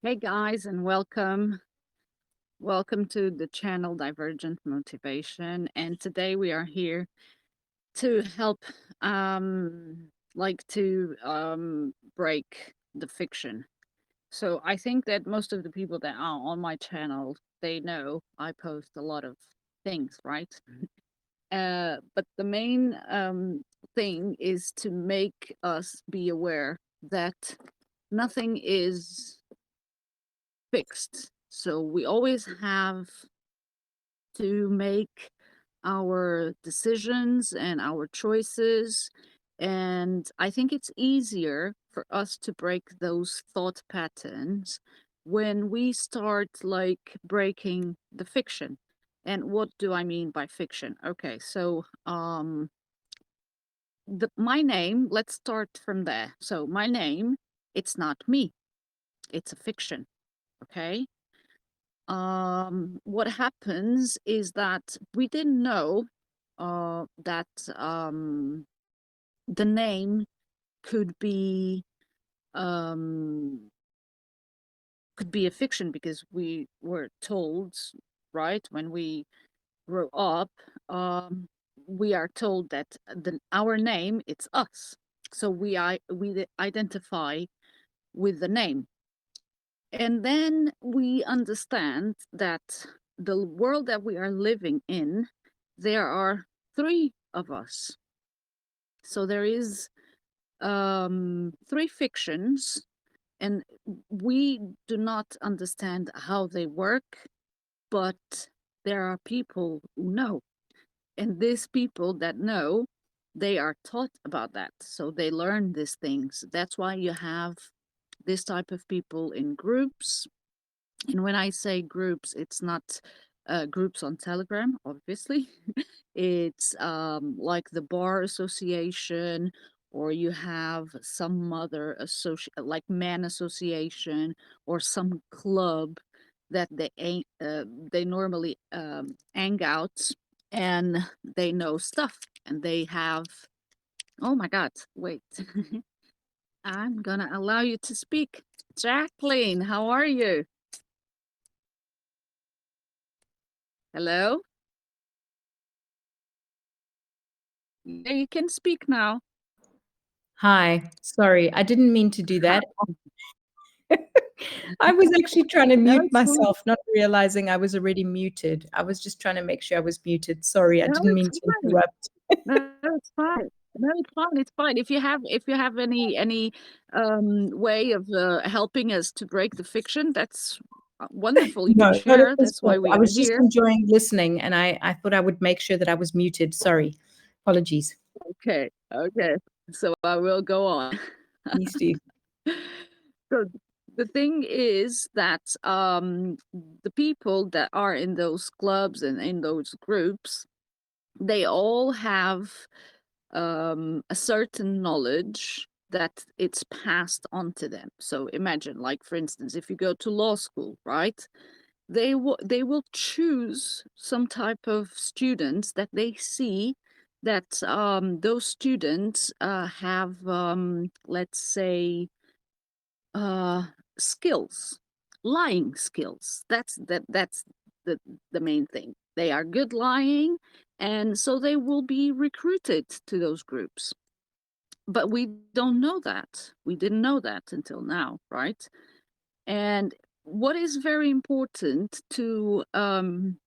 Hey guys, and welcome. Welcome to the channel Divergent Motivation. And today we are here to help break the fiction. So I think that most of the people that are on my channel, they know I post a lot of things, right? But the main thing is to make us be aware that nothing is fixed. So we always have to make our decisions and our choices. And I think it's easier for us to break those thought patterns when we start like breaking the fiction. And what do I mean by fiction? Okay, so my name, let's start from there. So my name, it's not me, it's a fiction. Okay. What happens is that we didn't know that the name could be um, a fiction because we were told, right, when we grow up, we are told that our name, it's us. So we identify with the name. And then we understand that the world that we are living in, there are three of us. So there is three fictions, and we do not understand how they work, but there are people who know. And these people that know, they are taught about that. So they learn these things. That's why you have this type of people in groups. And when I say groups, it's not groups on Telegram, obviously. It's like the bar association, or you have some other like man association, or some club that they normally hang out, and they know stuff, and they have. Oh my God! Wait, I'm gonna allow you to speak, Jacqueline. How are you? Hello. Yeah, you can speak now. Hi, sorry, I didn't mean to do Hi. that. I was actually trying to No, mute it's fine. myself, not realizing I was already muted. I was just trying to make sure I was muted. Sorry, I No, didn't it's mean to fine. interrupt. No, it's fine. No, it's fine. It's fine. If you have any way of helping us to break the fiction, that's wonderful. You can No, not at share. this That's why point. we I are was just here. enjoying listening, and I thought I would make sure that I was muted. Sorry. Apologies. Okay. Okay. So I will go on. Please do. So the thing is that the people that are in those clubs and in those groups, they all have a certain knowledge that it's passed on to them. So imagine, like for instance, if you go to law school, right? They will choose some type of students that they see that those students have, let's say, uh, skills, lying skills. That's the the main thing. They are good lying, and so they will be recruited to those groups. But we don't know that. We didn't know that until now, right? And what is very important to and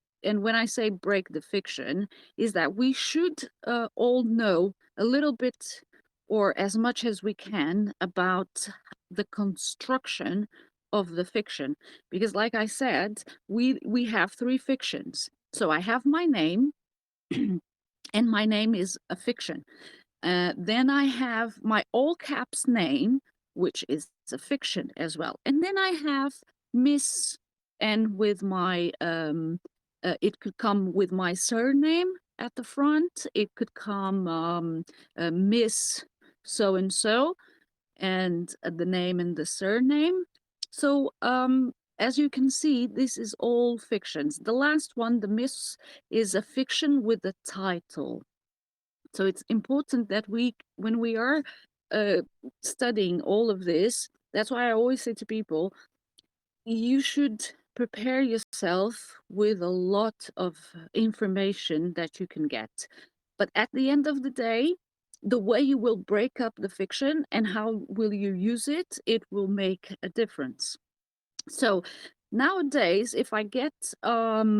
when I say break the fiction, is that we should all know a little bit, or as much as we can, about the construction of the fiction. Because like I said, we have three fictions. So I have my name, and my name is a fiction. Then I have my all caps name, which is a fiction as well. And then I have Miss, and with my, it could come with my surname at the front. It could come Miss so and so, and the name and the surname. So, as you can see, this is all fictions. The last one, the Miss, is a fiction with a title. So it's important that when we are uh, studying all of this, that's why I always say to people, you should prepare yourself with a lot of information that you can get. But at the end of the day, the way you will break up the fiction and how will you use it, it will make a difference. So nowadays, if I get a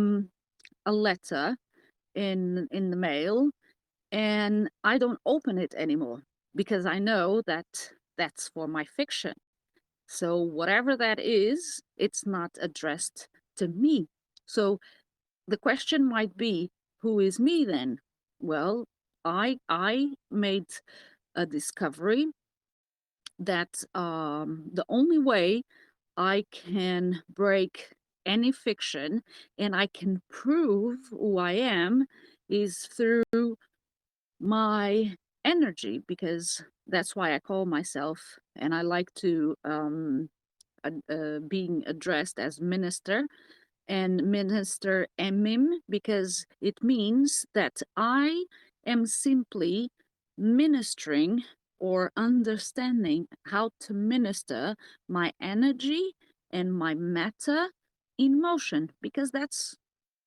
letter in the mail and I don't open it anymore because I know that that's for my fiction. So whatever that is, it's not addressed to me. So the question might be, who is me then? Well, I made a discovery that the only way I can break any fiction and I can prove who I am is through my energy, because that's why I call myself, and I like to being addressed as minister and Minister Emim, because it means that I am simply ministering or understanding how to minister my energy and my matter in motion, because that's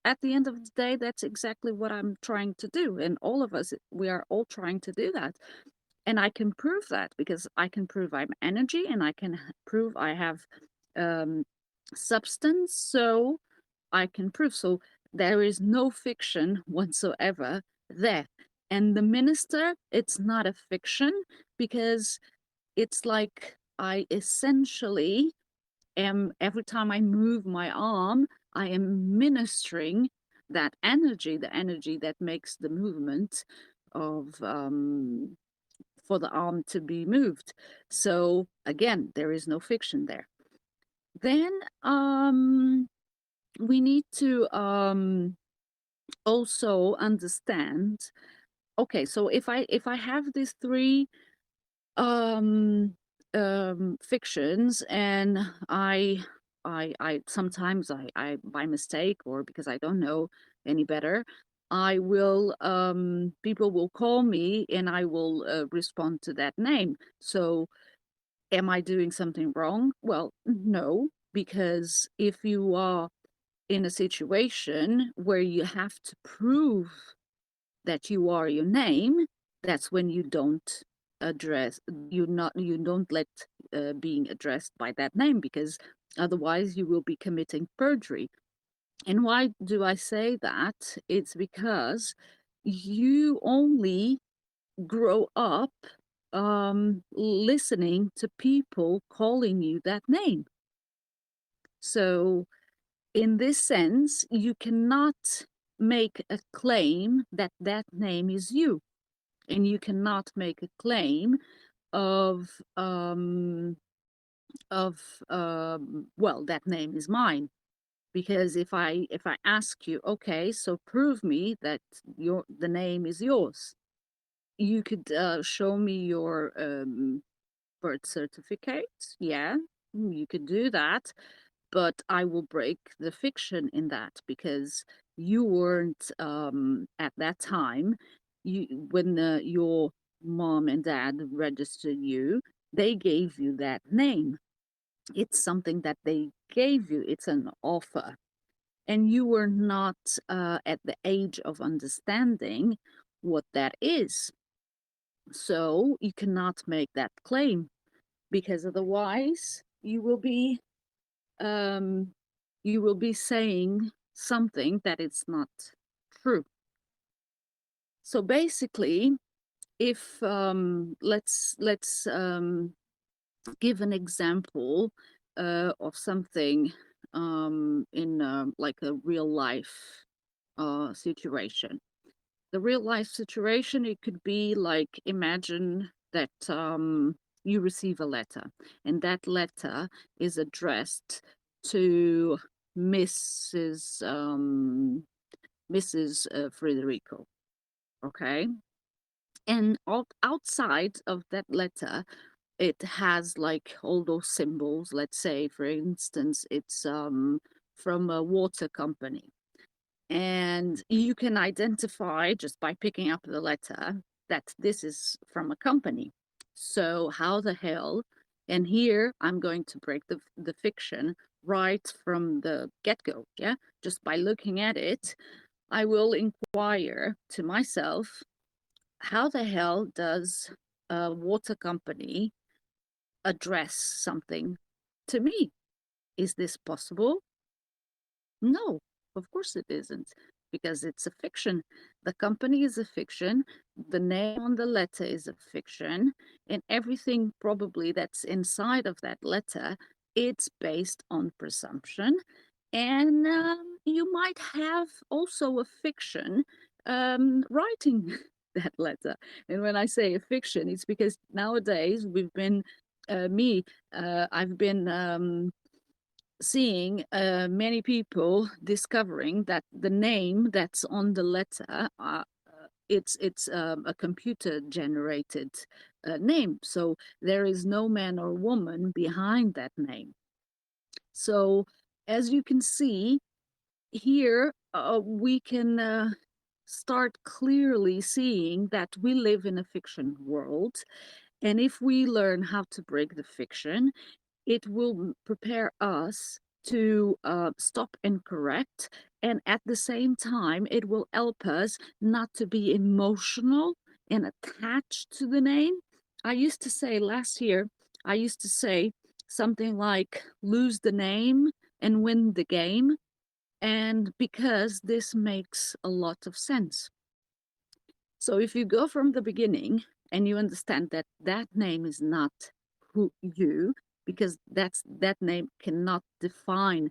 at the end of the day, that's exactly what I'm trying to do. And all of us, we are all trying to do that. And I can prove that because I can prove I'm energy and I can prove I have um, substance. So I can prove. So there is no fiction whatsoever there. And the minister, it's not a fiction because it's like I essentially am, every time I move my arm, I am ministering that energy, the energy that makes the movement of for the arm to be moved. So again, there is no fiction there. Then we need to also understand, okay, so if I have these three um fictions and I sometimes I by mistake or because I don't know any better, I will people will call me and I will respond to that name. So am I doing something wrong? Well, no, because if you are in a situation where you have to prove that you are your name, that's when you don't address, you don't let being addressed by that name, because otherwise you will be committing perjury. And why do I say that? It's because you only grow up listening to people calling you that name. So in this sense, you cannot make a claim that that name is you, and you cannot make a claim of of well, that name is mine, because if I ask you, okay, so prove me that your the name is yours, you could show me your birth certificate. Yeah, you could do that, but I will break the fiction in that, because you weren't at that time. You when your mom and dad registered you, they gave you that name. It's something that they gave you. It's an offer, and you were not at the age of understanding what that is. So you cannot make that claim, because otherwise um, you will be saying something that it's not true. So basically, if let's give an example of something in like a real life situation. The real life situation, it could be like, imagine that you receive a letter, and that letter is addressed to Mrs. Mrs. Frederico, okay? And outside of that letter, it has like all those symbols. Let's say, for instance, it's from a water company, and you can identify just by picking up the letter that this is from a company. So how the hell? And here I'm going to break the fiction. right from the get-go. Yeah, just by looking at it, I will inquire to myself, how the hell does a water company address something to me? Is this possible? No, of course it isn't, because it's a fiction. The company is a fiction, the name on the letter is a fiction, and everything probably that's inside of that letter, it's based on presumption. And you might have also a fiction writing that letter. And when I say a fiction, it's because nowadays we've been, I've been seeing many people discovering that the name that's on the letter, it's a computer generated name, so there is no man or woman behind that name. So as you can see here, we can start clearly seeing that we live in a fiction world, and if we learn how to break the fiction, it will prepare us to stop and correct. And at the same time, it will help us not to be emotional and attached to the name. I used to say last year, I used to say something like lose the name and win the game. And because this makes a lot of sense. So if you go from the beginning and you understand that that name is not who you, because that name cannot define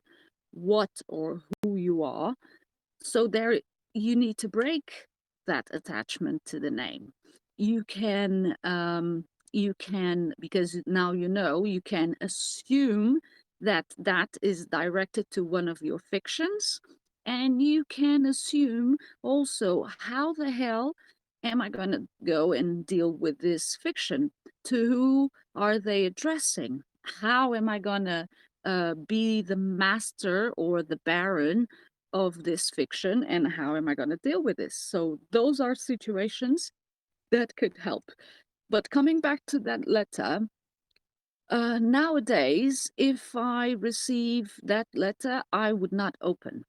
what or who you are. So there you need to break that attachment to the name. You can because now you know, you can assume that that is directed to one of your fictions, and you can assume also, how the hell am I going to go and deal with this fiction? To who are they addressing? How am I going to be the master or the baron of this fiction, and how am I going to deal with this? So those are situations that could help. But coming back to that letter, nowadays, if I receive that letter, I would not open,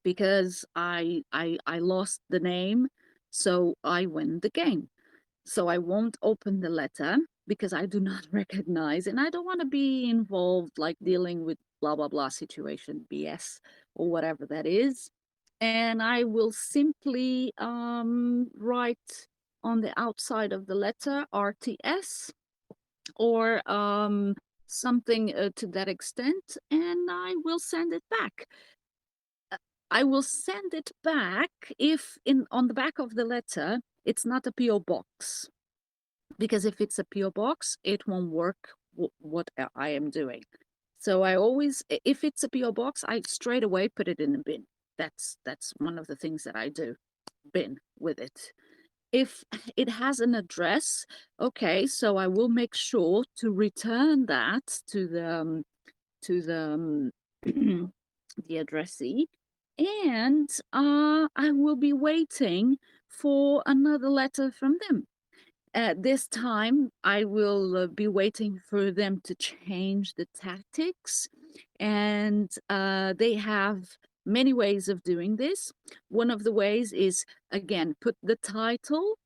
because I lost the name, so I win the game. So I won't open the letter because I do not recognize, and I don't want to be involved, like dealing with blah blah blah situation, BS, or whatever that is. And I will simply write on the outside of the letter RTS, or something to that extent, and I will send it back. I will send it back if in on the back of the letter it's not a PO box, because if it's a PO box, it won't work what I am doing. So I always, if it's a PO box, I straight away put it in the bin. That's one of the things that I do. Bin with it. If it has an address, okay, so I will make sure to return that to the the addressee, and I will be waiting for another letter from them. This time, I will be waiting for them to change the tactics, and they have many ways of doing this. One of the ways is, again, put the title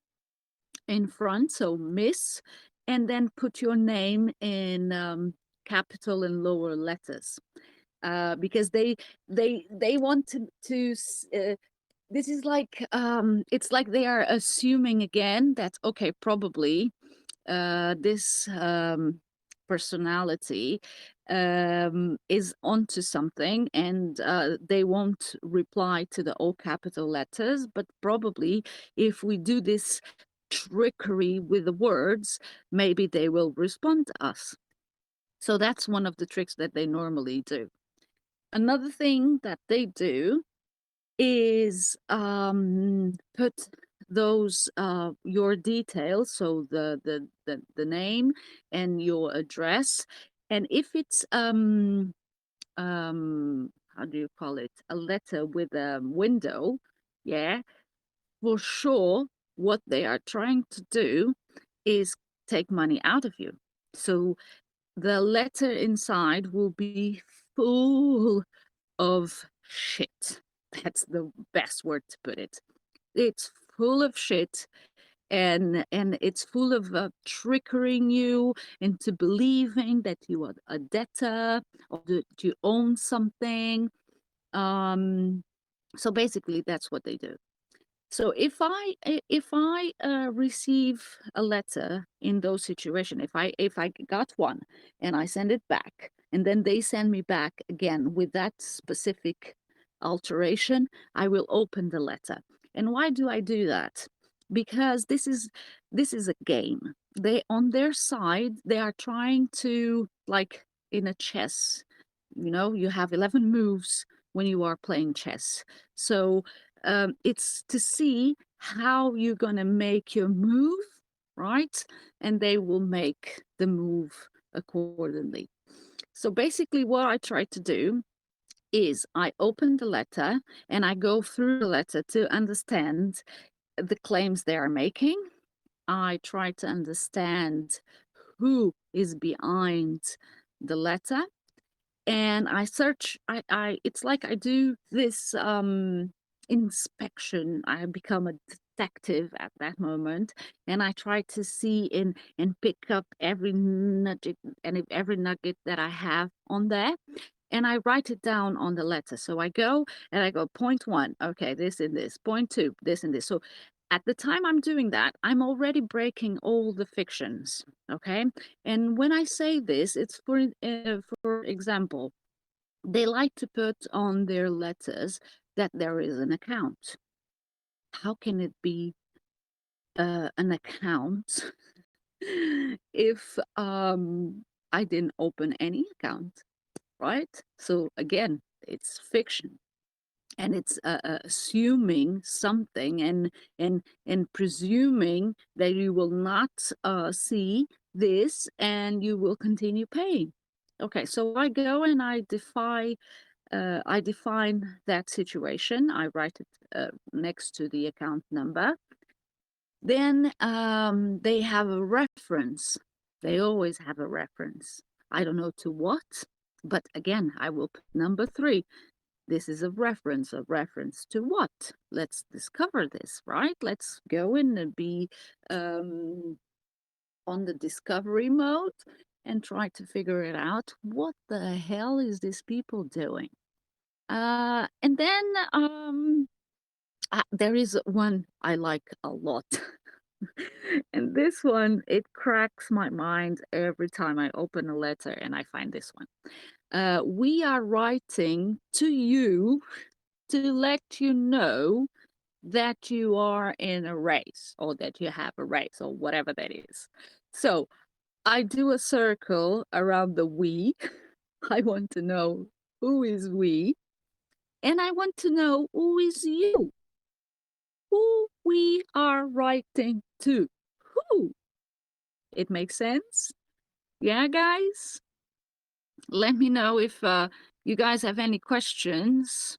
in front, so Miss, and then put your name in capital and lower letters, because they want to this is like, it's like they are assuming again that, okay, probably this personality is onto something, and they won't reply to the all capital letters, but probably if we do this trickery with the words, maybe they will respond to us. So that's one of the tricks that they normally do. Another thing that they do is put those your details, so the name and your address, and if it's how do you call it, a letter with a window, yeah, for sure what they are trying to do is take money out of you. So the letter inside will be full of shit. That's the best word to put it. It's full of shit, and it's full of triggering you into believing that you are a debtor or that you own something. Um, so basically, that's what they do. So if I receive a letter in those situations, if I got one and I send it back, and then they send me back again with that specific alteration, I will open the letter. And why do I do that? Because this is a game. They on their side, they are trying to, like in a chess, you have 11 moves when you are playing chess. So it's to see how you're going to make your move, right? And they will make the move accordingly. So basically, what I try to do is I open the letter and I go through the letter to understand the claims they are making. I try to understand who is behind the letter, and I search. I it's like I do this inspection. I become a detective at that moment, and I try to see and pick up every nugget and every nugget that I have on there, and I write it down on the letter. So I go and I go point one, okay, this and this. Point two, this and this. So at the time I'm doing that, I'm already breaking all the fictions, okay? And when I say this, it's for example, they like to put on their letters that there is an account. How can it be an account if I didn't open any account, right? So again, it's fiction, and it's assuming something and presuming that you will not see this and you will continue paying. Okay, so I go and I define that situation. I write it next to the account number. Then they have a reference. They always have a reference. I don't know to what, but again, I will put number 3. This is a reference. A reference to what? Let's discover this, right? Let's go in and be on the discovery mode and try to figure it out. What the hell is this people doing? And then there is one I like a lot. And this one, it cracks my mind every time I open a letter and I find this one. We are writing to you to let you know that you are in a race or that you have a race or whatever that is. So I do a circle around the we. I want to know who is we, and I want to know who is you, who we are writing to. Who? It makes sense? Yeah, guys? Let me know if you guys have any questions.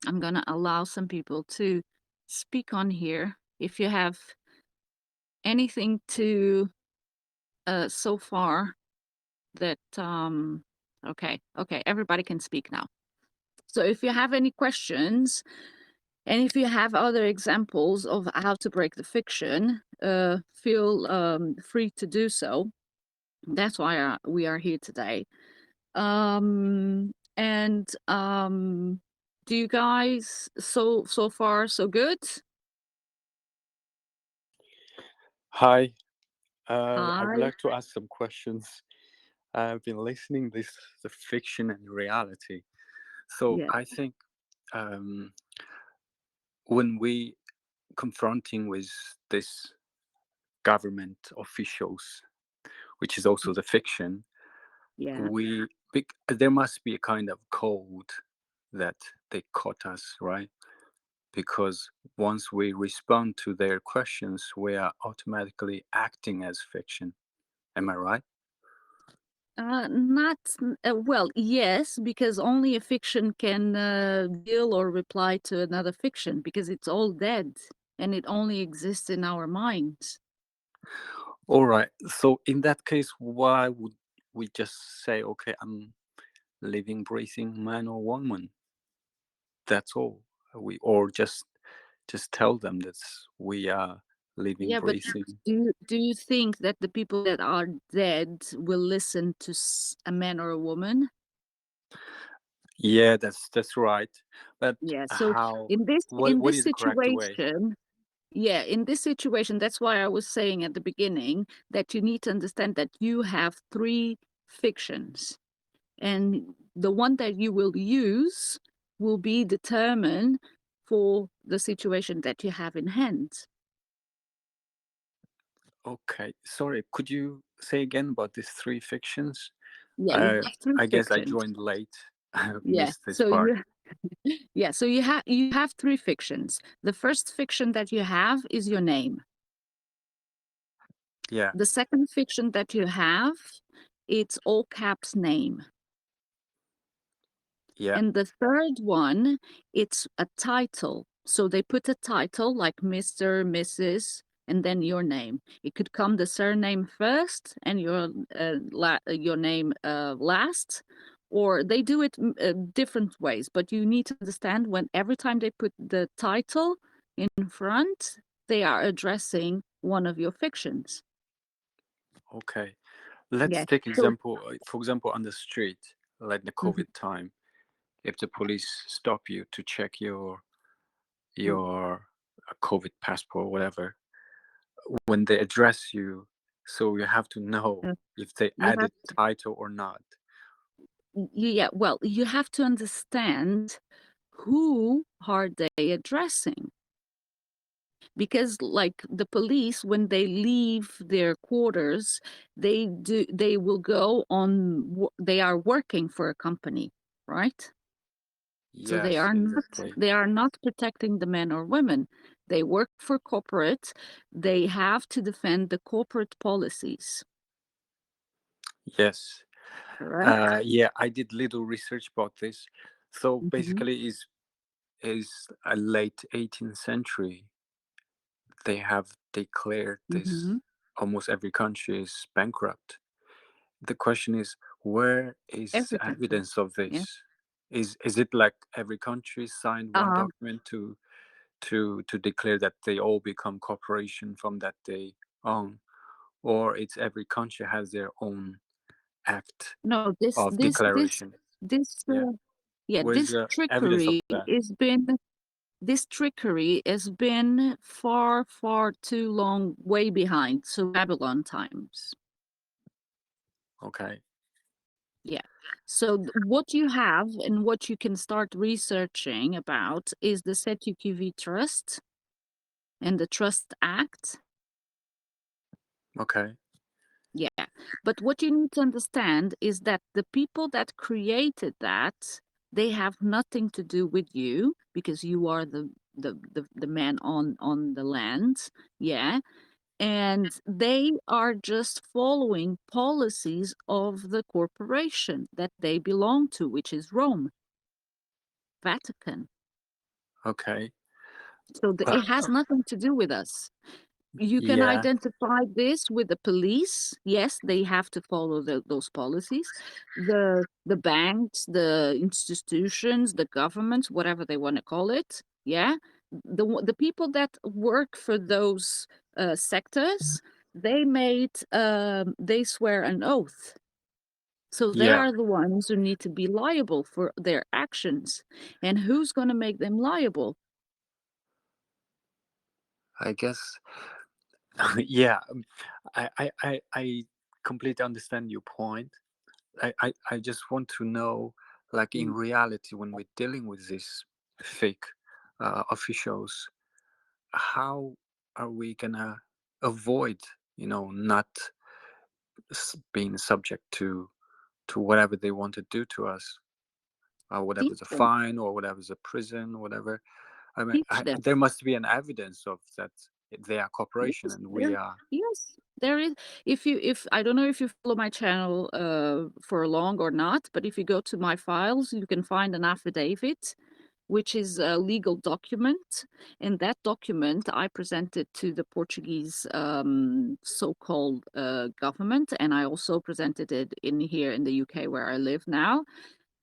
I'm going to allow some people to speak on here. If you have anything to so far that okay, everybody can speak now. So if you have any questions, and if you have other examples of how to break the fiction, feel free to do so. That's why we are here today. And do you guys so far so good? Hi, I would Hi. like to ask some questions. I've been listening this the fiction and reality. So Yeah. I think um, when we confronting with this government officials, which is also the fiction, Yeah. there must be a kind of code that they caught us, right? Because once we respond to their questions, we are automatically acting as fiction. Am I right? Not well, yes, because only a fiction can deal or reply to another fiction because it's all dead and it only exists in our minds. All right. So in that case, why would we just say, okay, I'm living, breathing man or woman. That's all. We or just tell them that we are living, Yeah, but breathing. do you think that the people that are dead will listen to a man or a woman? Yeah, that's right. But Yeah. So how? in this What in what this is the correct way? situation, yeah, in this situation, that's why I was saying at the beginning that you need to understand that you have three fictions, and the one that you will use will be determined for the situation that you have in hand. Okay, sorry. Could you say again about these three fictions? Yeah, you I have three I guess I fictions. joined late. I Yeah. missed this So part. you have three fictions. The first fiction that you have is your name. Yeah, The second fiction that you have, it's all caps name. yeah, And the third one, it's a title. So they put a title like Mr., Mrs., and then your name. It could come the surname first and your name last, or they do it different ways. But you need to understand when every time they put the title in front, they are addressing one of your fictions. okay. Let's Yeah. take So example, for example, on the street, like the mhm, COVID time. If the police stop you to check mm, your COVID passport, whatever, when they address you, so you have to know uh, if they you have added title or not. yeah, well, you have to understand who are they addressing, because like the police, when they leave their quarters, they will go on they are working for a company, right? So they Yes, are not exactly. they are not protecting the men or women. They work for corporate. They have to defend the corporate policies, Yes. correct? Yeah, I did little research about this. So Hmm. basically, is a late 18th century. They have declared this. Hmm. Almost every country is bankrupt. The question is, where is Every country. evidence of Yeah. this? Is it like every country signed one um document to declare that they all become corporation from that day on, or it's every country has their own act no, this of this this declaration? this Yeah, yeah, where's the evidence of that? this trickery has been far, far too long, way behind. So Babylon times. Okay, Yeah. So what you have and what you can start researching about is the CETUQV Trust and the Trust Act. okay, Yeah. But what you need to understand is that the people that created that, they have nothing to do with you because you are the man on the land. Yeah. And they are just following policies of the corporation that they belong to, which is Rome, Vatican. okay. So Uh, it has nothing to do with us. You can yeah, identify this with the police. Yes, they have to follow those policies. The banks, the institutions, the governments, whatever they want to call it. Yeah, the people that work for those sectors, they swear an oath. So they yeah. are the ones who need to be liable for their actions. And who's going to make them liable? I guess. Yeah. I completely understand your point. I just want to know, like in Mm. reality, when we're dealing with these fake officials, how are we gonna avoid, not being subject to whatever they want to do to us, or Teach whatever's a them. fine, or whatever's a prison, whatever. I mean, Teach them. there must be an evidence of that they are corporation Yes, and we there. are. Yes, there is. If I don't know if you follow my channel for long or not, but if you go to my files, you can find an affidavit, which is a legal document. In that document, I presented to the Portuguese so-called government, and I also presented it in here in the UK where I live now.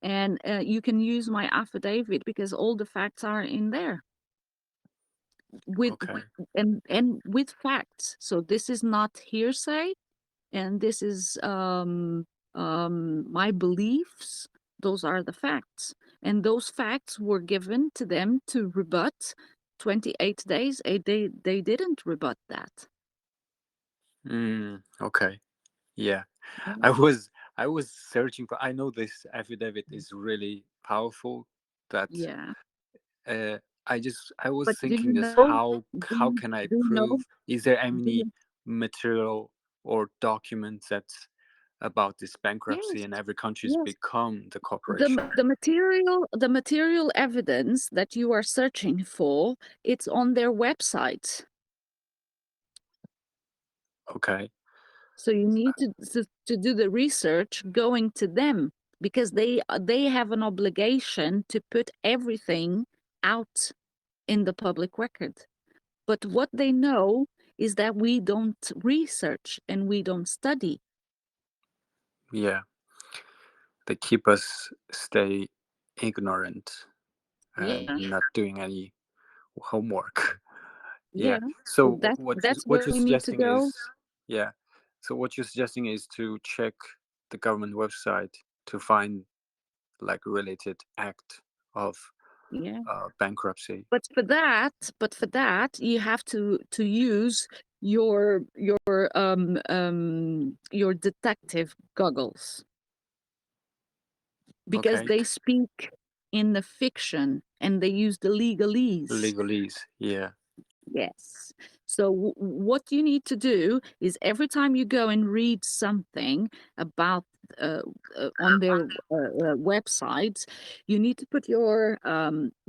and you can use my affidavit because all the facts are in there with Okay. and with facts. So this is not hearsay, and this is my beliefs. Those are the facts, and those facts were given to them to rebut. 28 days, they didn't rebut that. Okay. Yeah. Yeah. I was searching for. I know this affidavit is really powerful. That Yeah. uh, I was But do you thinking is know? how can I Do you know? prove? Is there Do any you, material or documents that about this bankruptcy yes, and every country's yes. become the corporation? The material evidence that you are searching for, it's on their website. Okay. So you need to do the research going to them because they have an obligation to put everything out in the public record. But what they know is that we don't research and we don't study. Yeah. They keep us stay ignorant and Yeah, not doing any homework. yeah. Yeah. So So that's what where you're we need to suggesting go. is, yeah. So what you're suggesting is to check the government website to find like related act of Yeah. bankruptcy. But for that, you have to use your detective goggles because Okay. they speak in the fiction and they use the legalese. Legalese. Yeah. Yes. So what you need to do is every time you go and read something about uh, on their websites, you need to put your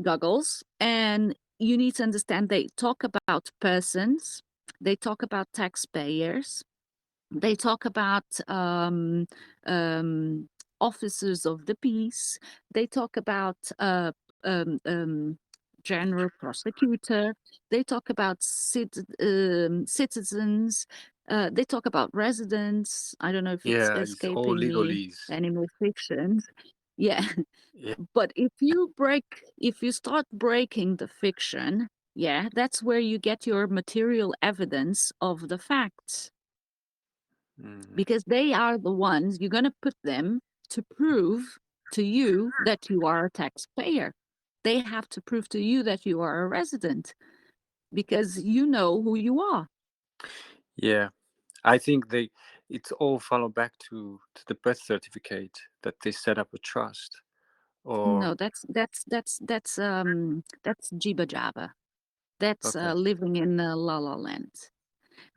goggles, and you need to understand they talk about persons, they talk about taxpayers, they talk about um, officers of the peace. They talk about um, um, general prosecutor. They talk about citizens. They talk about residents. I don't know if it's Yeah. It's all escaping me legalese. any more fictions. Yeah, Yeah. but if you start breaking the fiction, yeah, that's where you get your material evidence of the facts Mm. because they are the ones you're going to put them to prove to you that you are a taxpayer. They have to prove to you that you are a resident because you know who you are. Yeah. I think it's all follow back to the birth certificate that they set up a trust or No, that's Jiba Jabba. That's okay. living in La La Land.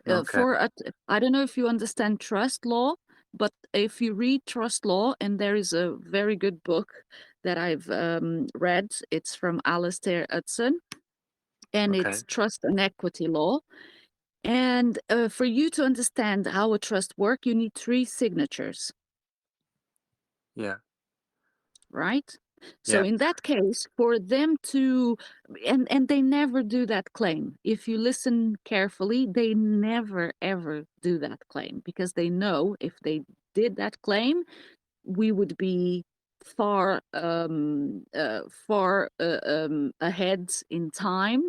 Okay. I don't know if you understand trust law, but if you read trust law, and there is a very good book that I've read, it's from Alistair Hudson, and Okay. it's trust and equity law. And for you to understand how a trust works, you need 3 signatures, Yeah. right? So Yeah. in that case, for them to, and they never do that claim. If you listen carefully, they never ever do that claim because they know if they did that claim, we would be far ahead in time,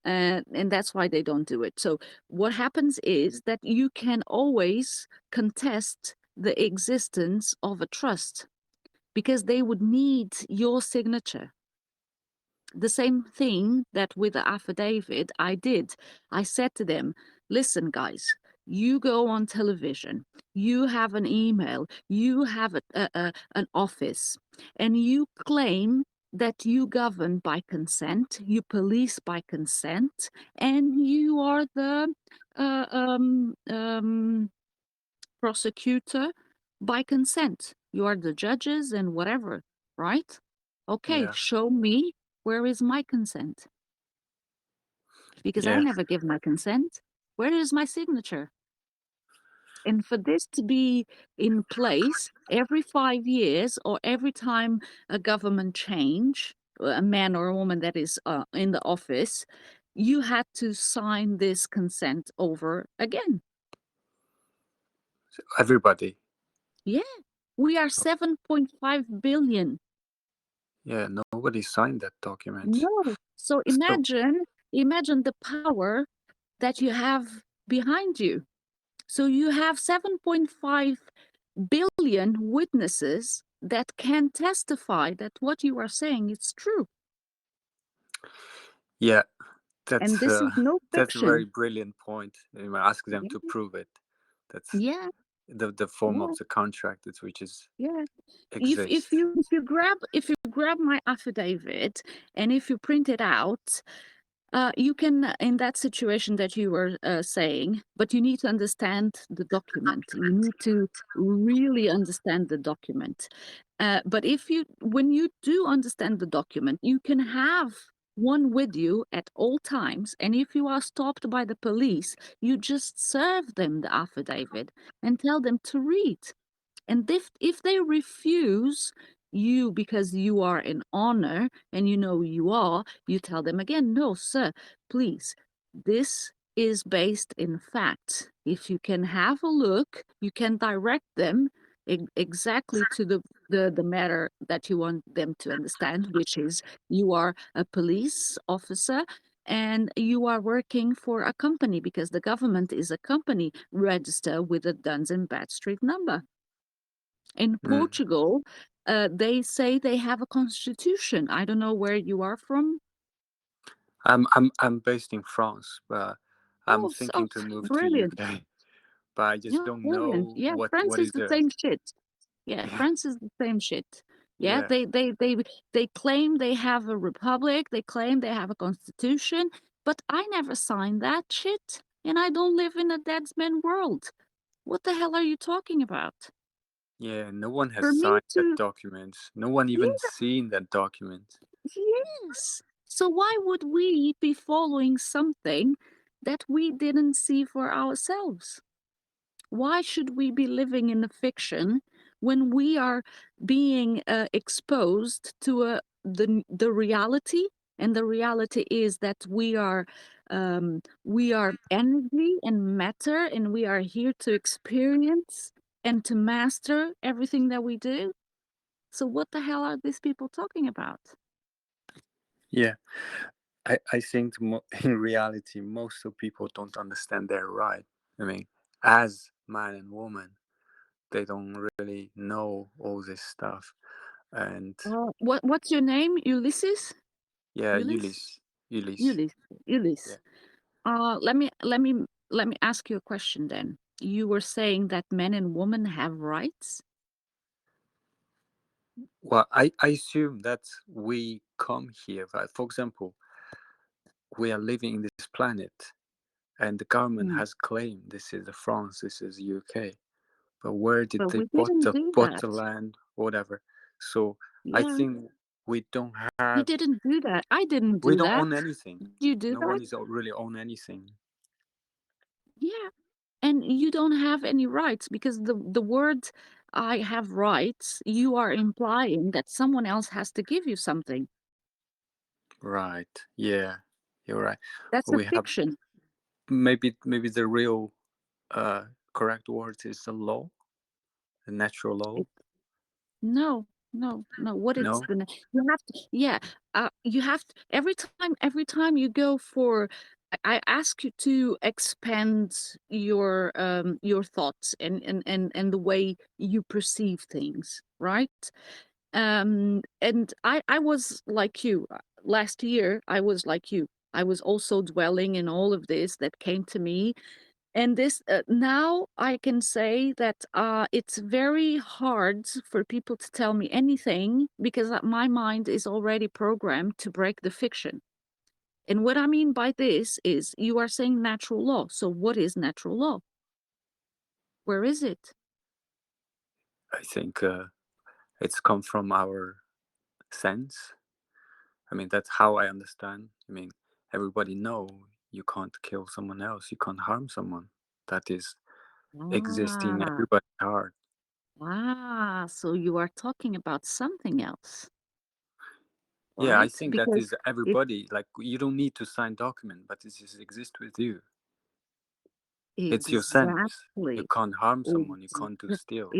and that's why they don't do it. So what happens is that you can always contest the existence of a trust because they would need your signature. The same thing that with the affidavit I did. I said to them, listen, guys, you go on television, you have an email, you have an office, and you claim that you govern by consent, you police by consent, and you are the uh, um, um, prosecutor by consent. You are the judges and whatever, right? Okay, Yeah. show me where is my consent? Because I Yeah. never give my consent. Where is my signature? And for this to be in place every 5 years or every time a government change, a man or a woman that is in the office, you had to sign this consent over again. Everybody. Yeah, we are 7.5 billion. Yeah, nobody signed that document. No. So So imagine the power that you have behind you. So you have 7.5 billion witnesses that can testify that what you are saying is true. yeah, And that's this is no that's a very fiction. brilliant point. You might ask them Yeah, to prove it. That's yeah, the form of yeah. the contract, which is Yeah. If exists. you grab my affidavit and if you print it out, you can, in that situation that you were saying, but you need to understand the document. You need to really understand the document. But when you do understand the document, you can have one with you at all times. And if you are stopped by the police, you just serve them the affidavit and tell them to read. And if they refuse you because you are in honor and you know you are, you tell them again, no, sir, please, this is based in fact. If you can have a look, you can direct them exactly to the matter that you want them to understand, which is you are a police officer and you are working for a company because the government is a company registered with a Duns and Bradstreet number. In Mm. Portugal, they say they have a constitution. I don't know where you are from. I'm based in France, but I'm Oh, thinking to move to brilliant. UK. But I just Yeah, don't brilliant. know Yeah, France what is is the the same shit. Yeah, yeah France is the same shit. Yeah, yeah they claim they have a republic. They claim they have a constitution, but I never signed that shit, and I don't live in a dead man world. What the hell are you talking about? yeah. No one has For me signed that to, document. No one even yeah, seen that document. yes. So why would we be following something that we didn't see for ourselves? Why should we be living in a fiction when we are being exposed to the reality? And the reality is that we are energy and matter, and we are here to experience and to master everything that we do. So what the hell are these people talking about? Yeah, I think in reality, most of people don't understand their right. I mean, as man and woman, they don't really know all this stuff. And What's your name? Ulysses? yeah, Ulyss? Ulysse. Ulyss. Ulyss. Yeah. Let me ask you a question then. You were saying that men and women have rights? Well, I assume that we come here, right? For example, we are living in this planet, and the government Hmm. has claimed this is the France, this is UK. But where did But they we didn't do bought that. the land, whatever? So I Yeah, think we don't you have, didn't do that. I didn't we do don't that. own anything. Did you do No that? one is really own anything. Yeah. And you don't have any rights because the word I have rights, you are implying that someone else has to give you something. Right? Yeah, you're right. That's a We have fiction. maybe the real correct word is the law, the natural law. No, no, no. What it's No. you have to, yeah. You have to, every time you go for, I ask you to expand your thoughts and the way you perceive things, right? And I was like you last year. I was like you. I was also dwelling in all of this that came to me, and this now I can say that it's very hard for people to tell me anything because my mind is already programmed to break the fiction. And what I mean by this is you are saying natural law. So what is natural law? Where is it? I think it's come from our sense. I mean, that's how I understand. I mean, everybody know you can't kill someone else. You can't harm someone. That is existing in Ah, everybody's heart. so you are talking about something else, Yeah, I right? think that Because is it everybody. Like, you don't need to sign document, but it just exists with you. It's your sense. You exactly, can't harm someone. You ex- can't do steal.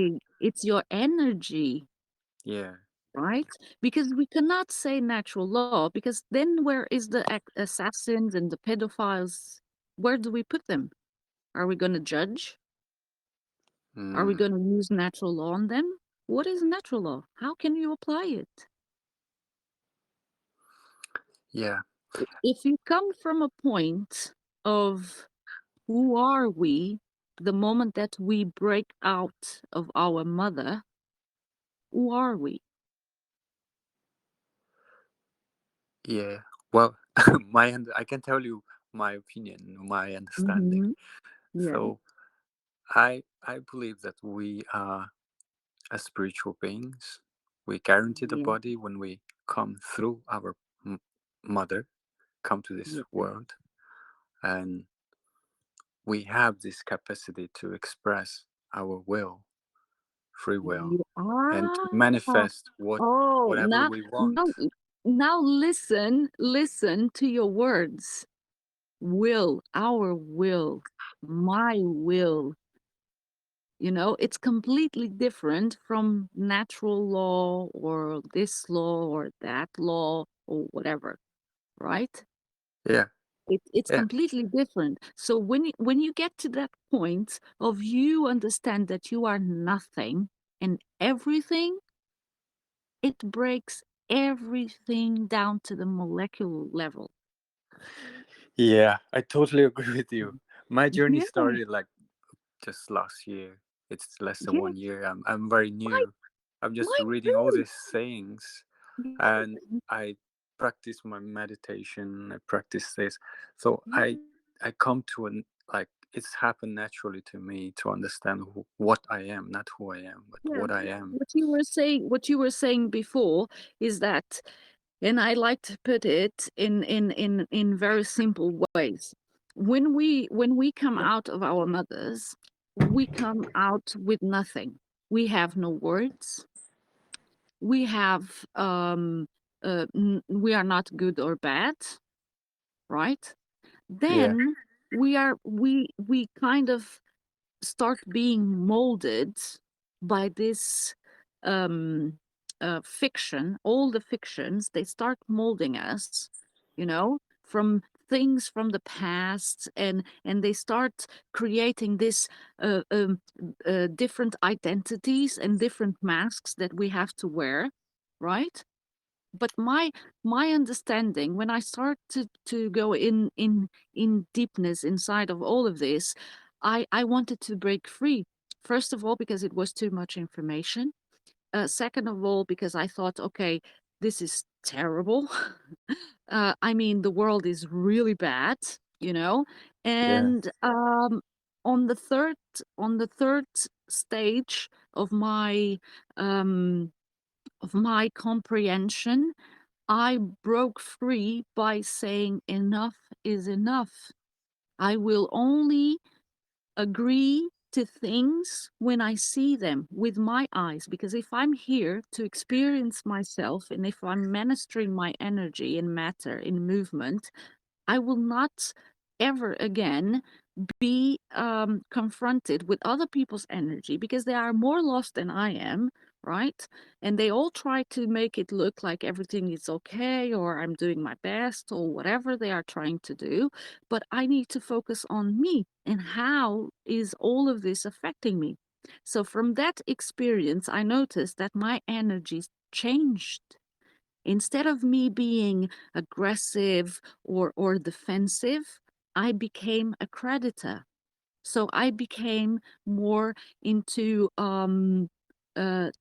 it's your energy. Yeah. right? Because we cannot say natural law, because then where is the assassins and the pedophiles? Where do we put them? Are we going to judge? Are we Mm, going to use natural law on them? What is natural law? How can you apply it? yeah, If you come from a point of who are we the moment that we break out of our mother, who are we? yeah. Well, I can tell you my opinion, my understanding. Mm-hmm. Yeah, So I believe that we are as spiritual beings. We guarantee the yeah, body when we come through our mother, come to this yeah. world, and we have this capacity to express our will, free will, You and to are. manifest Oh, whatever we want. now listen to your words. Will, our will, my will. You know, it's completely different from natural law or this law or that law or whatever, right? Yeah, It's yeah, completely different. So when you get to that point of you understand that you are nothing and everything, it breaks everything down to the molecular level. yeah. I totally agree with you. My journey Yeah, started like just last year. It's less than yeah. 1 year. I'm very My new. I'm just my reading all too. these sayings, and Yeah, I practice my meditation. I practice this, so yeah. I come to an like it's happened naturally to me to understand what I am, not who I am, but Yeah. what I am. What you were saying before is that, and I like to put it in very simple ways. When we come out of our mothers, we come out with nothing. We have no words. We have we are not good or bad, right? Yeah, Then we kind of start being molded by this um fiction. All the fictions, they start molding us, you know, from things from the past, and they start creating this uh, um, different identities and different masks that we have to wear, right? But my understanding, when I start to go in deepness inside of all of this, I wanted to break free. First of all, because it was too much information. Second of all, because I thought, okay, this is terrible. I mean, the world is really bad, you know. yeah. And on the third on the third stage of um my comprehension, I broke free by saying enough is enough. I will only agree to things when I see them with my eyes. Because if I'm here to experience myself and if I'm ministering my energy in matter, in movement, I will not ever again be confronted with other people's energy, because they are more lost than I am, right? And they all try to make it look like everything is okay or I'm doing my best or whatever they are trying to do. But I need to focus on me and how is all of this affecting me. So from that experience, I noticed that my energies changed. Instead of me being aggressive or defensive, I became a creditor. So I became more into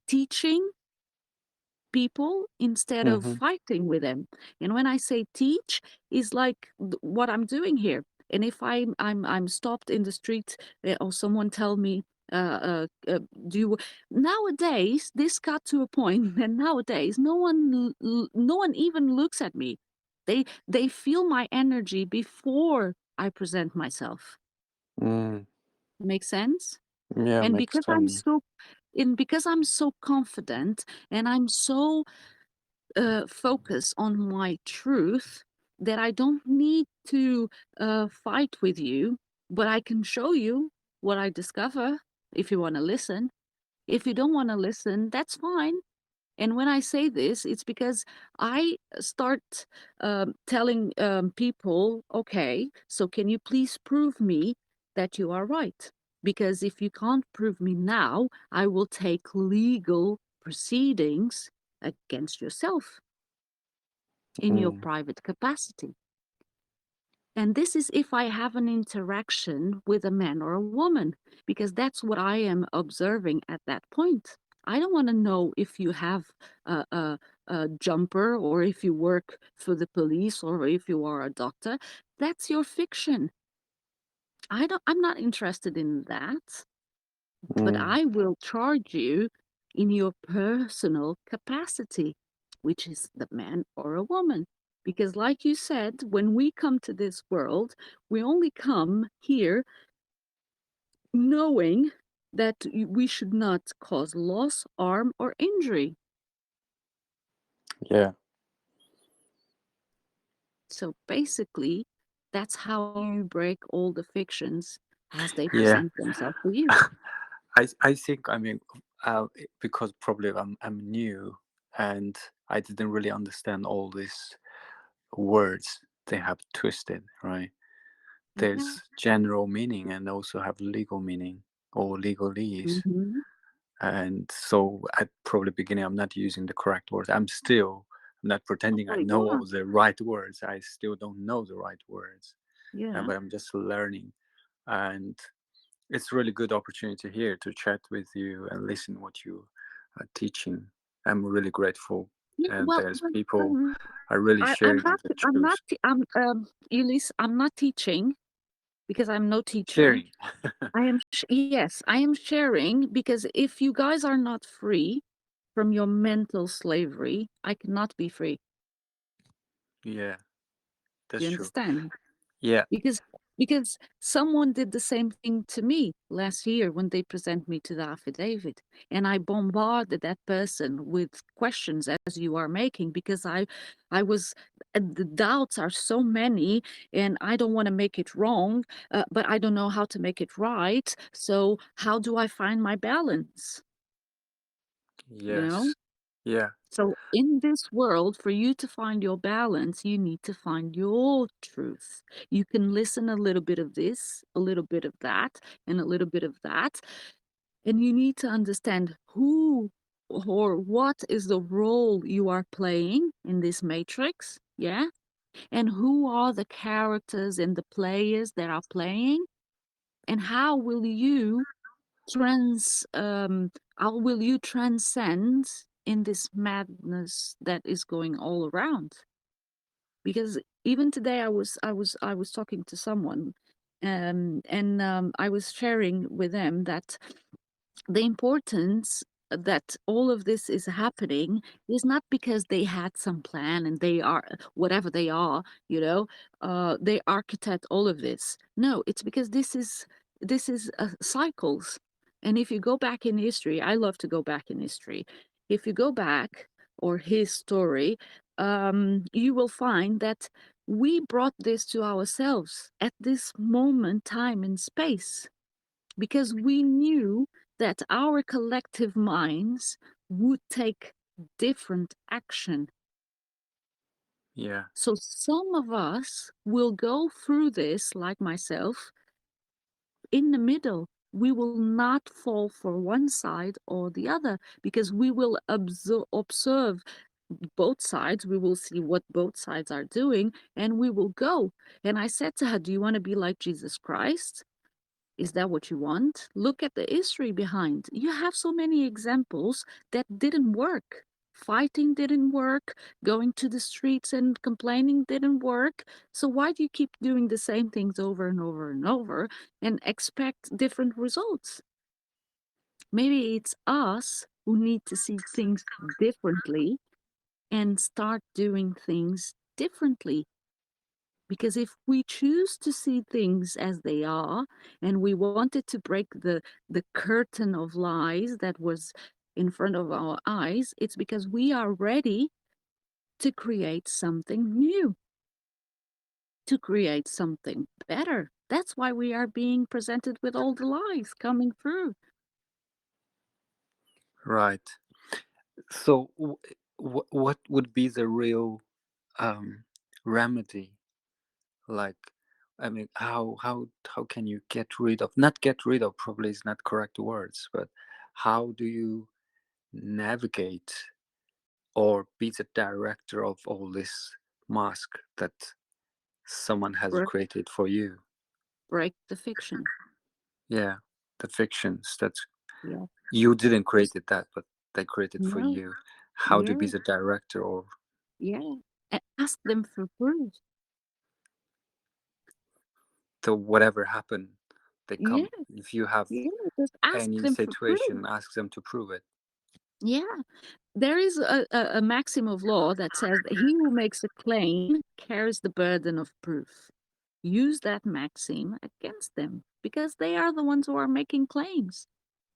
teaching people instead of Hmm. fighting with them. And when I say teach, is like what I'm doing here. And if I'm stopped in the street, or someone tell me, do you, nowadays this got to a point that nowadays no one even looks at me. They feel my energy before I present myself. Mm, Make sense? yeah, And makes because sense. I'm so confident and I'm so focused on my truth, that I don't need to fight with you, but I can show you what I discover if you want to listen. If you don't want to listen, that's fine. And when I say this, it's because I start telling people, okay, so can you please prove me that you are right? Because if you can't prove me now, I will take legal proceedings against yourself in your Mm. private capacity. And this is if I have an interaction with a man or a woman, because that's what I am observing at that point. I don't want to know if you have a jumper or if you work for the police or if you are a doctor. That's your fiction. I'm not interested in that, but Mm. I will charge you in your personal capacity, which is the man or a woman. Because, like you said, when we come to this world, we only come here knowing that we should not cause loss, harm, or injury. Yeah. So basically, that's how you break all the fictions as they Yeah. present themselves to you. I think, I mean, because probably I'm new and I didn't really understand all these words they have twisted, right? Yeah. There's general meaning and also have legal meaning or legalese. Hmm. And so at probably beginning, I'm not using the correct words. I'm not pretending I Oh, know yeah. all the right words. I still don't know the right words, Yeah. but I'm just learning. And it's really good opportunity here to chat with you and listen what you are teaching. I'm really grateful. Yeah. And Well, there's people are really I'm sharing not, the I'm truth. not, Elise, I'm not teaching because I'm no teacher. Sharing. Yes, I am sharing because if you guys are not free from your mental slavery, I cannot be free. Yeah, Do that's you true. understand? Yeah. Because because someone did the same thing to me last year when they present me to the affidavit, and I bombarded that person with questions as you are making because I was the doubts are so many, and I don't want to make it wrong, but I don't know how to make it right. So how do I find my balance? You know. Yes. Yeah. So, in this world, for you to find your balance, you need to find your truth. You can listen a little bit of this, a little bit of that, and a little bit of that. And you need to understand who or what is the role you are playing in this matrix. Yeah. And who are the characters and the players that are playing? And trans how will you transcend in this madness that is going all around? Because even today I was talking to someone, and I was sharing with them that the importance that all of this is happening is not because they had some plan and they are whatever they are, they architect all of this. No, it's because this is cycles. And if you go back in history, I love to go back in history. If you go back or his story, you will find that we brought this to ourselves at this moment, time, and space because we knew that our collective minds would take different action. Yeah. So some of us will go through this, like myself, in the middle. We will not fall for one side or the other because we will observe both sides. We will see what both sides are doing and we will go. And I said to her, do you want to be like Jesus Christ? Is that what you want? Look at the history behind. You have so many examples that didn't work. Fighting didn't work. Going to the streets and complaining didn't work. So why do you keep doing the same things over and over and over and expect different results? Maybe it's us who need to see things differently and start doing things differently. Because if we choose to see things as they are, and we wanted to break the curtain of lies that was in front of our eyes, it's because we are ready to create something new, to create something better. That's why we are being presented with all the lies coming through. Right. So, what would be the real remedy? Like, I mean, how can you get rid of, not get rid of, probably is not correct words, but how do you navigate or be the director of all this mask that someone has Break, created for you? break the fiction. Yeah, the fictions that Yeah. you didn't Just create it, that, but they created for no. you. How to be Yeah. the director, or Yeah. And ask them for proof. to whatever happened, they Yeah. come. If you have Yeah. Just ask any them for proof. situation, ask them to prove it. Yeah. There is a maxim of law that says that he who makes a claim carries the burden of proof. Use that maxim against them because they are the ones who are making claims.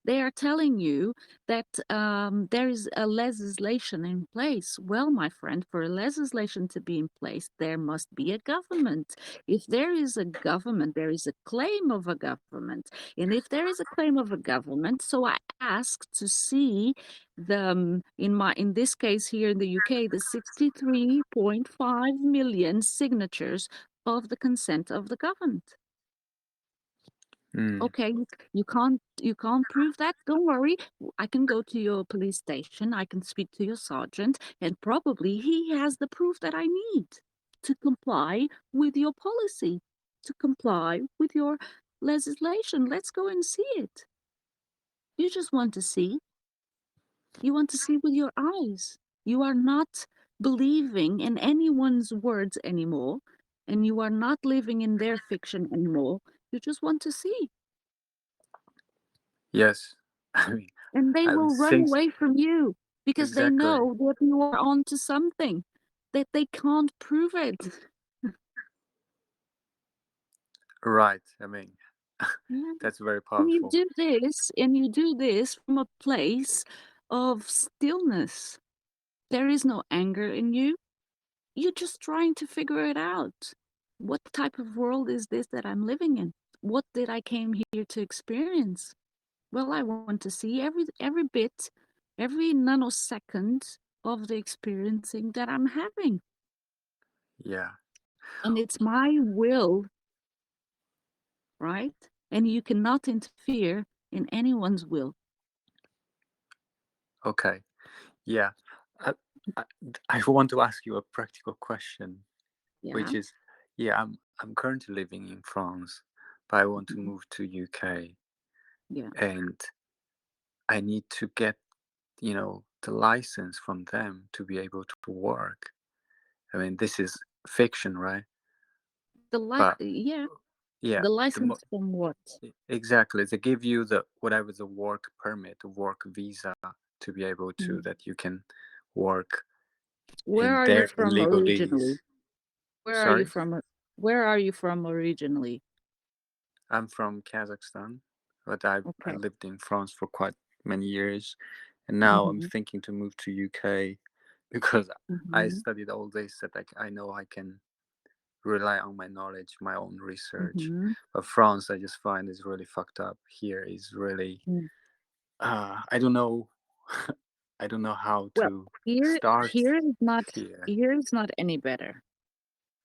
They are telling you that there is a legislation in place. Well, my friend, for a legislation to be in place, there must be a government. If there is a government, there is a claim of a government. And if there is a claim of a government, so I ask to see the in this case here in the UK, the 63.5 million signatures of the consent of the government. Mm, Okay, you can't prove that. Don't worry. I can go to your police station. I can speak to your sergeant, and probably he has the proof that I need to comply with your policy, to comply with your legislation. Let's go and see it. You just want to see. You want to see with your eyes. You are not believing in anyone's words anymore, and you are not living in their fiction anymore. You just want to see. yes. I mean, And they I mean, will run things away from you because they exactly know that you are onto something, that they can't prove it. right. I mean, Yeah. that's very And you powerful. do this, and you do this from a place of stillness. There is no anger in you. You're just trying to figure it out. What type of world is this that I'm living in? What did I came here to experience? Well, I want to see every bit, every nanosecond of the experiencing that I'm having. Yeah. And it's my will, right? And you cannot interfere in anyone's will. Okay. Yeah. I, I, I want to ask you a practical question, Yeah. which is, yeah, I'm currently living in France, but I want to Mhm. move to UK, Yeah. and I need to get, the license from them to be able to work. I mean, this is fiction, right? But Yeah, yeah, the the mo- license from what? exactly, they give you the whatever, the work permit, the work visa, to be able to, Mm. that you can work Where in are you their from legalese. originally? Where are you Sorry, from? Where are you from originally? I'm from Kazakhstan, but I Okay. lived in France for quite many years, and now I'm Mm-hmm. thinking to move to UK because I Mm-hmm. studied all this, that I know I can rely on my knowledge, my own research. Mm-hmm. But France, I just find, is really fucked up. Here is really, I don't know, I don't know how Well, to here start here is not here. here is not any better.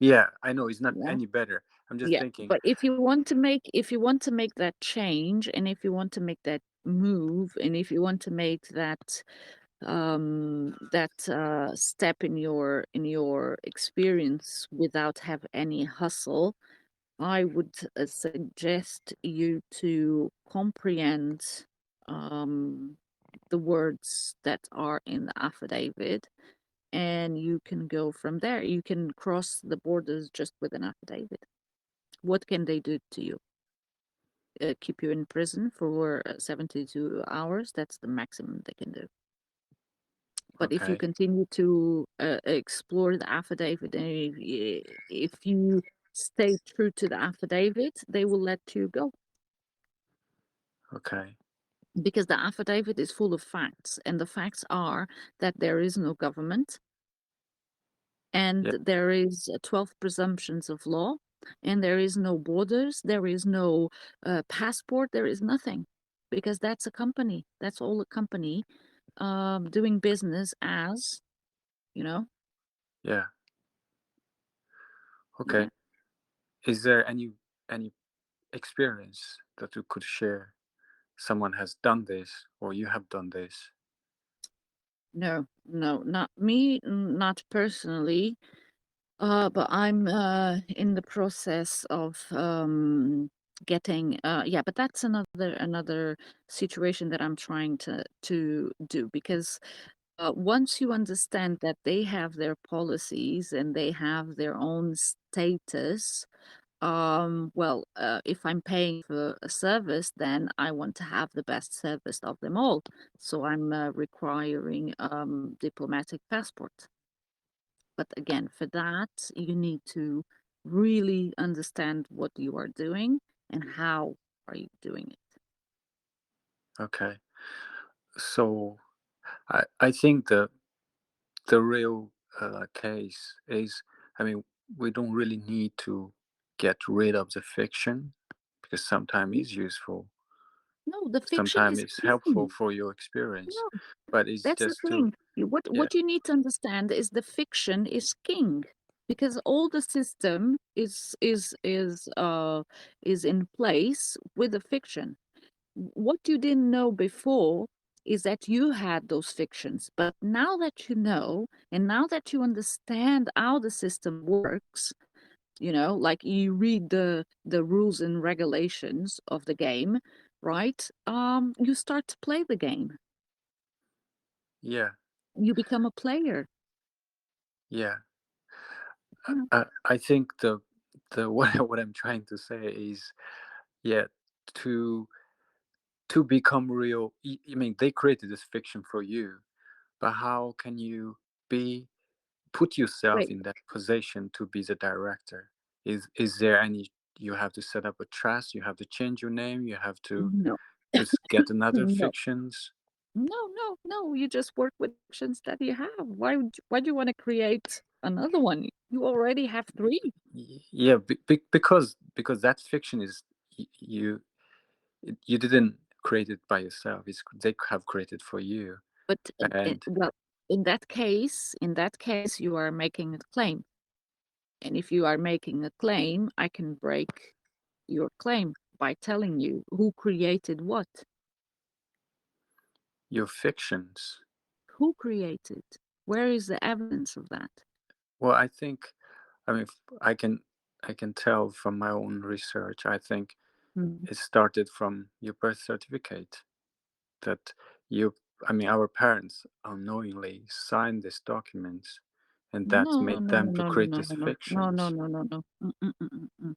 Yeah, I know it's not Yeah. any better. I'm just Yeah. thinking, But if you want to make that change, and if you want to make that move, and if you want to make that step in your experience without have any hustle, I would suggest you to comprehend um the words that are in the affidavit, and you can go from there. You can cross the borders just with an affidavit. What can they do to you? Keep you in prison for 72 hours. That's the maximum they can do. But if you okay, continue to explore the affidavit, and if you stay true to the affidavit, they will let you go, okay, because the affidavit is full of facts, and the facts are that there is no government, and yeah, there is 12 presumptions of law, and there is no borders, there is no passport, there is nothing, because that's a company, that's all a company, doing business as, you know? Yeah. Yeah. Okay. Is there any experience that you could share? Someone has done this, or you have done this? No, no, not me, not personally. But I'm in the process of getting yeah, but that's another situation that I'm trying to do, because once you understand that they have their policies and they have their own status, well, if I'm paying for a service, then I want to have the best service of them all. So I'm requiring diplomatic passport. But again, for that, you need to really understand what you are doing and how are you doing it. Okay. So I think the real case is, I mean, we don't really need to get rid of the fiction, because sometimes Mm, it's useful, no, the fiction sometimes is it's helpful king. for your experience, No, but it's that's the just to, thing. yeah, What you need to understand is the fiction is king, because all the system is in place with the fiction. What you didn't know before is that you had those fictions, but now that you know, and now that you understand how the system works, like you read the rules and regulations of the game, right? You start to play the game. yeah, You become a player. yeah. Yeah. I think the what I'm trying to say is, yeah, to become real. I mean, they created this fiction for you, but how can you be put yourself Wait, in that position to be the director? Is there any, you have to set up a trust, you have to change your name, you have to no. just get another No, fictions? no. You just work with fictions that you have. Why do you want to create another one? You already have three. Yeah, because that fiction is, you you didn't create it by yourself, it's they have created for you. But And well, in that case, you are making a claim. And if you are making a claim, I can break your claim by telling you who created what. your fictions, Who created? Where is the evidence of that? well, I think, I mean, I can tell from my own research, I think Mm. it started from your birth certificate, that you, I mean, our parents unknowingly signed these documents, and that No, made no, them no, to no, no, create no, these no, no, no, fictions. no, no, no. Mm.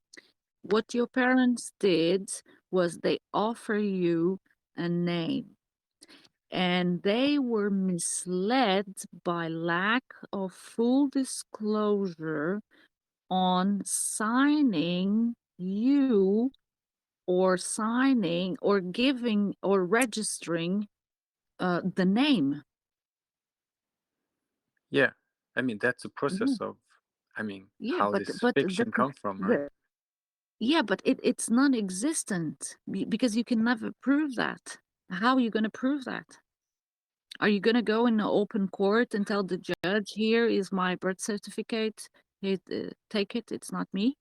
What your parents did was they offer you a name, and they were misled by lack of full disclosure on signing you, or signing or giving or registering the name. Yeah, I mean, that's a Yeah, process of, I mean, yeah, how but this but fiction come from, right? yeah, but it's non-existent, because you can never prove that. How are you going to prove that? Are you going to go in an open court and tell the judge, "Here is my birth certificate. Take it. It's not me."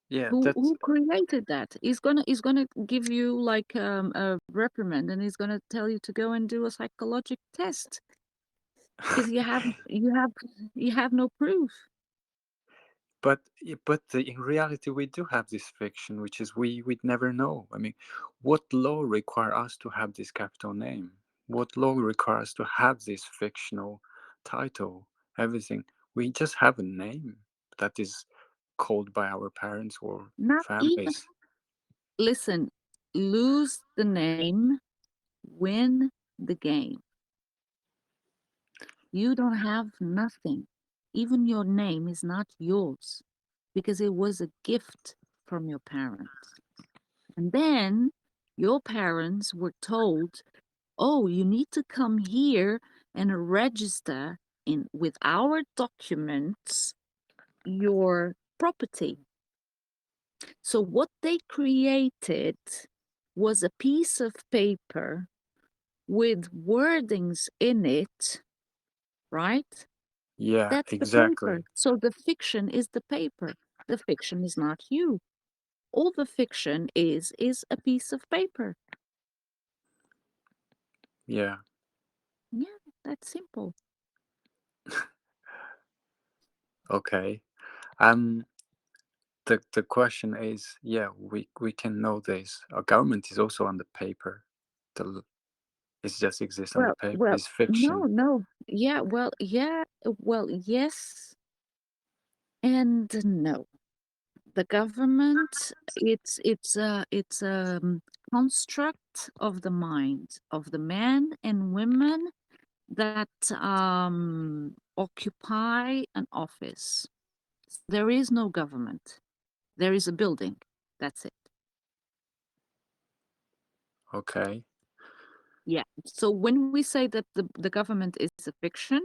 Yeah, that's, Who created that? He's gonna give you like a reprimand, and he's gonna tell you to go and do a psychological test, because you have no proof. in reality, we do have this fiction, which is we'd never know. I mean, what law require us to have this capital name? What law requires to have this fictional title? Everything. We just have a name that is called by our parents or Not even families. listen. Lose the name, win the game. You don't have nothing. Even your name is not yours, because it was a gift from your parents. And then your parents were told, "Oh, you need to come here and register in with our documents your property." So what they created was a piece of paper with wordings in it, right? Yeah, That's the exactly. paper. So the fiction is the paper. The fiction is not you. All the fiction is a piece of paper. Yeah. Yeah, that's simple. Okay. Um, the question is, yeah, we can know this. Our government is also on the paper. The it just exists on the paper. Well, It's no, fiction. no. Yeah, well, yes and no. The government, it's a construct of the mind of the men and women that occupy an office. There is no government. There is a building. That's it. Okay. Yeah. So when we say that the government is a fiction,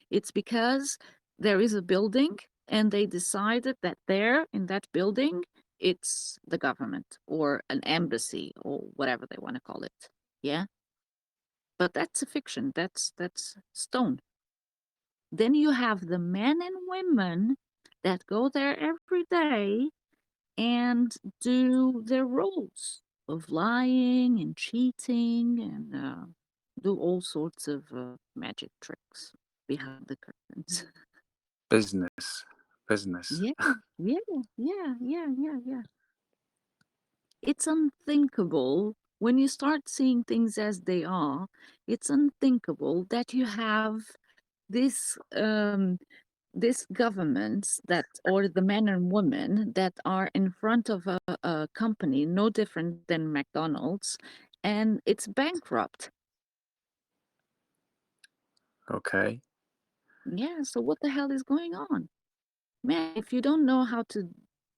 it's because there is a building and they decided that there in that building it's the government or an embassy or whatever they want to call it. Yeah. But that's a fiction. That's stone. Then you have the men and women that go there every day and do their roles of lying and cheating and do all sorts of magic tricks behind the curtains. Business. Business. Yeah, yeah, yeah. It's unthinkable when you start seeing things as they are. It's unthinkable that you have this this governments that or the men and women that are in front of a company no different than McDonald's and it's bankrupt. Okay. Yeah, so what the hell is going on? Man, if you don't know how to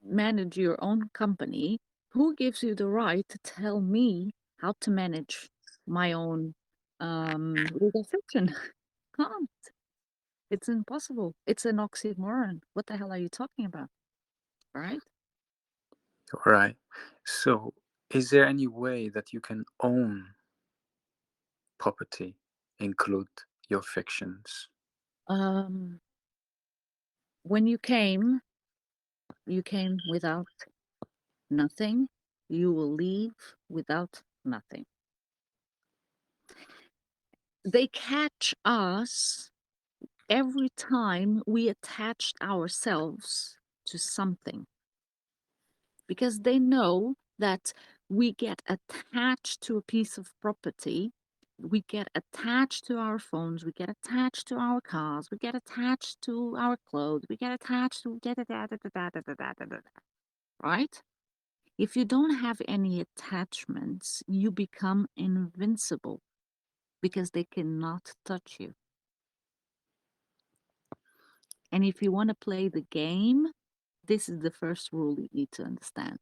manage your own company, who gives you the right to tell me how to manage my own legal fiction? Can't. It's impossible. It's an oxymoron. What the hell are you talking about? Right? All right. So, is there any way that you can own property, include your fictions? Um, when you came without nothing. You will leave without nothing. They catch us every time we attached ourselves to something because they know that we get attached to a piece of property. We get attached to our phones, we get attached to our cars, we get attached to our clothes, we get attached to right? If you don't have any attachments, you become invincible because they cannot touch you. And if you want to play the game, this is the first rule you need to understand.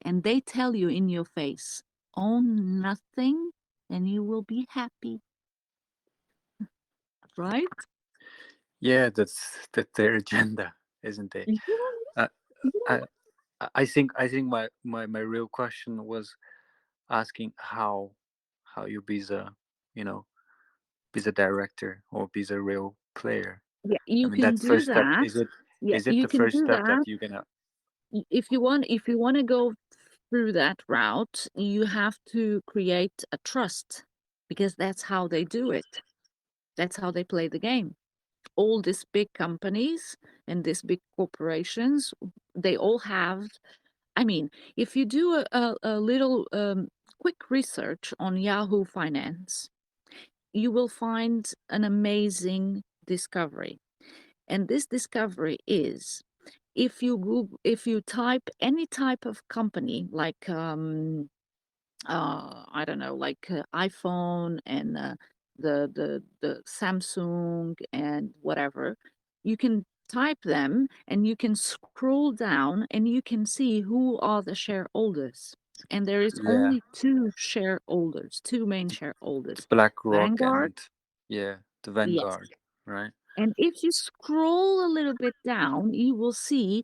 And they tell you in your face, own nothing and you will be happy, right? Yeah, that's their agenda, isn't it? Yeah, Uh, yeah. I I think my real question was asking how you be the you know be the director or be the real player. Yeah, I you mean, can that do first step, that. Yeah, is it you the can first do step that that. you're gonna? If you want to go through that route, you have to create a trust because that's how they do it. That's how they play the game. All these big companies and these big corporations, they all have. I mean, if you do a little quick research on Yahoo Finance, you will find an amazing discovery. And this discovery is if you type any type of company like I don't know, like iPhone and the Samsung and whatever, you can type them and you can scroll down and you can see who are the shareholders. And there is Yeah, only two shareholders, two main the shareholders. BlackRock Vanguard, and yeah, the yes. Vanguard, right? And if you scroll a little bit down, you will see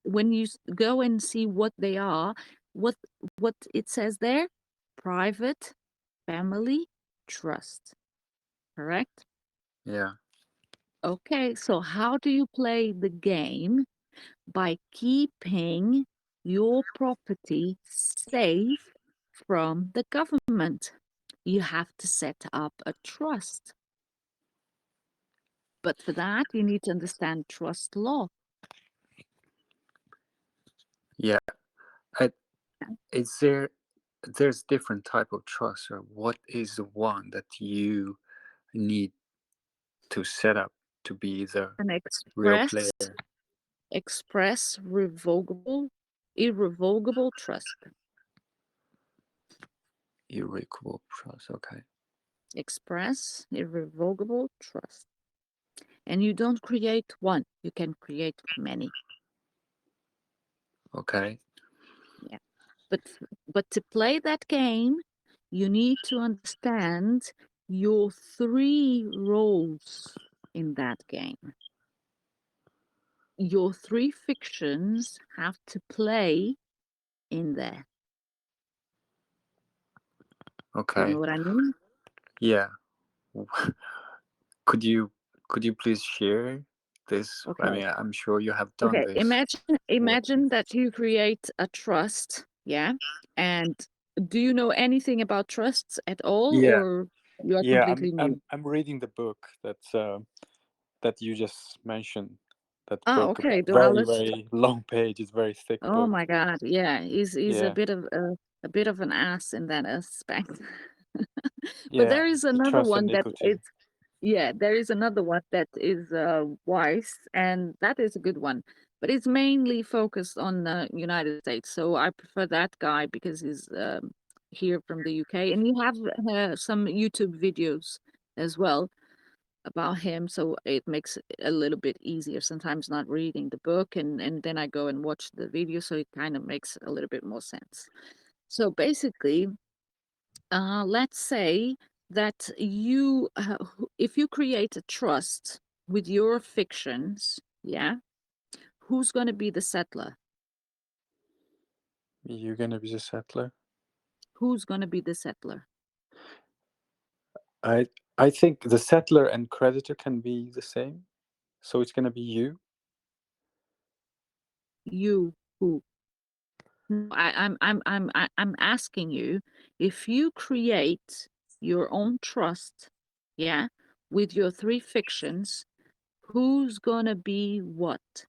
when you go and see what they are, what what it says there, private, family, trust. Correct? Yeah. Okay, so how do you play the game? By keeping your property safe from the government. You have to set up a trust. But for that, you need to understand trust law. Yeah. I, is there's different type of trust, or what is the one that you need to set up to be the An real player? express irrevocable trust. Irrevocable trust. Okay. Express irrevocable trust. And you don't create one, you can create many. Okay. Yeah. But to play that game, you need to understand your three roles in that game. Your three fictions have to play in there. Do you know Okay. what I mean? Yeah. Could you please share this? I Okay. mean, I'm sure you have done Okay. this. Imagine that you create a trust, yeah? And do you know anything about trusts at all, Yeah. or you are Yeah. completely new? I'm reading the book that you just mentioned. That Ah, book, okay. very Dualist. very long pages, very thick Oh book. my God. Yeah, he's Yeah. a bit of an ass in that aspect. But Yeah. there is The another trust and one that is, equity. yeah, there is another one that is wise, and that is a good one. But it's mainly focused on the United States. So I prefer that guy because he's here from the UK, and you have some YouTube videos as well about him, so it makes it a little bit easier sometimes not reading the book, and then I go and watch the video, so it kind of makes a little bit more sense. So basically, let's say that if you create a trust with your fictions, yeah, who's going to be the settler? You're gonna be the settler. Who's going to be the settler? I I think the settler and creditor can be the same. So it's gonna be you. You who? No, I'm asking you, if you create your own trust, yeah, with your three fictions, who's gonna be what?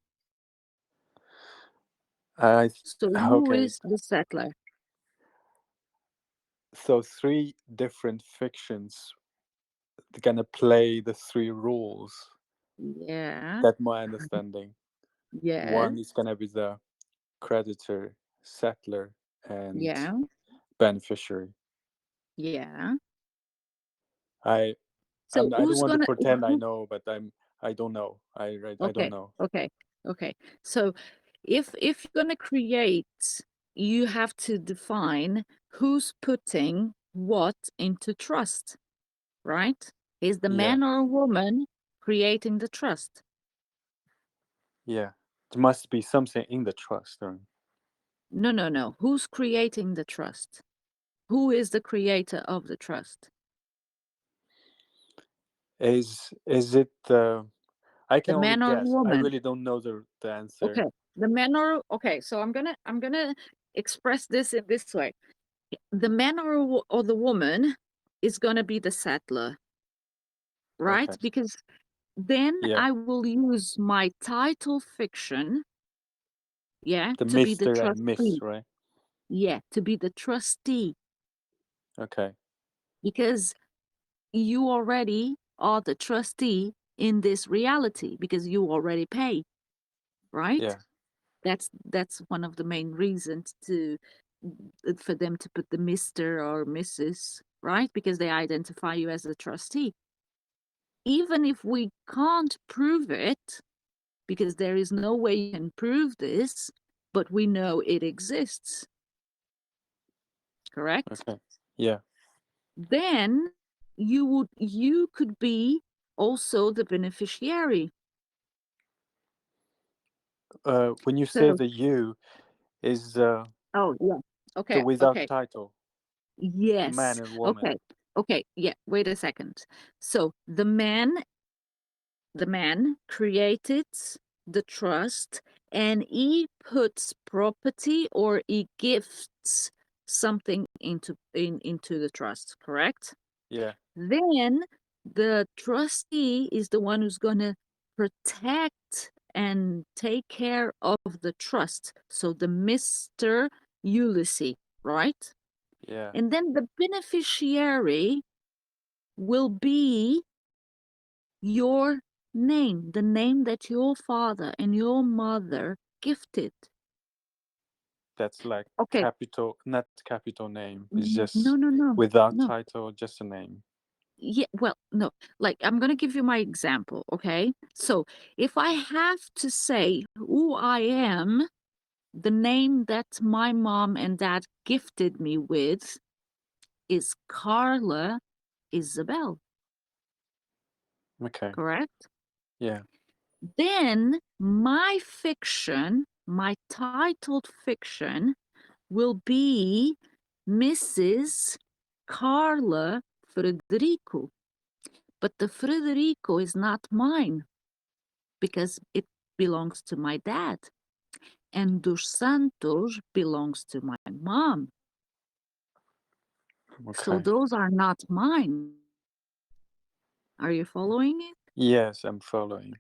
I So who okay. is the settler? So three different fictions gonna play the three rules. Yeah, That my understanding. yeah, One is gonna be the creditor, settler, and yeah, beneficiary. yeah. I So I don't who's want to gonna pretend I who? know, but I don't know. I don't Okay, know. okay, okay. So if you're gonna create, you have to define who's putting what into trust, right? Is the Yeah, man or a woman creating the trust? yeah. There must be something in the trust. Or No, no, no. Who's creating the trust? Who is the creator of the trust? is it? I can The only man or a guess. I woman? really don't know the Okay. answer. The man or okay, so I'm gonna express this in this way. The man or the woman is gonna be the settler, right? Okay. Because then Yeah. I will use my title fiction, yeah, The to be the Mister and Miss, trustee. right? Yeah, to be the trustee. Okay. Because you already are the trustee in this reality because you already pay, right? Yeah. That's one of the main reasons to for them to put the Mr. or Mrs., right? Because they identify you as a trustee. Even if we can't prove it, because there is no way you can prove this, but we know it exists, correct? Okay. Yeah. Then you could be also the beneficiary. When you say So, the you, is oh yeah, the okay, without okay, title, the man yes, and okay. woman. Okay, yeah, wait a second. So the man created the trust, and he puts property or he gifts something into the trust, correct? Yeah, Then the trustee is the one who's going to protect and take care of the trust. So the Mr. Ulysses, right? yeah, And then the beneficiary will be your name, the name that your father and your mother gifted. that's like Okay, capital, not capital name. It's no, just no, no, without no. title, just a name. Yeah, well, no. Like, I'm going to give you my example, okay? So, if I have to say who I am, the name that my mom and dad gifted me with is Carla Isabel, Okay. correct? Yeah, Then my fiction, my titled fiction, will be Mrs. Carla Frederico. But the Frederico is not mine because it belongs to my dad. And Dos Santos belongs to my mom. So okay. those are not mine. Are you following it? Yes, I'm following.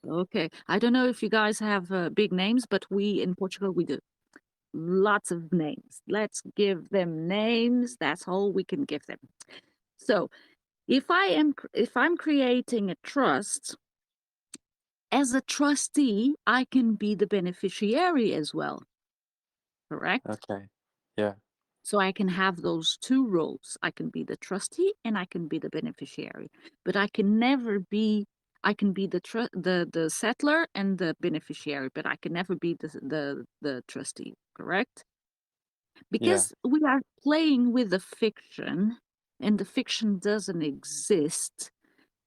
Okay. I don't know if you guys have big names, but we in Portugal, we do. Lots of names. Let's give them names. That's all we can give them. So if I'm creating a trust, as a trustee, I can be the beneficiary as well, correct? Okay. Yeah, So I can have those two roles. I can be the trustee and I can be the beneficiary. But I can never be I can be the settler and the beneficiary, but I can never be the trustee, correct? yeah. Because we are playing with a fiction and the fiction doesn't exist.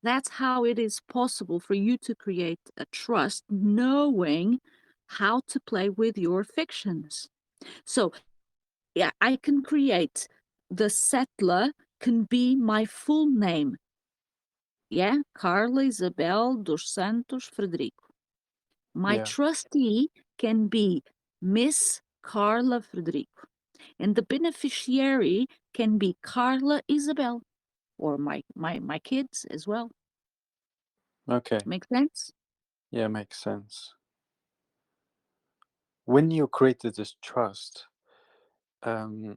That's how it is possible for you to create a trust, knowing how to play with your fictions. So, yeah, I can create the settler can be my full name. Yeah, Carla Isabel dos Santos Frederico. My Yeah. trustee can be Miss Carla Frederico. And the beneficiary can be Carla Isabel or my kids as well. Okay. Make sense? Yeah, makes sense. When you created this trust, um,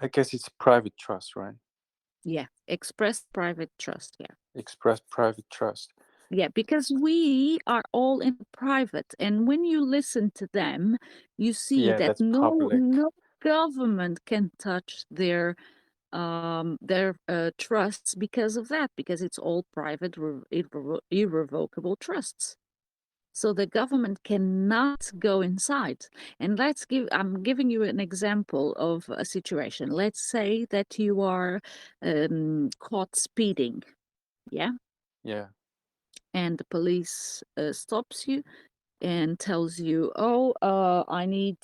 I guess it's private trust, right? Yeah, express private trust. Yeah. Express private trust. Yeah, because we are all in private, and when you listen to them, you see Yeah, that that's public. no government can touch their trusts because of that, because it's all private, irrevocable trusts. So the government cannot go inside. And I'm giving you an example of a situation. Let's say that you are caught speeding, yeah, Yeah, and the police stops you and tells you, "Oh, I need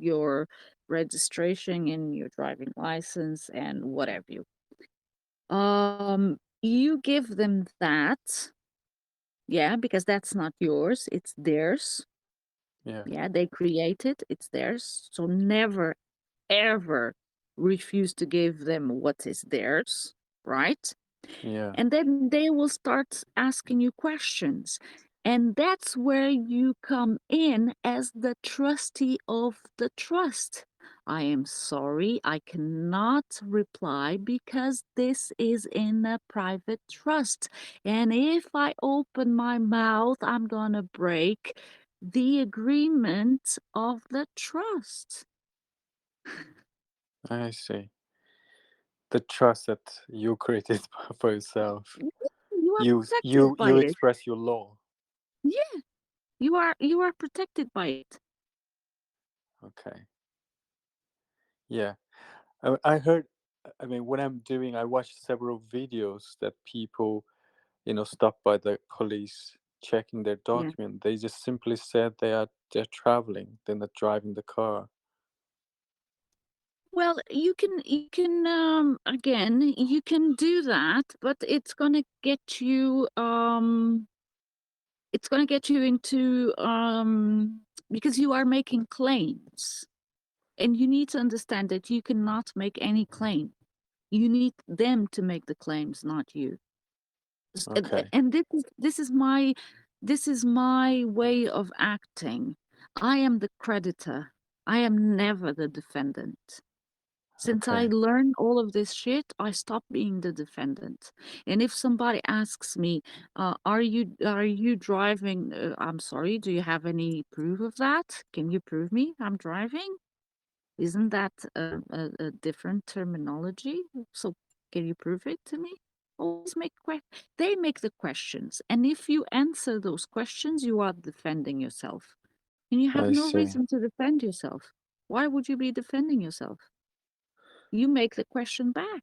your registration and your driving license and whatever you." You give them that, yeah, because that's not yours; it's theirs. yeah, Yeah, they create it; it's theirs. So never ever refuse to give them what is theirs, right? yeah. And then they will start asking you questions. And that's where you come in as the trustee of the trust. I am sorry, I cannot reply because this is in a private trust. And if I open my mouth, I'm going to break the agreement of the trust. I see. The trust that you created for yourself. You are You protected you by you it. express your law. Yeah, you are protected by it. Okay. Yeah. I heard. I mean, when I'm doing, I watched several videos that people, stopped by the police checking their Yeah. document. They just simply said they're traveling. They're not driving the car. Well, again, you can do that, but it's gonna get you into because you are making claims, and you need to understand that you cannot make any claim. You need them to make the claims, not you. Okay. And this is my way of acting. I am the creditor. I am never the defendant. Since I Okay. learned all of this shit, I stopped being the defendant. And if somebody asks me, are you driving? I'm sorry, do you have any proof of that? Can you prove me I'm driving? Isn't that a different terminology? So can you prove it to me? Always they make the questions, and if you answer those questions, you are defending yourself, and you have I no see. reason to defend yourself. Why would you be defending yourself? You make the question back.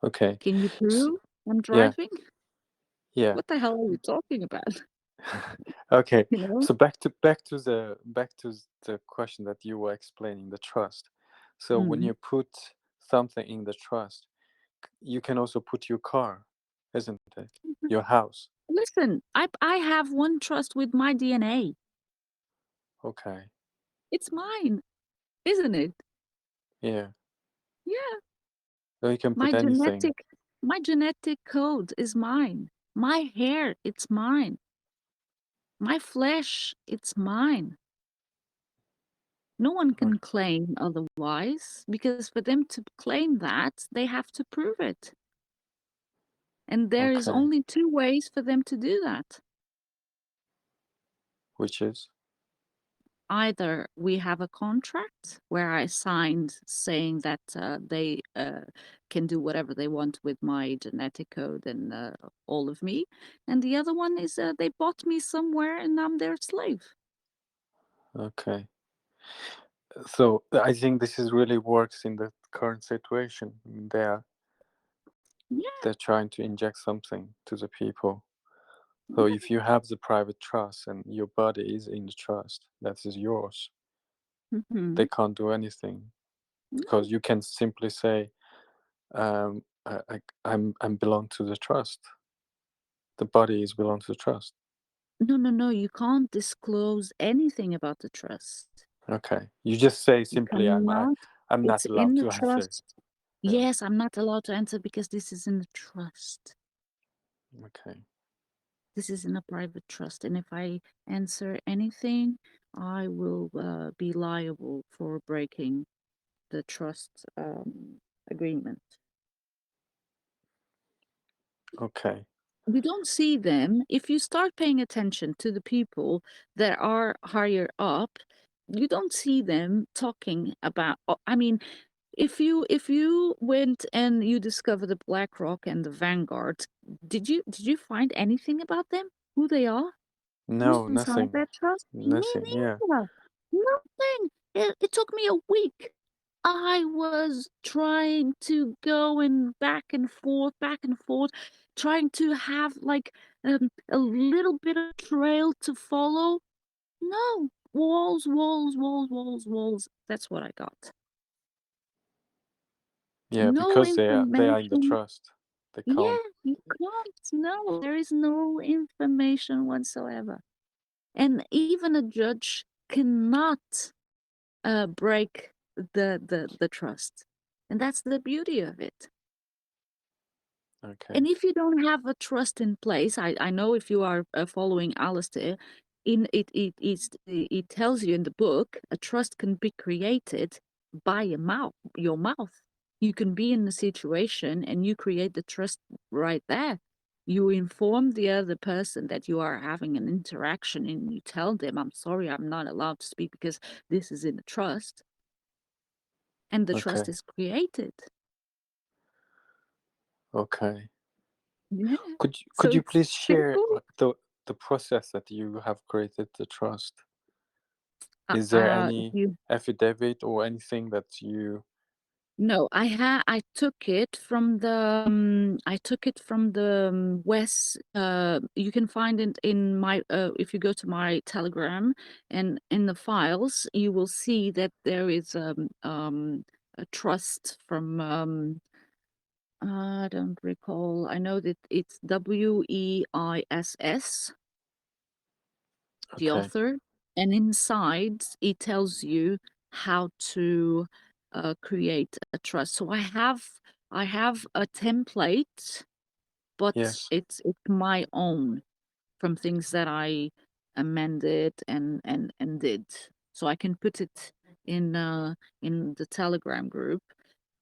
Okay. Can you S prove I'm yeah. driving? Yeah. What the hell are you talking about? Okay. You know? So back to the question that you were explaining, the trust. So when Mm. you put something in the trust, you can also put your car, isn't it? Your house. Listen, I have one trust with my DNA. Okay. It's mine, isn't it? Yeah. Yeah. So you can My put anything. genetic my genetic code is mine. My hair, it's mine. My flesh, it's mine. No one O can claim otherwise because for them to claim that, they have to prove it. And there is okay. only two ways for them to do that. Which is? Either we have a contract where I signed saying that they can do whatever they want with my genetic code and all of me, and the other one is they bought me somewhere and I'm their slave. Okay. So I think this is really works in the current situation. I mean, Yeah. they're trying to inject something to the people. So if you have the private trust and your body is in the trust, that is yours. They Mhm. can't do anything because No, you can simply say, I'm belong to the trust. The body is belong to the trust. no. You can't disclose anything about the trust. Okay. You just say You simply, cannot. I'm It's not allowed in the to answer. trust. Yeah. Yes, I'm not allowed to answer because this is in the trust. Okay. This is in a private trust, and if I answer anything, I will be liable for breaking the trust agreement. Okay. You don't see them. If you start paying attention to the people that are higher up, you don't see them talking about. I mean, if you went and you discovered the BlackRock and the Vanguard, did you find anything about them? Who they are? Who's No, inside nothing. that trust? Me Nothing. Yeah. neither. Nothing. It took me a week. I was trying to go and back and forth, trying to have like a little bit of trail to follow. No, walls, walls, walls, walls, walls. That's what I got. Yeah, No because they are in the information. trust. They can't. Yeah, you can't. No, there is no information whatsoever. And even a judge cannot break the trust. And that's the beauty of it. Okay. And if you don't have a trust in place, I know if you are following Alistair, it tells you in the book a trust can be created by your mouth. You can be in a situation and you create the trust right there. You inform the other person that you are having an interaction and you tell them, I'm sorry, I'm not allowed to speak because this is in the trust. And the trust Okay. is created. Okay. Yeah. Could So you it's please share simple. the process that you have created the trust? Uh, Is there uh, any you affidavit or anything that you? No, I took it from the West. You can find it in my if you go to my Telegram and in the files, you will see that there is a trust from I don't recall. I know that it's Weiss, the Okay. author, and inside it tells you how to create a trust. So I have a template, but Yes. it's my own from things that I amended and did. So I can put it in the Telegram group.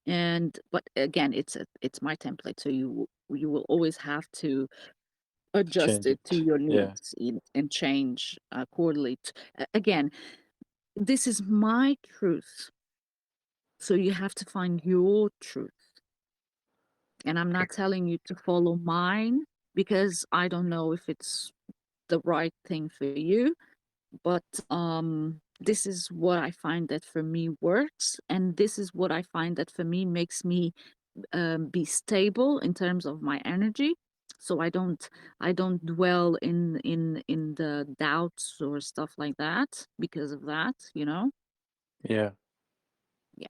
And but again, it's my template, so you will always have to To adjust change it to it. your Yeah. needs and change accordingly. Again, this is my truth, so you have to find your truth. And I'm not telling you to follow mine because I don't know if it's the right thing for you. But this is what I find that for me works, and this is what I find that for me makes me be stable in terms of my energy. So I don't dwell in the doubts or stuff like that because of that, you know. Yeah. Yeah.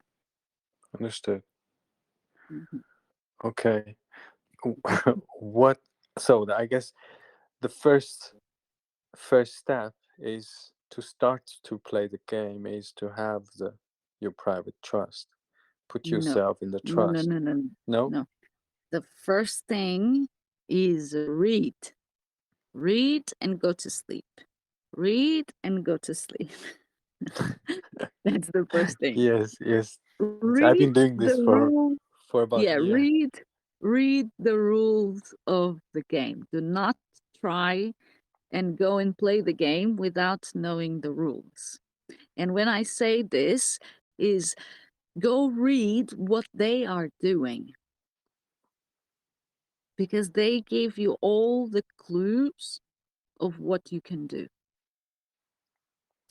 Understood. Mhm. Okay. What? So I guess the first step is to start to play the game is to have the your private trust. Put No, yourself in the no, no, trust. no, no, No? no. The first thing is read. Read and go to sleep. Read and go to sleep. That's the first thing. Yes, yes. I've Read been doing the this rules. for about a Yeah, year. read the rules of the game. Do not try and go and play the game without knowing the rules. And when I say this is go read what they are doing because they give you all the clues of what you can do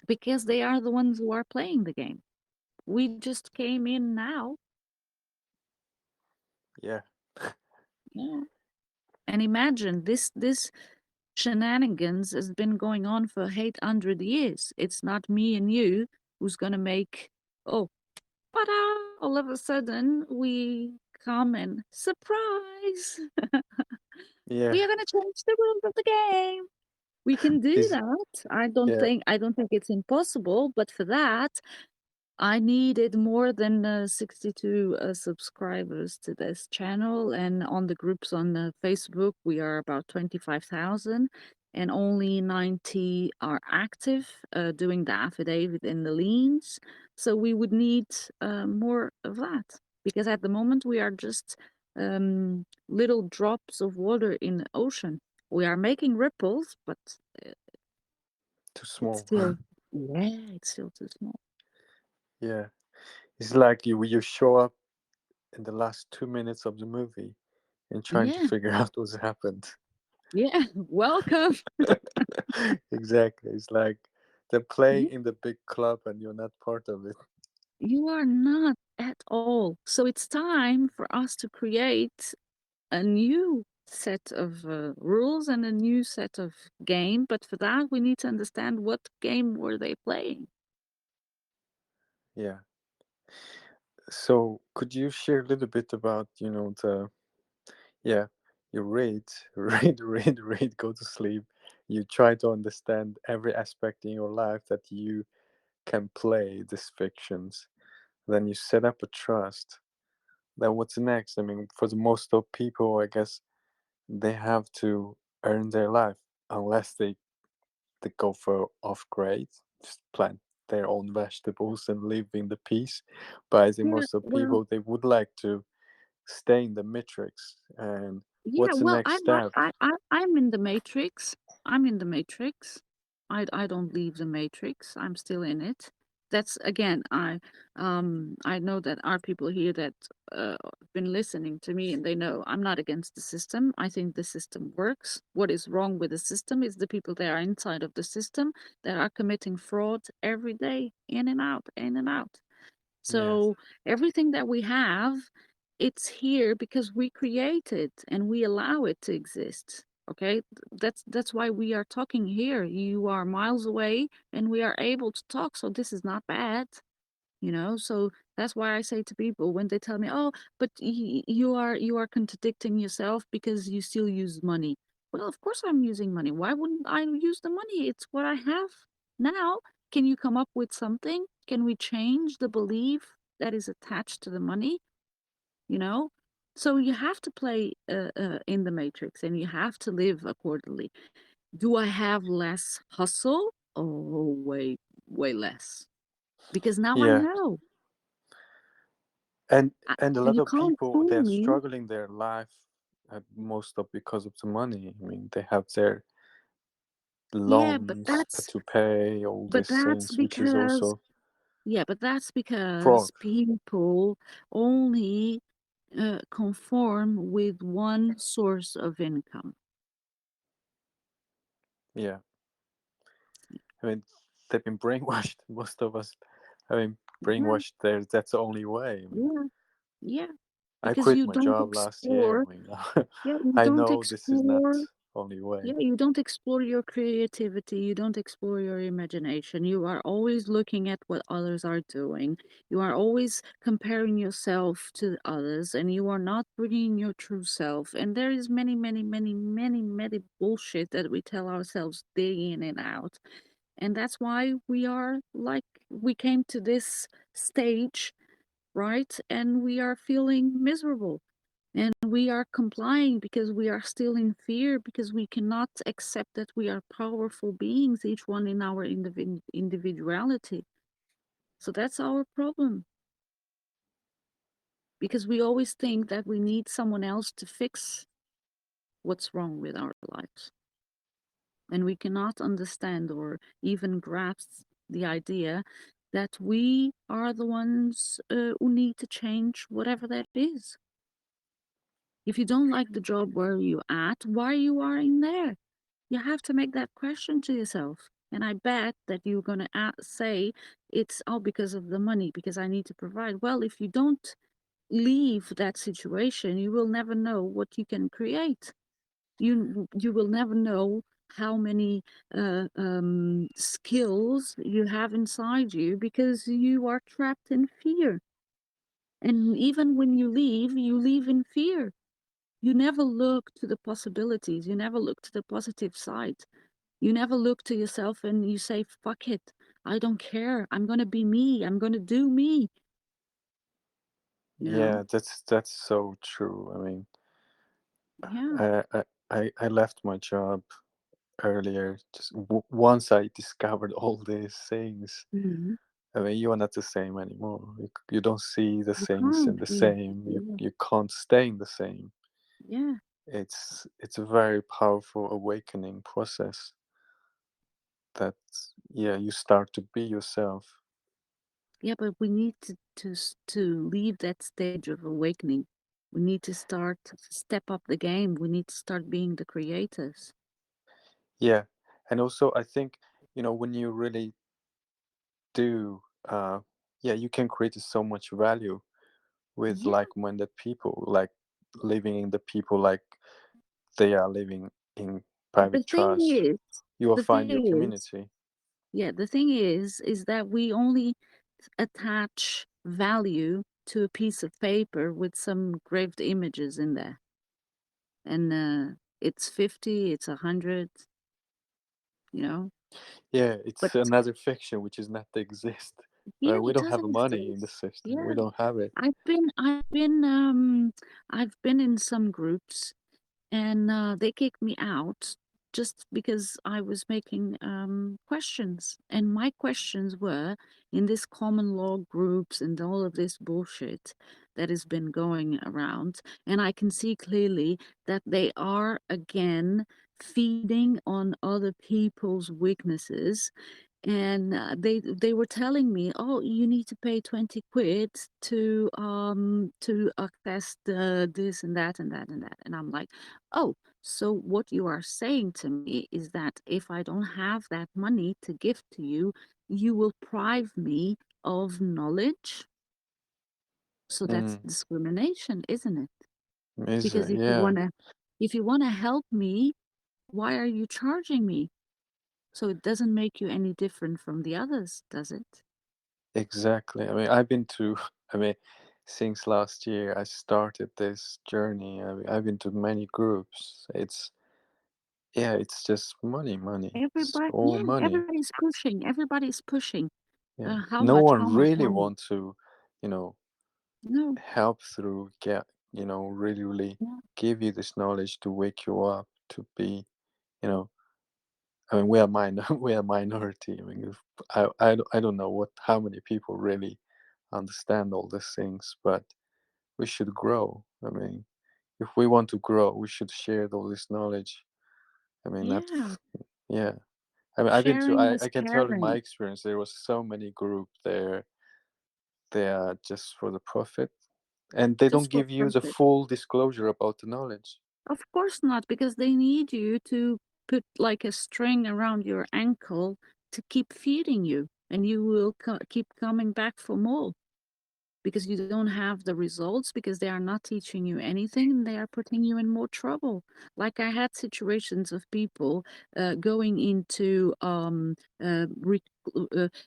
because they are the ones who are playing the game. We just came in now. Yeah. Yeah. And imagine this shenanigans has been going on for 800 years. It's not me and you who's going to make, oh, all of a sudden we come and surprise. Yeah. We are going to change the rules of the game. We can do Is that. I don't yeah. think I don't think it's impossible, but for that I needed more than 62 subscribers to this channel, and on the groups on Facebook, we are about 25,000, and only 90 are active doing the affidavit and the liens. So we would need more of that because at the moment we are just little drops of water in the ocean. We are making ripples, but uh, Too it's small. still, yeah, it's still too small. Yeah. It's like you show up in the last 2 minutes of the movie and trying to Yeah, figure out what's happened. yeah, welcome. Exactly. It's like they're playing You, in the big club and you're not part of it. you are not at all. So it's time for us to create a new set of rules and a new set of game. But for that, we need to understand what game were they playing. Yeah. So could you share a little bit about, the yeah, you read, read, go to sleep. You try to understand every aspect in your life that you can play these fictions. Then you set up a trust. Then what's next? I mean, for the most of people, I guess they have to earn their life unless they go for off grade, just plant their own vegetables and live in the peace. But I think Yeah, most of well, people they would like to stay in the matrix. And yeah, what's the well, next step? I'm in the matrix. I'm in the matrix. I don't leave the matrix. I'm still in it. That's again, I know that our people here that been listening to me and they know I'm not against the system. I think the system works. What is wrong with the system is the people that are inside of the system that are committing fraud every day, in and out, in and out. Yeah, So everything that we have, it's here because we create it and we allow it to exist. Okay, that's why we are talking here. You are miles away and we are able to talk. So this is not bad, you know. So That's why I say to people when they tell me, "Oh, but you are contradicting yourself because you still use money." Well, of course I'm using money. Why wouldn't I use the money? It's what I have now. Can you come up with something? Can we change the belief that is attached to the money? You know? So you have to play in the matrix and you have to live accordingly. Do I have less hustle? Oh, way less. Because now I Yeah, know. and I, and a and lot you of can't people, fool they're me. struggling their life, most of because of the money. I mean, they have their Yeah, loans to pay, all but these that's things, which is because also yeah, but that's fraud. because people only conform with one source of income. Yeah, I mean, they've been brainwashed. Most of us have been Yeah, brainwashed there. That's the only way. I mean, yeah, yeah. I Because quit you my don't job last year. explore. I mean, Yeah, you I don't know this is not explore. only Yeah, way. you don't explore your creativity, you don't explore your imagination. You are always looking at what others are doing. You are always comparing yourself to others, and you are not bringing your true self. And there is many bullshit that we tell ourselves day in and out. And that's why we are like we came to this stage, right? And we are feeling miserable. And we are complying because we are still in fear, because we cannot accept that we are powerful beings, each one in our individuality. So that's our problem. Because we always think that we need someone else to fix what's wrong with our lives. And we cannot understand or even grasp the idea that we are the ones who need to change whatever that is. If you don't like the job where you at, why you are in there? You have to make that question to yourself. And I bet that you're going to say it's all because of the money, because I need to provide. Well, if you don't leave that situation, you will never know what you can create. You will never know how many skills you have inside you because you are trapped in fear. And even when you leave in fear. You never look to the possibilities. You never look to the positive side. You never look to yourself and you say, fuck it. I don't care. I'm going to be me. I'm going to do me. You know? Yeah, that's so true. I mean, Yeah. I left my job earlier just once I discovered all these things. Mhm. I mean, you are not the same anymore. You don't see the You things in can't the be. same. Yeah. You can't stay in the same. Yeah. It's a very powerful awakening process that, yeah, you start to be yourself. Yeah, but we need to leave that stage of awakening. We need to start step up the game. We need to start being the creators. Yeah, and also I think, when you really do, yeah, you can create so much value with Yeah. like-minded people, like living in the people like they are living in The private thing trust. is, You will the find your thing is, community. yeah, the thing is that we only attach value to a piece of paper with some engraved images in there. And it's 50, it's 100, you know? Yeah, But it's another fiction which is not to exist. yeah, We it don't have doesn't money in the exist. system. We Yeah. don't have it. I've been in some groups and they kicked me out just because I was making questions. And my questions were in this common law groups and all of this bullshit that has been going around. And I can see clearly that they are again feeding on other people's weaknesses and they were telling me, oh, you need to pay 20 quid to access the this and that and that and that. And I'm like, oh, so what you are saying to me is that if I don't have that money to give to you, you will deprive me of knowledge. So that's Mm, discrimination, isn't it? is Because it? Yeah. if you wanna help me, why are you charging me? So it doesn't make you any different from the others, does it? exactly. I mean, I've been to, I mean, since last year I started this journey. I mean, I've been to many groups. Yeah, it's just money, money. It's Everybody, all yeah, money. everybody's pushing. Everybody's pushing. Yeah, How no much? one How much? really How much? want to, you know, No. help through get, really, really Yeah. give you this knowledge to wake you up to be, you know, I mean, we are we are minority. I mean, if, I don't know how many people really understand all these things, but we should grow. I mean, if we want to grow, we should share all this knowledge. I mean, Yeah. yeah. I mean, Sharing I is can tell you my caring. experience. There was so many group there. They are just for the profit, and they don't Just for give you the profit. full disclosure about the knowledge. Of course not, because they need you to put like a string around your ankle to keep feeding you, and you will keep coming back for more because you don't have the results, because they are not teaching you anything, and they are putting you in more trouble. Like I had situations of people going into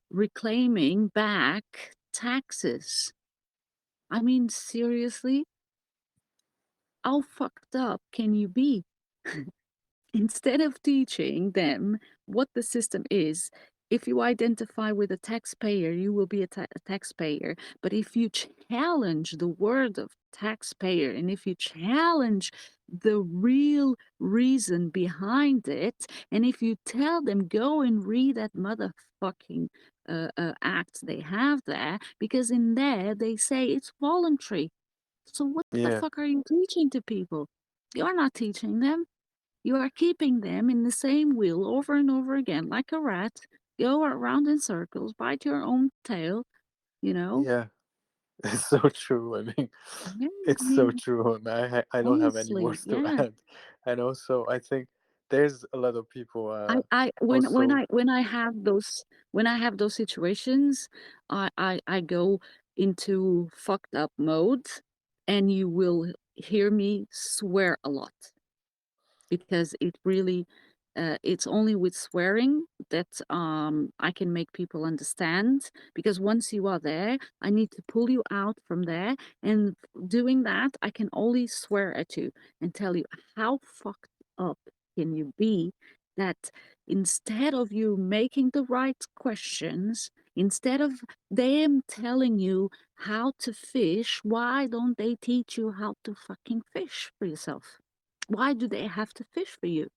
reclaiming back taxes. I mean, seriously, how fucked up can you be? Instead of teaching them what the system is, if you identify with a taxpayer, you will be a taxpayer. But if you challenge the word of taxpayer, and if you challenge the real reason behind it, and if you tell them, go and read that motherfucking act they have there, because in there they say it's voluntary. So what the Yeah, fuck are you teaching to people? You're not teaching them. You are keeping them in the same wheel over and over again, like a rat, go around in circles, bite your own tail, you know? yeah. It's so true. I mean, Yeah, I it's so mean, true. I don't have any honestly, words to yeah. add. And also, I think there's a lot of people I also, when I have those situations, I go into fucked up mode, and you will hear me swear a lot. Because it really it's only with swearing that I can make people understand, because once you are there I need to pull you out from there, and doing that I can only swear at you and tell you how fucked up can you be, that instead of you making the right questions, instead of them telling you how to fish, why don't they teach you how to fucking fish for yourself? Why do they have to fish for you?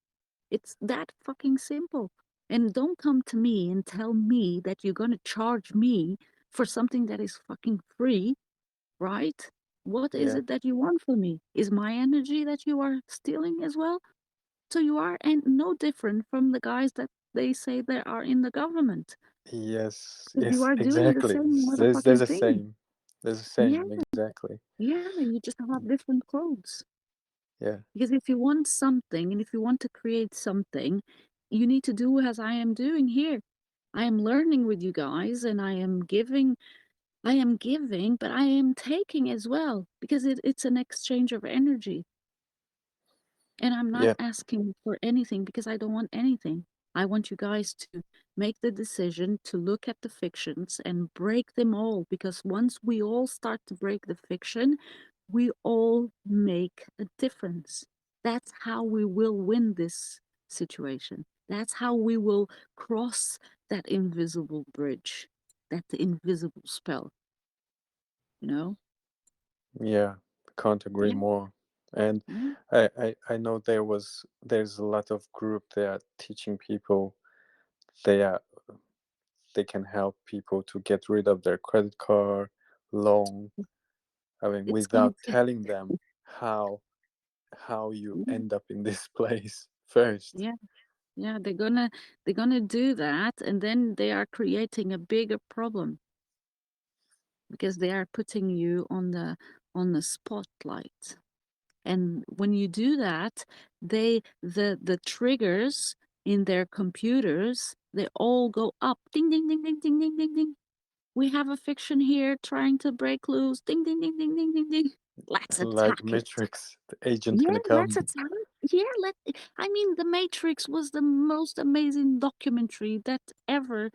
It's that fucking simple. And don't come to me and tell me that you're going to charge me for something that is fucking free, right? What is yeah, it that you want from me? Is my energy that you are stealing as well? So you are and no different from the guys that they say they are in the government. yes, Because you yes, are doing the exactly. same There's motherfucking a thing. same, there's a Yeah, same, exactly. yeah, you just have different clothes. Yeah, Because if you want something and if you want to create something, you need to do as I am doing here. I am learning with you guys, and I am giving, but I am taking as well, because it's an exchange of energy. And I'm not yeah, asking for anything because I don't want anything. I want you guys to make the decision to look at the fictions and break them all, because once we all start to break the fiction, we all make a difference. That's how we will win this situation. That's how we will cross that invisible bridge, that invisible spell, you know? yeah. Can't agree Yeah, more. And yeah. I know there's a lot of group there teaching people they are they can help people to get rid of their credit card loan. I mean, It's gonna without telling them how you yeah, end up in this place first. yeah. Yeah, they're gonna do that, and then they are creating a bigger problem because they are putting you on the spotlight. And when you do that, the triggers in their computers, they all go up. Ding ding ding ding ding ding ding ding. We have a fiction here trying to break loose. Ding ding ding ding ding ding ding. Let's Like attack it. Matrix, the agent Yeah, gonna let's come. attack. Yeah, I mean, The Matrix was the most amazing documentary that ever.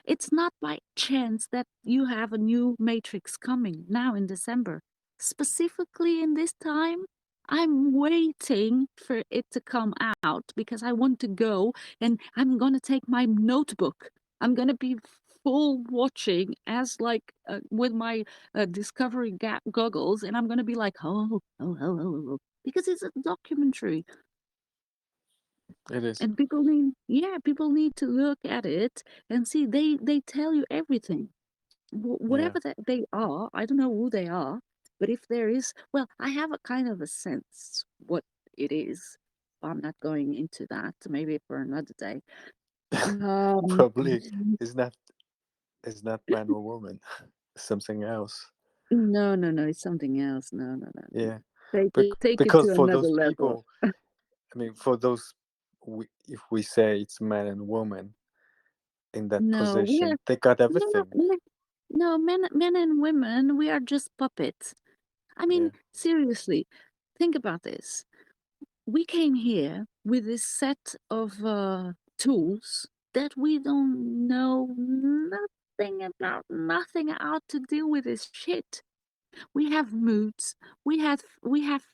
It's not by chance that you have a new Matrix coming now in December. Specifically in this time, I'm waiting for it to come out because I want to go and I'm going to take my notebook. I'm going to be full watching as like with my Discovery goggles, and I'm going to be like, oh, because it's a documentary. It is. And people need to look at it and see they tell you everything. Yeah. Whatever that they are, I don't know who they are, but if there is, well, I have a kind of a sense what it is. I'm not going into that, maybe for another day. Um, Probably is not man or woman. Something else. no, it's something else. No. Yeah. Take it Because to for another those level. people, I mean, for those, if we say it's man and woman in that No, we are position, they got no, everything. no, men and women, we are just puppets. I Yeah. mean, seriously, think about this. We came here with this set of tools that we don't know nothing about, nothing how to deal with this shit. We have moods, we have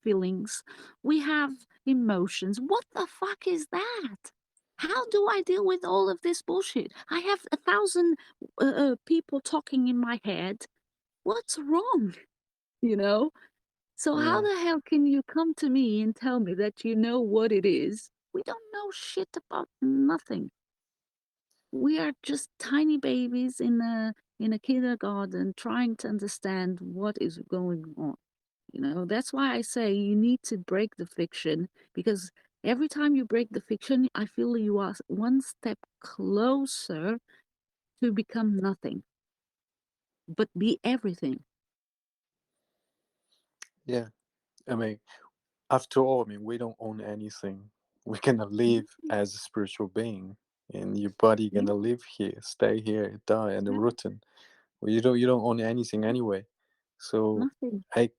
feelings, we have emotions. What the fuck is that? How do I deal with all of this bullshit? I have 1,000 people talking in my head. What's wrong? You know? So how Yeah. the hell can you come to me and tell me that you know what it is? We don't know shit about nothing. We are just tiny babies in a kindergarten trying to understand what is going on. You know, that's why I say you need to break the fiction, because every time you break the fiction, I feel you are one step closer to become nothing, but be everything. Yeah. I mean, after all, I mean, we don't own anything. We're gonna live as a spiritual being, and your body Yeah, gonna live here, stay here, die, and yeah, rotten. Well, you don't own anything anyway. So, nothing. I,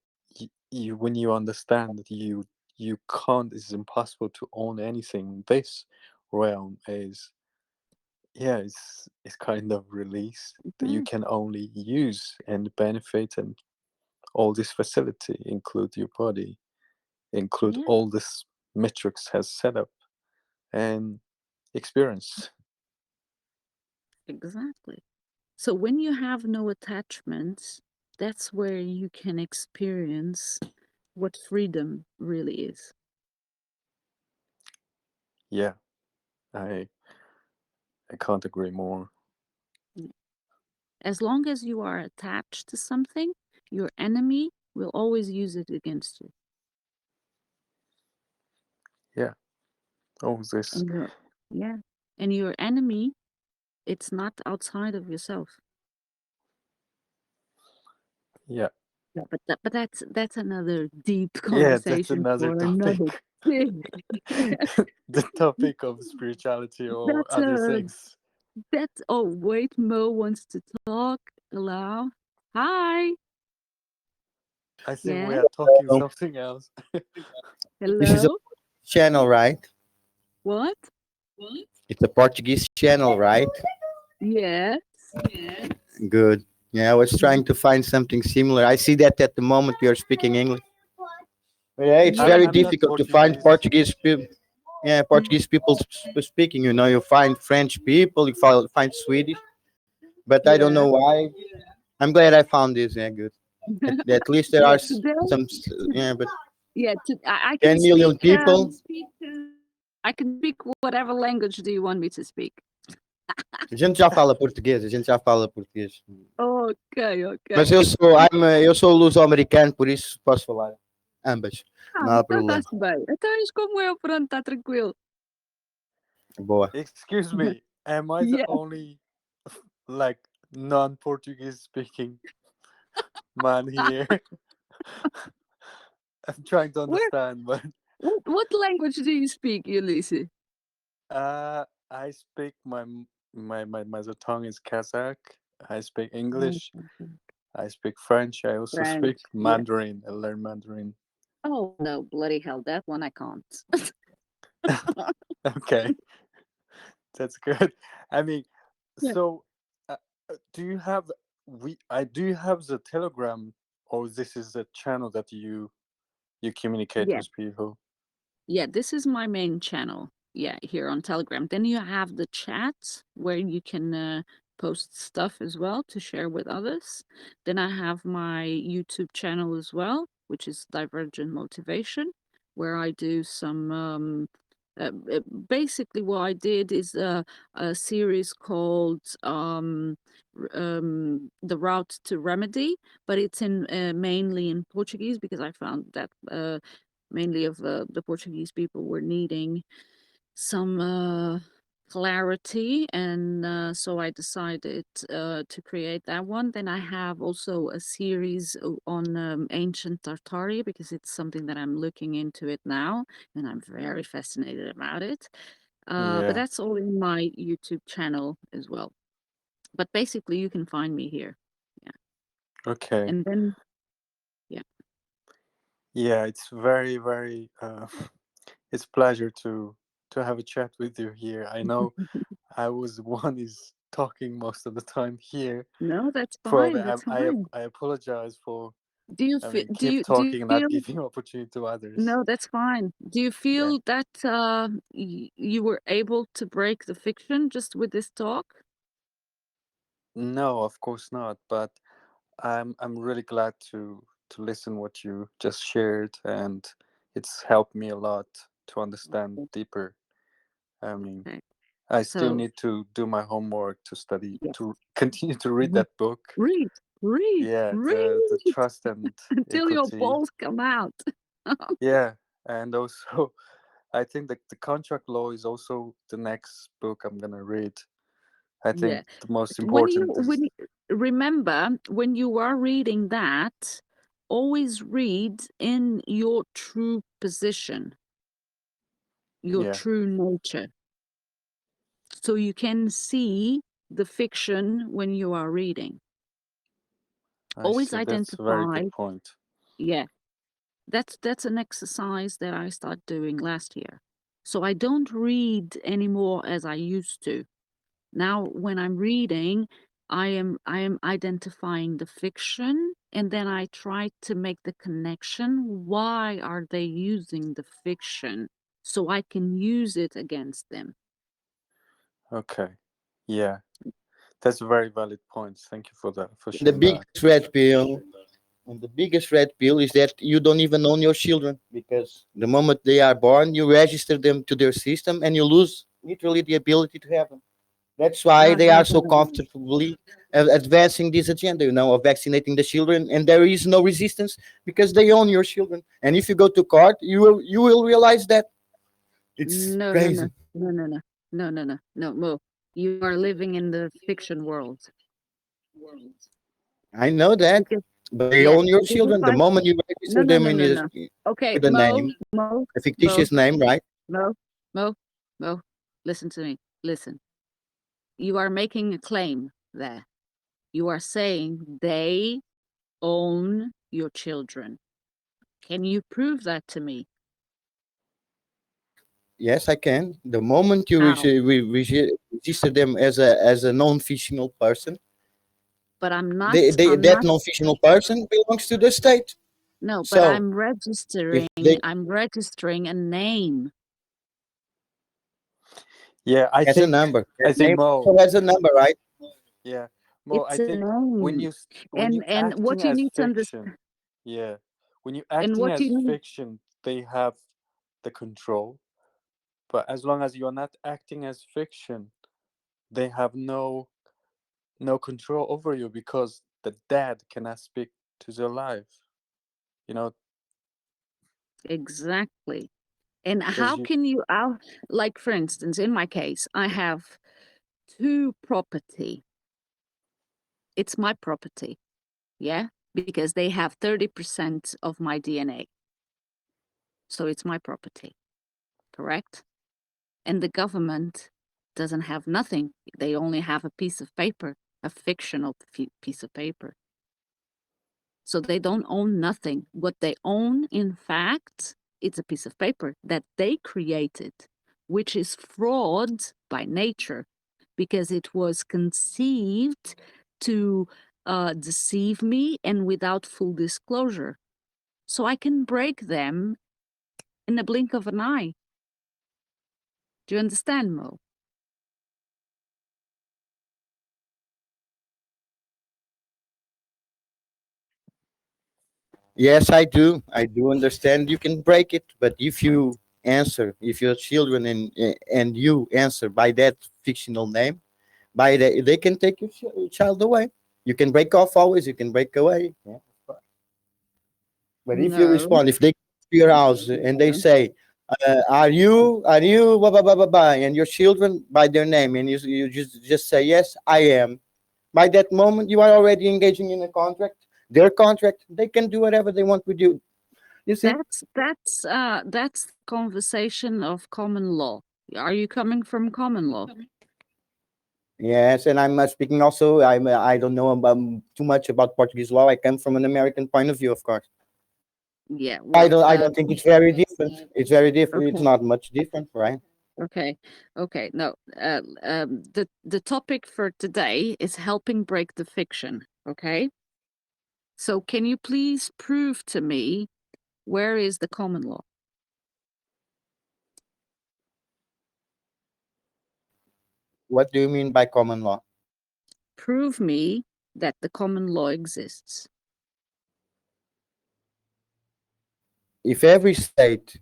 you when you understand that you can't, it's impossible to own anything. This realm is, yeah, it's kind of release that you Yeah, can only use and benefit, and all this facility include your body, include yeah, all this Matrix has set up and experience. exactly. So when you have no attachments, that's where you can experience what freedom really is. Yeah, I I can't agree more. Mm. As long as you are attached to something, your enemy will always use it against you. Yeah, all this. And your yeah. And your enemy, it's not outside of yourself. Yeah, Yeah, but that's another deep yeah, that's conversation another for another topic. day. The topic of spirituality or That's other things. that's oh wait, Mo wants to talk. Allow. Hi. I think we Yeah. are talking something else. This is a Hello. channel, right? What? It's a Portuguese channel, right? Yes. Good. Yeah, I was trying to find something similar. I see that at the moment you're speaking English. Yeah, it's I'm Yeah. very I'm not difficult to find Portuguese. Portuguese people. Yeah, Portuguese people speaking. You find French people, you find Swedish, but I don't Yeah. know why. I'm glad I found this. Yeah, good. At least there Yeah. are Today. some. To, Yeah, but yeah. I can 10 million speak. people. I can speak whatever language do you want me to speak. A gente já fala português. A gente já fala português. Ok, Mas ok. eu sou luso-americano, por isso posso falar ambas. Ah, Não há então problema. está-se bem. Então és como eu, pronto, está tranquilo. Boa. Excuse me, am I the Yeah. only like non-Portuguese speaking man here? I'm trying to Where? understand, but What language do you speak, Ulysses? I speak my mother tongue is Kazakh. I speak Oh, English. I speak French. I also speak French. Yeah. Mandarin. I learn Mandarin. Oh no, bloody hell, that one I can't. Okay, that's good. I mean, Yeah. so Do you have do you have the Telegram, or this is the channel that you communicate Yeah. with people? Yeah, this is my main channel. Yeah, here on Telegram. Then you have the chat where you can post stuff as well to share with others. Then I have my YouTube channel as well, which is Divergent Motivation, where I do some. Basically, what I did is a series called "The Route to Remedy," but it's in mainly in Portuguese because I found that mainly of the Portuguese people were needing some clarity, and so I decided to create that one. Then I have also a series on ancient Tartaria because it's something that I'm looking into it now, and I'm very fascinated about it. But Yeah. that's all in my YouTube channel as well. But basically, you can find me here. Yeah, Okay. and then yeah, Yeah, it's very, very. It's pleasure to have a chat with you here. I know I was the one is talking most of the time here. no, that's Probably, fine. That's fine. I apologize for. Do you I feel? mean, keep Do you talking and not feel? giving opportunity to others. No, that's fine. Do you Yeah. feel that you were able to break the fiction just with this talk? No, of course not. But I'm really glad to listen what you just shared, and it's helped me a lot to understand deeper. I mean, Okay. I still So, need to do my homework to study yes. to continue to read Mhm. that book. Read, read, Yeah, the read trust and until your equity. balls come out. Yeah, and also I think that the contract law is also the next book I'm gonna read. I Yeah. think the most When important is remember, when you are reading that, always read in your true position, your yeah. true nature, so you can see the fiction when you are reading. I Always see. That's a very identify. good point. Yeah, that's an exercise that I started doing last year. So I don't read anymore as I used to. Now when I'm reading, I am identifying the fiction, and then I try to make the connection. Why are they using the fiction? So I can use it against them. Okay. Yeah, that's a very valid point. Thank you for that, for The sharing that. biggest red pill, and the biggest red pill is that you don't even own your children, because the moment they are born, you register them to their system and you lose literally the ability to have them. That's why Ah, they no, are no, so no, no. comfortably advancing this agenda, of vaccinating the children, and there is no resistance because they own your children. And if you go to court, you will realize that it's No, no, no, crazy. no, no, no, no, no, no, no, Mo. You are living in the fiction world. I know that, Because but they yeah, own your because if children the I moment you no, register no, them no, in no, your, no. Okay, with a name, a Mo, fictitious name, right? Mo, Mo, Mo. Listen to me. Listen. You are making a claim there. You are saying they own your children. Can you prove that to me? Yes, I can. The moment you How? register them as a non-fictional person, But I'm that not, non-fictional person belongs to the state. no, but So if they I'm registering a name. Yeah, has a number, I that think name Mo. also has a number, right? Yeah, Mo. I It's a think name. when you And acting what you as need to fiction, understand, yeah, when you and acting what as you need, fiction, they have the control. But as long as you're not acting as fiction, they have no control over you because the dead cannot speak to the alive. You know, exactly. And because how you. can you out, like for instance, in my case, I have two property. It's my property, yeah? Because they have 30% of my DNA. So it's my property, correct? And the government doesn't have nothing. They only have a piece of paper, a fictional piece of paper. So they don't own nothing. What they own, in fact, it's a piece of paper that they created, which is fraud by nature. because it was conceived to deceive me and without full disclosure. So I can break them in the blink of an eye. Do you understand, Mo? Yes, I do. I do understand you can break it, but if you answer, if your children and you answer by that fictional name, they can take your child away. You can break off always. You can break away. Yeah. But if you No. respond, if they come to your house and they say, are you, blah, blah, blah, blah, blah, and your children by their name, and you just say, yes, I am. By that moment, you are already engaging in a contract. Their contract, they can do whatever they want with you. You see? That's conversation of common law. Are you coming from common law? Yes, and I'm speaking also. I don't know too much about Portuguese law. I come from an American point of view, of course. Yeah, I well, don't. I don't think it's very different. It's very different. It's okay, not much different, right? okay, okay. No, the topic for today is helping break the fiction. Okay, so can you please prove to me where is the common law? What do you mean by common law? Prove me that the common law exists. If every state,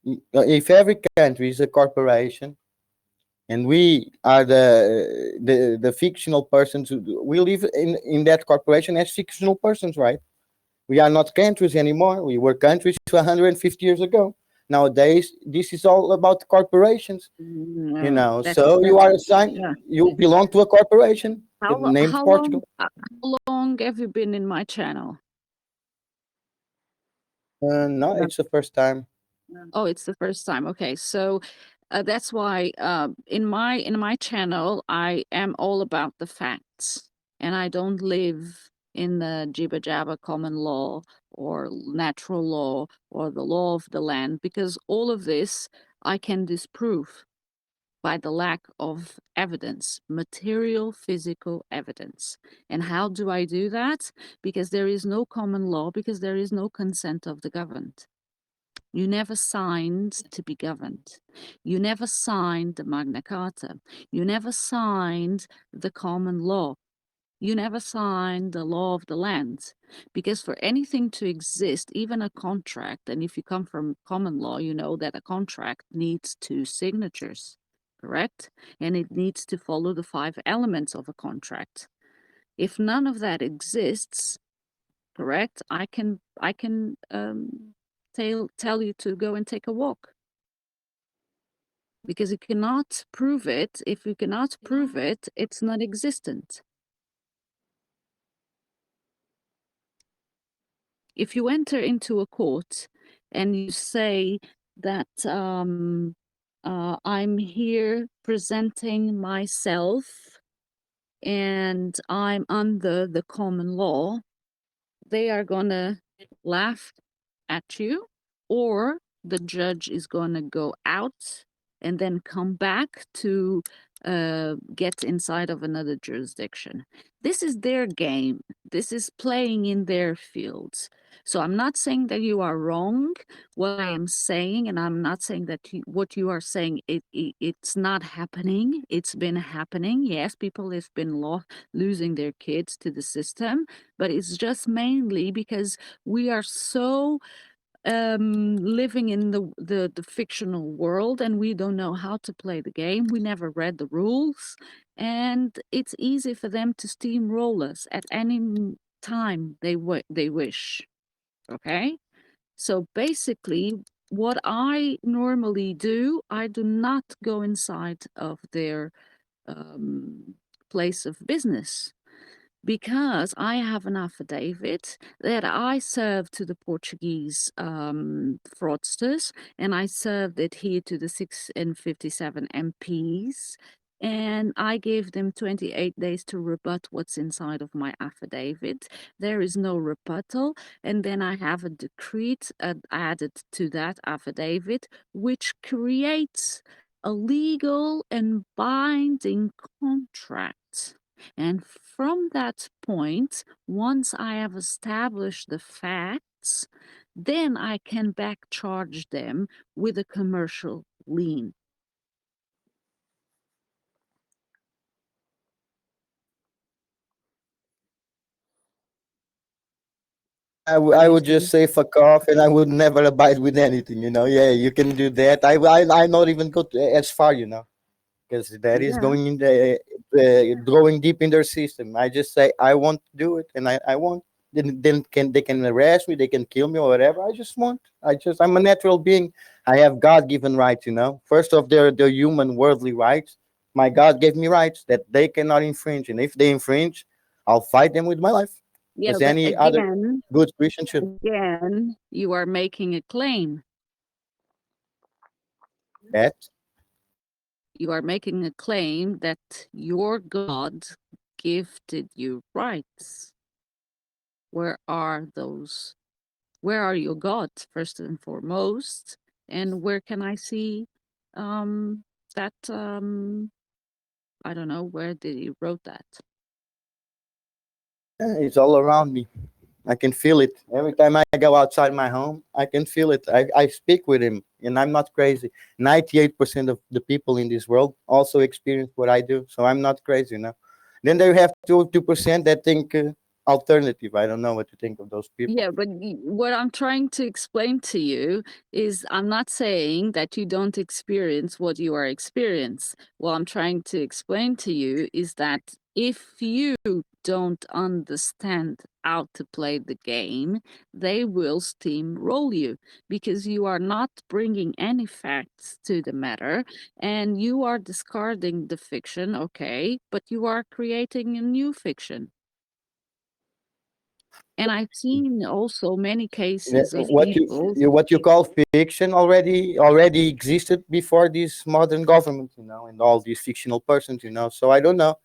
if every country is a corporation, and we are the fictional persons we live in that corporation as fictional persons, right? We are not countries anymore. We were countries 150 years ago. Nowadays, this is all about corporations, No, So you are assigned, yeah. you belong to a corporation named How long Portugal. how long have you been in my channel? No, it's the first time. Oh, it's the first time. Okay, so that's why in my channel I am all about the facts, and I don't live in the jibba jabba common law or natural law or the law of the land, because all of this I can disprove by the lack of evidence, material physical evidence. And how do I do that? Because there is no common law, because there is no consent of the governed. You never signed to be governed. You never signed the Magna Carta. You never signed the common law. You never signed the law of the land. Because for anything to exist, even a contract, and if you come from common law, you know that a contract needs two signatures, correct? And it needs to follow the 5 elements of a contract. If none of that exists, correct, I can tell you to go and take a walk, because you cannot prove it. If you cannot prove it, it's not existent. If you enter into a court and you say that I'm here presenting myself and I'm under the common law, they are gonna laugh at you, or the judge is gonna go out and then come back to get inside of another jurisdiction. This is their game. This is playing in their fields. So I'm not saying that you are wrong. What I am saying, and I'm not saying that what you are saying, it's not happening. It's been happening. Yes, people have been losing their kids to the system, but it's just mainly because we are so living in the fictional world, and we don't know how to play the game. We never read the rules, and it's easy for them to steamroll us at any time they wish. Okay, so basically what I normally do, I do not go inside of their place of business, because I have an affidavit that I served to the Portuguese fraudsters, and I served it here to the 657 MPs. And I gave them 28 days to rebut what's inside of my affidavit. There is no rebuttal. And then I have a decree added to that affidavit, which creates a legal and binding contract. And from that point, once I have established the facts, then I can back charge them with a commercial lien. I would just say fuck off, and I would never abide with anything. Yeah, you can do that. I not even go as far. Because that is Yeah. going in going deep in their system. I just say I want to do it, and I won't. Then they can arrest me, they can kill me or whatever. I just want. I'm a natural being. I have God given rights. First of their human worldly rights. My God gave me rights that they cannot infringe, and if they infringe, I'll fight them with my life, Yeah, as but any other good Christian should. again, you are making a claim. That You are making a claim that your God gifted you rights. Where are those? Where are your gods, first and foremost? And where can I see that I don't know where did he wrote that? it's all around me. I can feel it every time I go outside my home. I can feel it. I speak with him, and I'm not crazy. 98% of the people in this world also experience what I do, so I'm not crazy. Then they have 2% that think alternative. I don't know what to think of those people. Yeah, but what I'm trying to explain to you is I'm not saying that you don't experience what you are experiencing. What I'm trying to explain to you is that if you don't understand how to play the game, they will steamroll you because you are not bringing any facts to the matter and you are discarding the fiction, okay, but you are creating a new fiction. And I've seen also many cases of people. What you call fiction already existed before this modern government, and all these fictional persons. So I don't know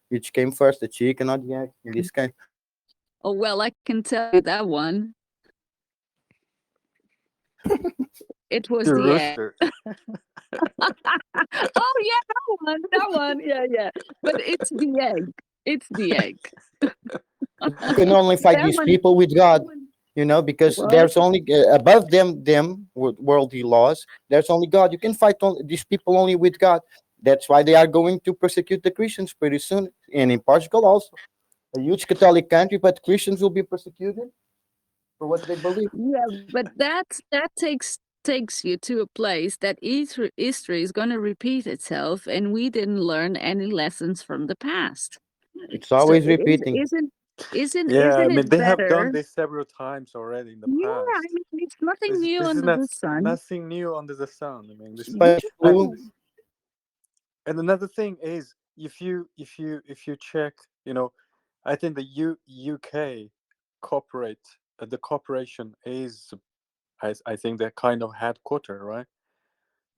which came first, the chicken or the egg in this case. Oh, well, I can tell you that one. It was The the egg. rooster. Oh, yeah, that one. Yeah, yeah. But it's the egg. It's the egg. You can only fight That these one. people with God, because Well, there's only above them worldly laws. There's only God. You can fight these people only with God. That's why they are going to persecute the Christians pretty soon, and in Portugal also, a huge Catholic country, but Christians will be persecuted for what they believe. yeah, but that takes you to a place that history is going to repeat itself, and we didn't learn any lessons from the past. It's So always it is, repeating. Yeah, I isn't mean it they have done better? this several times already in the Yeah, I past. mean, it's nothing new This is under not the sun. nothing new under the sun. I mean, this Yeah, Spanish flu. and another thing is if you check, I think the UK corporate the corporation is I think they're kind of headquarter, right?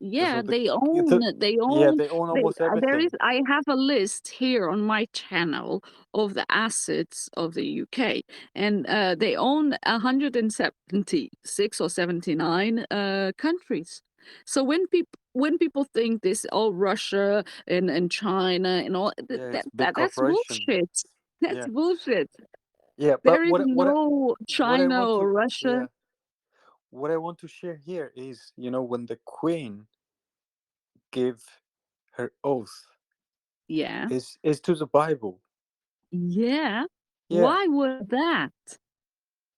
yeah, So they it's own a, they yeah, own they own they almost there is everything. I have a list here on my channel of the assets of the UK, and they own 176 or 79 countries. So when people think this all Russia and China and all Yeah, it's big that's corporation. bullshit. That's Yeah, bullshit. yeah. But There is no what I China want or to Russia. yeah what I want to share here is, when the queen gave her oath Yeah. is to the Bible. Yeah. Yeah, Why was that?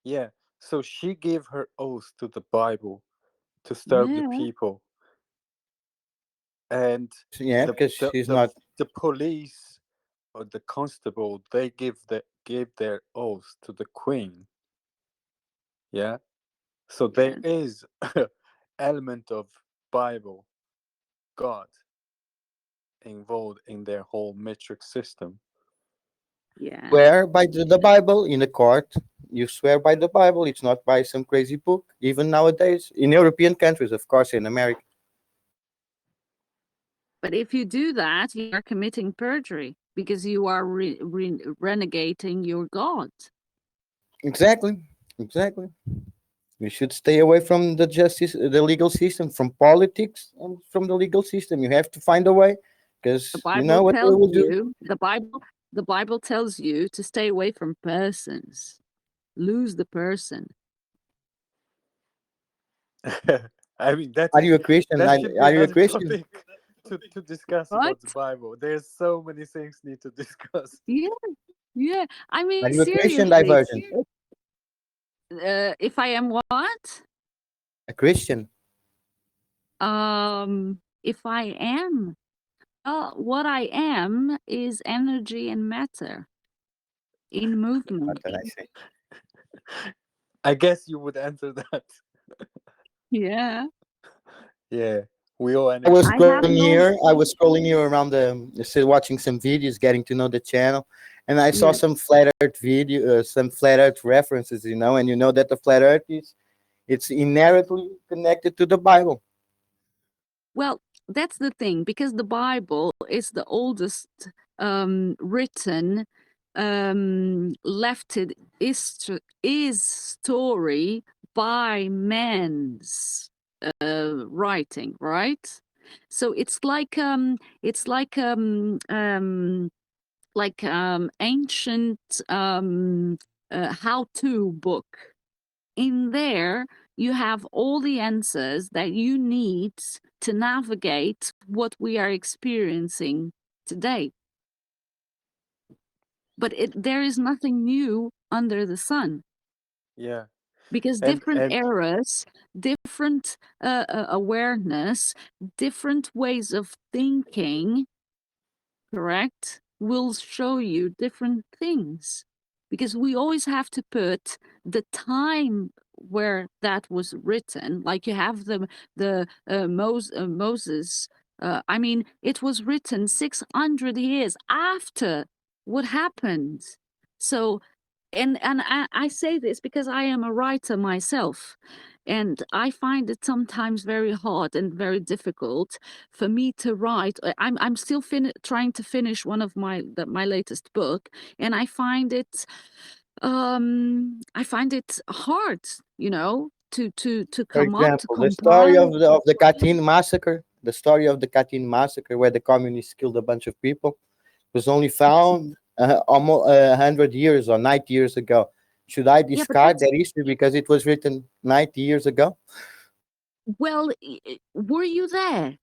yeah. So she gave her oath to the Bible to serve the Yeah. people, and Yeah, the because the she's the, not. the police or the constable, they gave their oath to the queen. Yeah. So there Yeah. is element of Bible, God involved in their whole metric system. Yeah. Swear by the Bible in the court. You swear by the Bible. It's not by some crazy book. Even nowadays, in European countries, of course, in America. But if you do that, you are committing perjury because you are renegating your God. Exactly. Exactly. We should stay away from the justice, the legal system, from politics, and from the legal system. You have to find a way, The because you know Bible what they tells will do. you, the Bible tells you to stay away from persons. Lose the person. I mean, Are you a Christian? that should be Are you a another Christian? topic to discuss What? about the Bible. There's so many things need to discuss. Yeah, yeah. I mean, Are you a Christian seriously. divergent? If I am what? A Christian? If I am, what I am is energy and matter in movement. What did I say? I guess you would answer that. Yeah. Yeah, we all I energy. was I have scrolling no. here. I was scrolling here around still watching some videos, getting to know the channel, and I saw Yeah. some flat Earth video, some flat Earth references. And you know that the flat Earth it's inherently connected to the Bible. Well, that's the thing, because the Bible is the oldest written lefted is story by man's writing, right? So it's like ancient how-to book. In there, you have all the answers that you need to navigate what we are experiencing today. But there is nothing new under the sun, Yeah, because and different eras, different awareness, different ways of thinking, correct, will show you different things, because we always have to put the time where that was written. Like you have the Moses. I mean, it was written 600 years after what happened. So, and I say this because I am a writer myself, and I find it sometimes very hard and very difficult for me to write. I'm still trying to finish one of my latest book, and I find it hard, to For come up, to example, the story compile. of the Katyn massacre, the story of the Katyn massacre, where the communists killed a bunch of people, was only found almost 100 years or 90 years ago. Should I Yeah, but discard that history because it was written 90 years ago? well, were you there?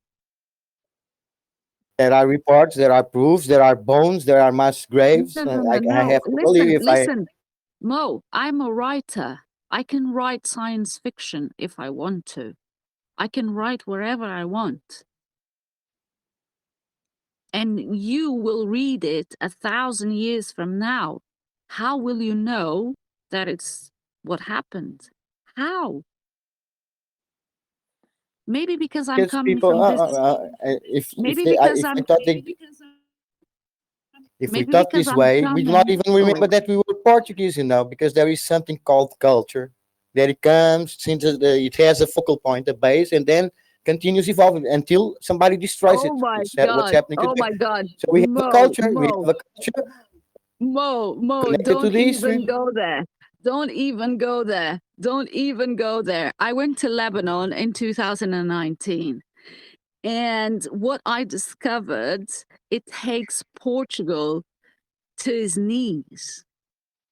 There are reports, there are proofs, there are bones, there are mass graves. No, no, no, I no. have to believe if I. Listen, Mo, I'm a writer. I can write science fiction if I want to. I can write wherever I want. And you will read it 1,000 years from now. How will you know that it's what happened? How? Maybe because I'm Because coming people, from this. if Maybe they, because if I'm. I thought they, if we Maybe thought because this I'm way, we do not coming. even Oh, remember that we were Portuguese, because there is something called culture, that it comes since it has a focal point, a base, and then continues evolving until somebody destroys oh it. my What's God. happening Oh today. my God. So we have a culture. We have a culture Mo, connected to don't the even history. go there. Don't even go there. Don't even go there. I went to Lebanon in 2019. And what I discovered, it takes Portugal to his knees.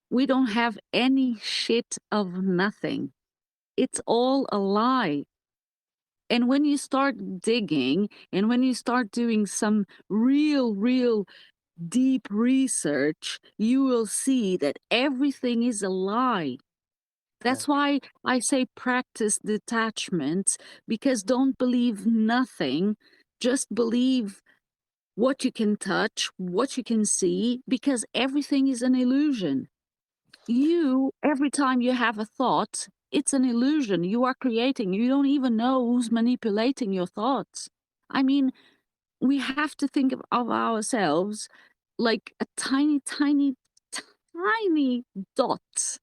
We don't have any shit of nothing. It's all a lie. And when you start digging and when you start doing some real deep research, you will see that everything is a lie. That's why I say practice detachment, because don't believe nothing, just believe what you can touch, what you can see, because everything is an illusion. Every time you have a thought, it's an illusion. You are creating. You don't even know who's manipulating your thoughts. I mean, we have to think of ourselves like a tiny dot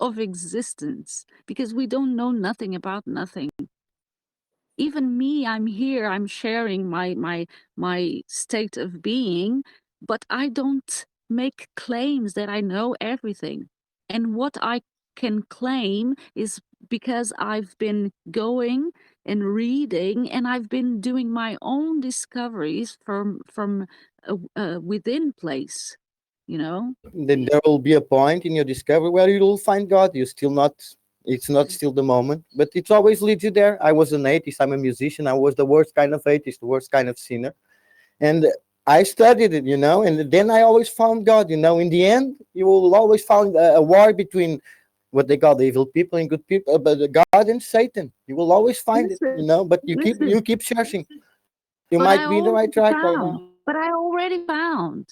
of existence, because we don't know nothing about nothing. Even me, I'm here, I'm sharing my state of being, but I don't make claims that I know everything. And what I can claim is because I've been going and reading, and I've been doing my own discoveries from within place, you know. Then there will be a point in your discovery where you will find God. You're still not. It's not still the moment, but it always leads you there. I was an atheist. I'm a musician. I was the worst kind of atheist, the worst kind of sinner, and I studied it, and then I always found God. In the end, you will always find a war between what they call the evil people and good people, but God and Satan. You will always find it, Listen, but you listen. keep searching. You But I might be in the right already track right found. now. But I already found.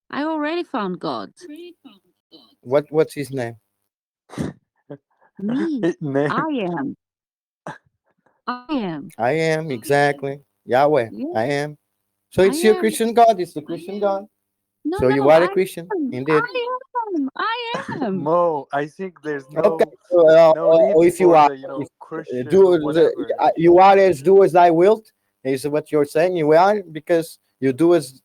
I already found God. What's his name? Me. I Name. am. I am. I am exactly Yahweh. Yeah, I am. So I it's your am. Christian God. It's the Christian God. No, So you no, are a I Christian, am. indeed. I am. I am. Mo, I think there's Okay. no need If you for are, the if, Christian do whatever. you are as do as I wilt. Is what you're saying. You are because you do as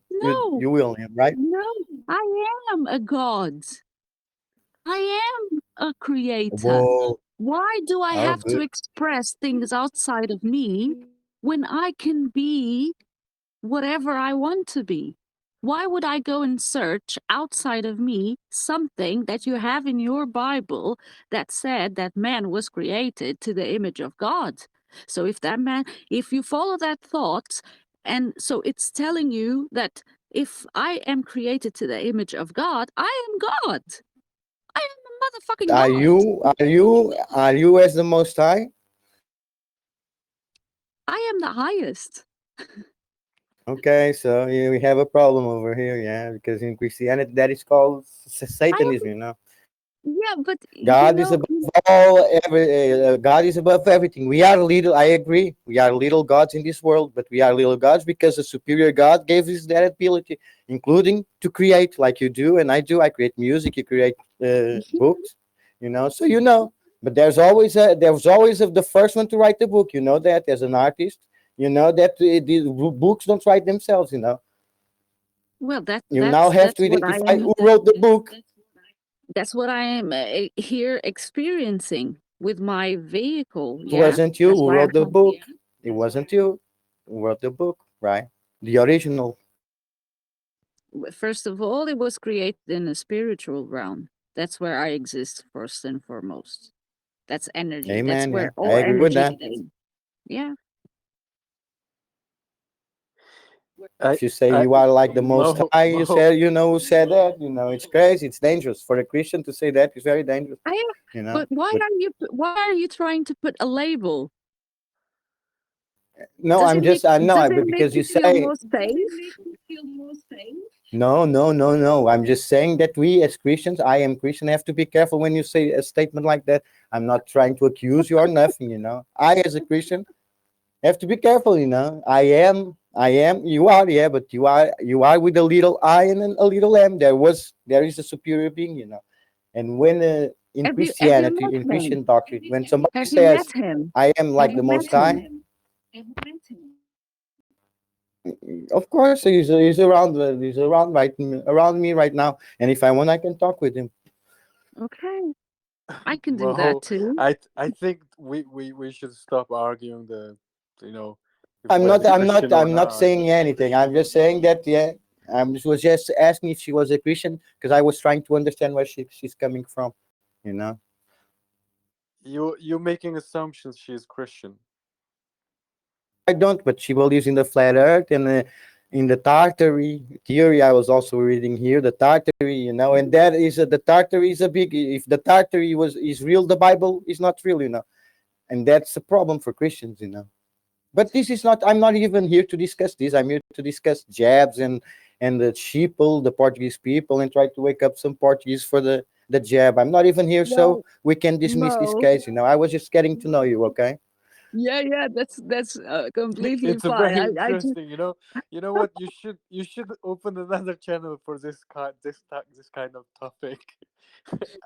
No, you will, right? no, I am a God. I am a creator. Whoa. Why do I Oh, have to good. express things outside of me when I can be whatever I want to be? Why would I go and search outside of me something that you have in your Bible that said that man was created to the image of God? So if you follow that thought, and so it's telling you that if I am created to the image of God, I am God. I am a motherfucking Are God. you as the Most High? I am the highest. Okay, so we have a problem over here, yeah, because in Christianity that is called I Satanism, am, you know. yeah, but God is above God is above everything. We are little. I agree. We are little gods in this world, but we are little gods because a superior God gave us that ability, including to create, like you do and I do. I create music. You create books, So but there's always the first one to write the book. You know that as an artist, you know that the books don't write themselves. well, that You now have that's to what I identify am. who wrote the book. That's what I am here experiencing with my vehicle. It Yeah, wasn't you that's who why I wrote the can. book. It wasn't you who wrote the book, right? The original. First of all, it was created in a spiritual realm. That's where I exist first and foremost. That's energy. That's Amen. Yeah, where I all agree with energy that. came. Yeah. I If you say I you are like the Most Mo High, Mo who said that. It's crazy. It's dangerous for a Christian to say that. It's very dangerous. I am. You know. But why But are you trying to put a label? no, I'm just. I know. Does it make Because you you feel say more safe? no, no, no, no. I'm just saying that we as Christians, I am Christian, have to be careful when you say a statement like that. I'm not trying to accuse you or nothing. I as a Christian have to be careful. I am, you are, yeah, but you are with a little I and a little m. There is a superior being. And when in Have you Christianity, met in him? Christian doctrine, when somebody Have you says met him? I am Have like you the met Most him? High, of course he's around. He's around me right now, and if I want, I can talk with him. Okay, I can do that Mo, too. I think we should stop arguing you know if I'm whether not. I'm Christian not. or I'm not not. saying anything. I'm just saying that. Yeah, was just asking if she was a Christian because I was trying to understand where she's coming from. You know. You're making assumptions she's Christian. I don't, but she believes in the flat Earth and in the Tartary theory. I was also reading here the Tartary, and that is the Tartary is a big. If the Tartary is real, the Bible is not real. And that's a problem for Christians. But this is not. I'm not even here to discuss this. I'm here to discuss jabs and the sheeple, the Portuguese people, and try to wake up some Portuguese for the jab. I'm not even here, so Well, we can dismiss this Mo. case. I was just getting to know you. Okay. Yeah, yeah, that's completely It's a fine. very I just interesting. You know what? You should open another channel for this kind of topic.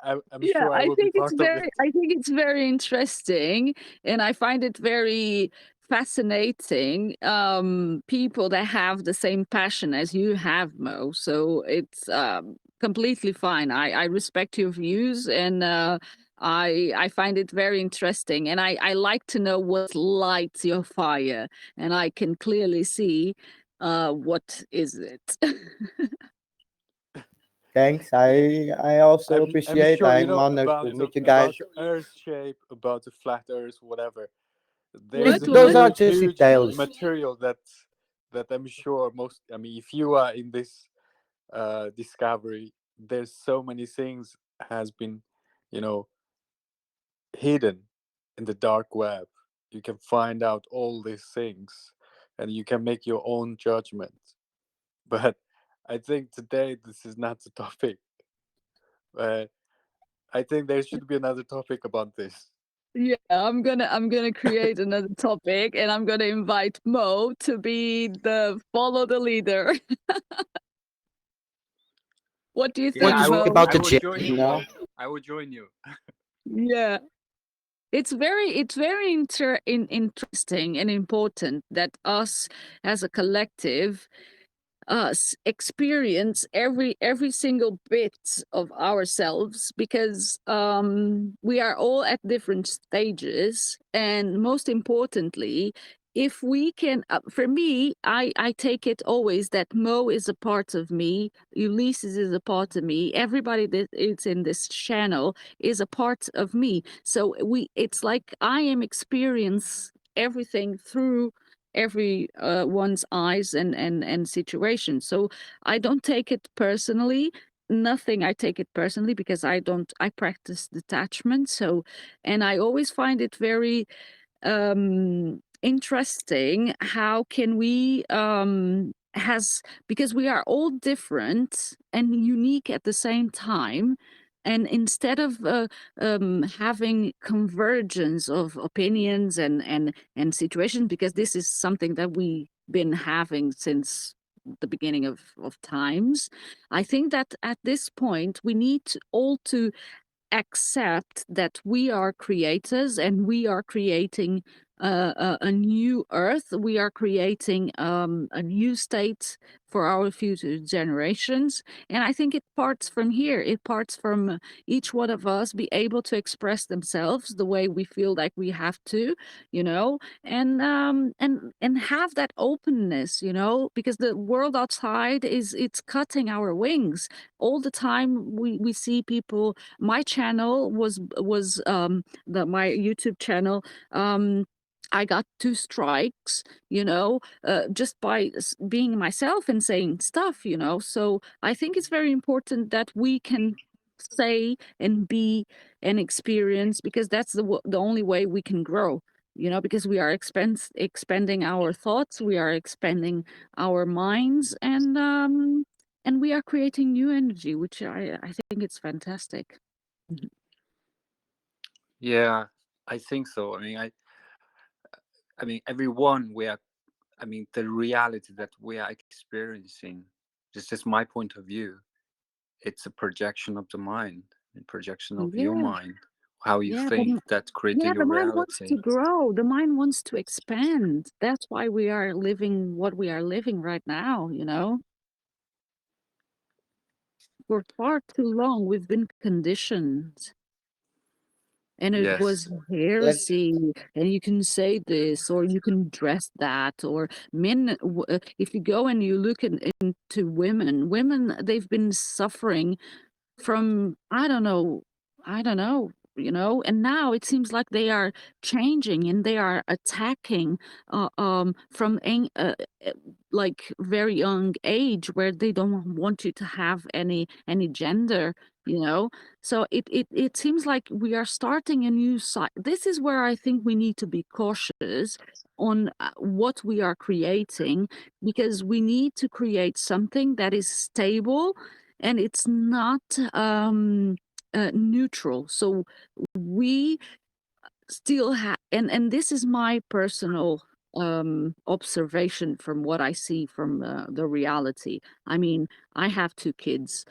I'm yeah, sure I will be part of it. I think it's very interesting, and I find it very fascinating. People that have the same passion as you have, Mo. So it's completely fine. I respect your views, and I find it very interesting, and I like to know what lights your fire, and I can clearly see what is it. Thanks. I also I'm appreciate. sure you I'm know honored to meet you about guys. the Earth shape, about the flat Earth, whatever. There's What a Those are what? just huge details. material that I'm sure most. I mean, if you are in this discovery, there's so many things has been, you know, hidden in the dark web. You can find out all these things, and you can make your own judgment. But I think today this is not the topic. Uh, I think there should be another topic about this. Yeah, I'm gonna create another topic, and I'm gonna invite Mo to be the follow the leader. What do you Yeah, What think, do you think Mo? about I the will gym? join You you, know, Mo. I will join you. Yeah. It's very interesting and important that us as a collective experience every single bit of ourselves, because we are all at different stages, and most importantly, if we can for me, I take it always that Mo is a part of me, Ulysses is a part of me, everybody that is in this channel is a part of me. So it's like I am experience everything through every one's eyes and situation. So I don't take it personally. Nothing I take it personally, because I practice detachment. So, and I always find it very interesting how can we has because we are all different and unique at the same time, and instead of having convergence of opinions and situations, because this is something that we've been having since the beginning of times, I think that at this point we need all to accept that we are creators, and we are creating a new earth. We are creating a new state for our future generations. And I think it parts from here. It parts from each one of us be able to express themselves the way we feel like we have to, you know, and have that openness, you know, because the world outside is it's cutting our wings all the time. We see people. My channel was my YouTube channel. I got 2 strikes, you know, just by being myself and saying stuff, you know. So I think it's very important that we can say and be and experience, because that's the only way we can grow, you know, because we are expanding our thoughts, we are expanding our minds, and we are creating new energy, which I think it's fantastic. Mhm. Yeah, I think so. I mean, everyone we are. I mean, the reality that we are experiencing. This is my point of view. It's a projection of the mind, a projection of your Yeah, mind, how you yeah, think that creating the your mind wants to reality. grow. The mind wants to expand. That's why we are living what we are living right now, you know? For far too long, we've been conditioned. And it was Yes. let heresy, and you can say this, or you can dress that, or men. If you go and you look into women, they've been suffering from I don't know, you know, and now it seems like they are changing and they are attacking from uh, like very young age, where they don't want you to have any gender, you know. So it seems like we are starting a new side. This is where I think we need to be cautious on what we are creating, because we need to create something that is stable, and it's not neutral. So we still have, and this is my personal observation from what I see from the reality. I mean, I have two kids.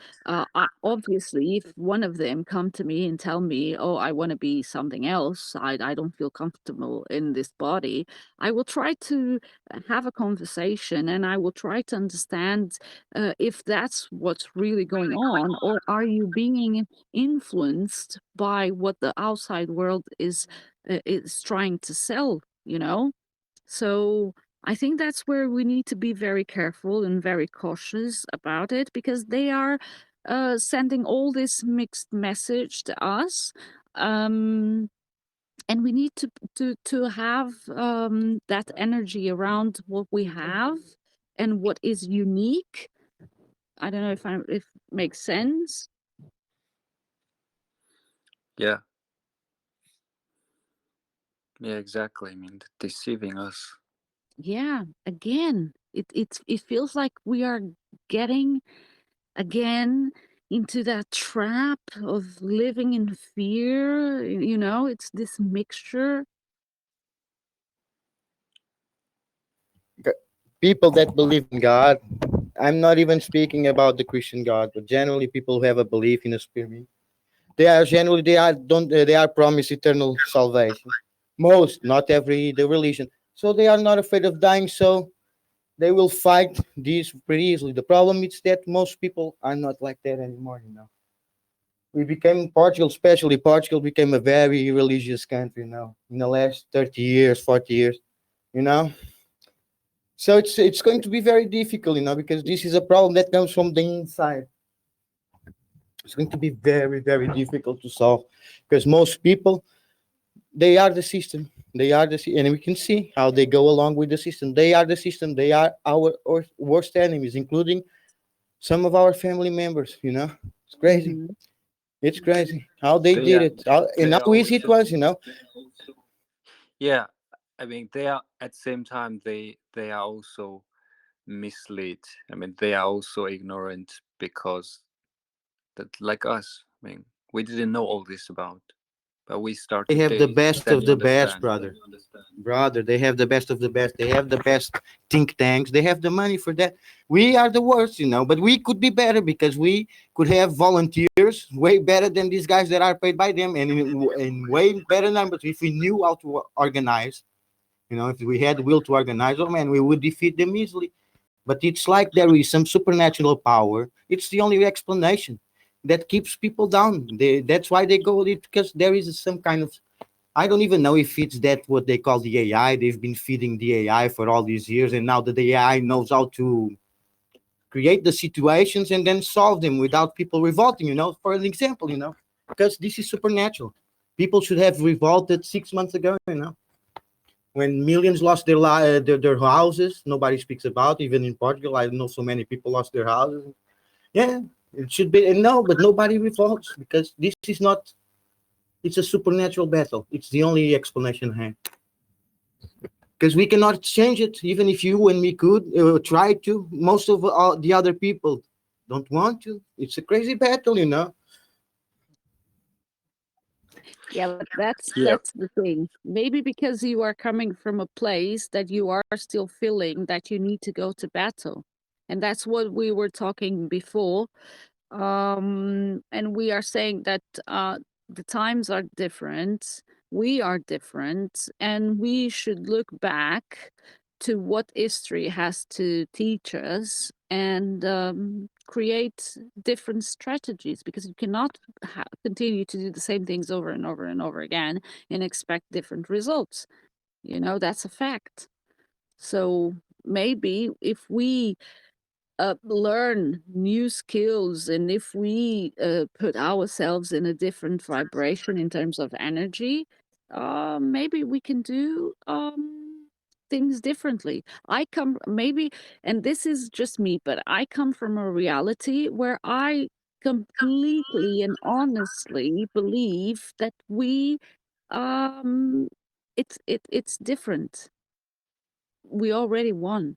Obviously, if one of them come to me and tell me, "Oh, I want to be something else. I don't feel comfortable in this body," I will try to have a conversation and I will try to understand if that's what's really going on, or are you being influenced by what the outside world is trying to sell, you know? So I think that's where we need to be very careful and very cautious about it, because they are sending all this mixed message to us. Um, and we need to have that energy around what we have and what is unique. I don't know if it makes sense. Yeah. Yeah, exactly. I mean, deceiving us. Yeah, again, it feels like we are getting again into that trap of living in fear. It's this mixture. People that believe in God, I'm not even speaking about the Christian God, but generally people who have a belief in a spirit, they are promised eternal salvation. Most, not every the religion. So they are not afraid of dying, so they will fight this pretty easily. The problem is that most people are not like that anymore. We became Portugal, especially Portugal became a very religious country now in the last 30 years, 40 years, you know. So it's going to be very difficult, because this is a problem that comes from the inside. It's going to be very, very difficult to solve because most people, they are the system. And we can see how they go along with the system. They are the system. They are our worst enemies, including some of our family members. It's crazy. Hmm. It's crazy how they They did are. it, and They how are easy it also. was. Yeah, I mean, they are at the same time. They are also misled. I mean, they are also ignorant because that, like us. I mean, we didn't know all this about, but we start They have the today. best Then of you the best, understand. brother. They have the best of the best. They have the best think tanks. They have the money for that. We are the worst. But we could be better because we could have volunteers way better than these guys that are paid by them, and in way better numbers if we knew how to organize. If we had the will to organize, oh man, we would defeat them easily. But it's like there is some supernatural power. It's the only explanation that keeps people down. That's why they go with it, because there is some kind of, I don't even know if it's that what they call the AI. They've been feeding the AI for all these years, and now that the AI knows how to create the situations and then solve them without people revolting. For an example, because this is supernatural. People should have revolted 6 months ago. When millions lost their houses, nobody speaks about. Even in Portugal, I know so many people lost their houses. Yeah, it should be. And no, but nobody revolts because this is not. It's a supernatural battle. It's the only explanation I have. Because we cannot change it, even if you and me could try to. Most of all the other people don't want to. It's a crazy battle. Yeah, but that's Yeah. that's the thing. Maybe because you are coming from a place that you are still feeling that you need to go to battle. And that's what we were talking before. And we are saying that the times are different, we are different, and we should look back to what history has to teach us and create different strategies, because you cannot continue to do the same things over and over and over again and expect different results. That's a fact. So maybe if we learn new skills, and if we put ourselves in a different vibration in terms of energy, maybe we can do things differently. I come maybe, and this is just me, but I come from a reality where I completely and honestly believe that um it's different. We already won.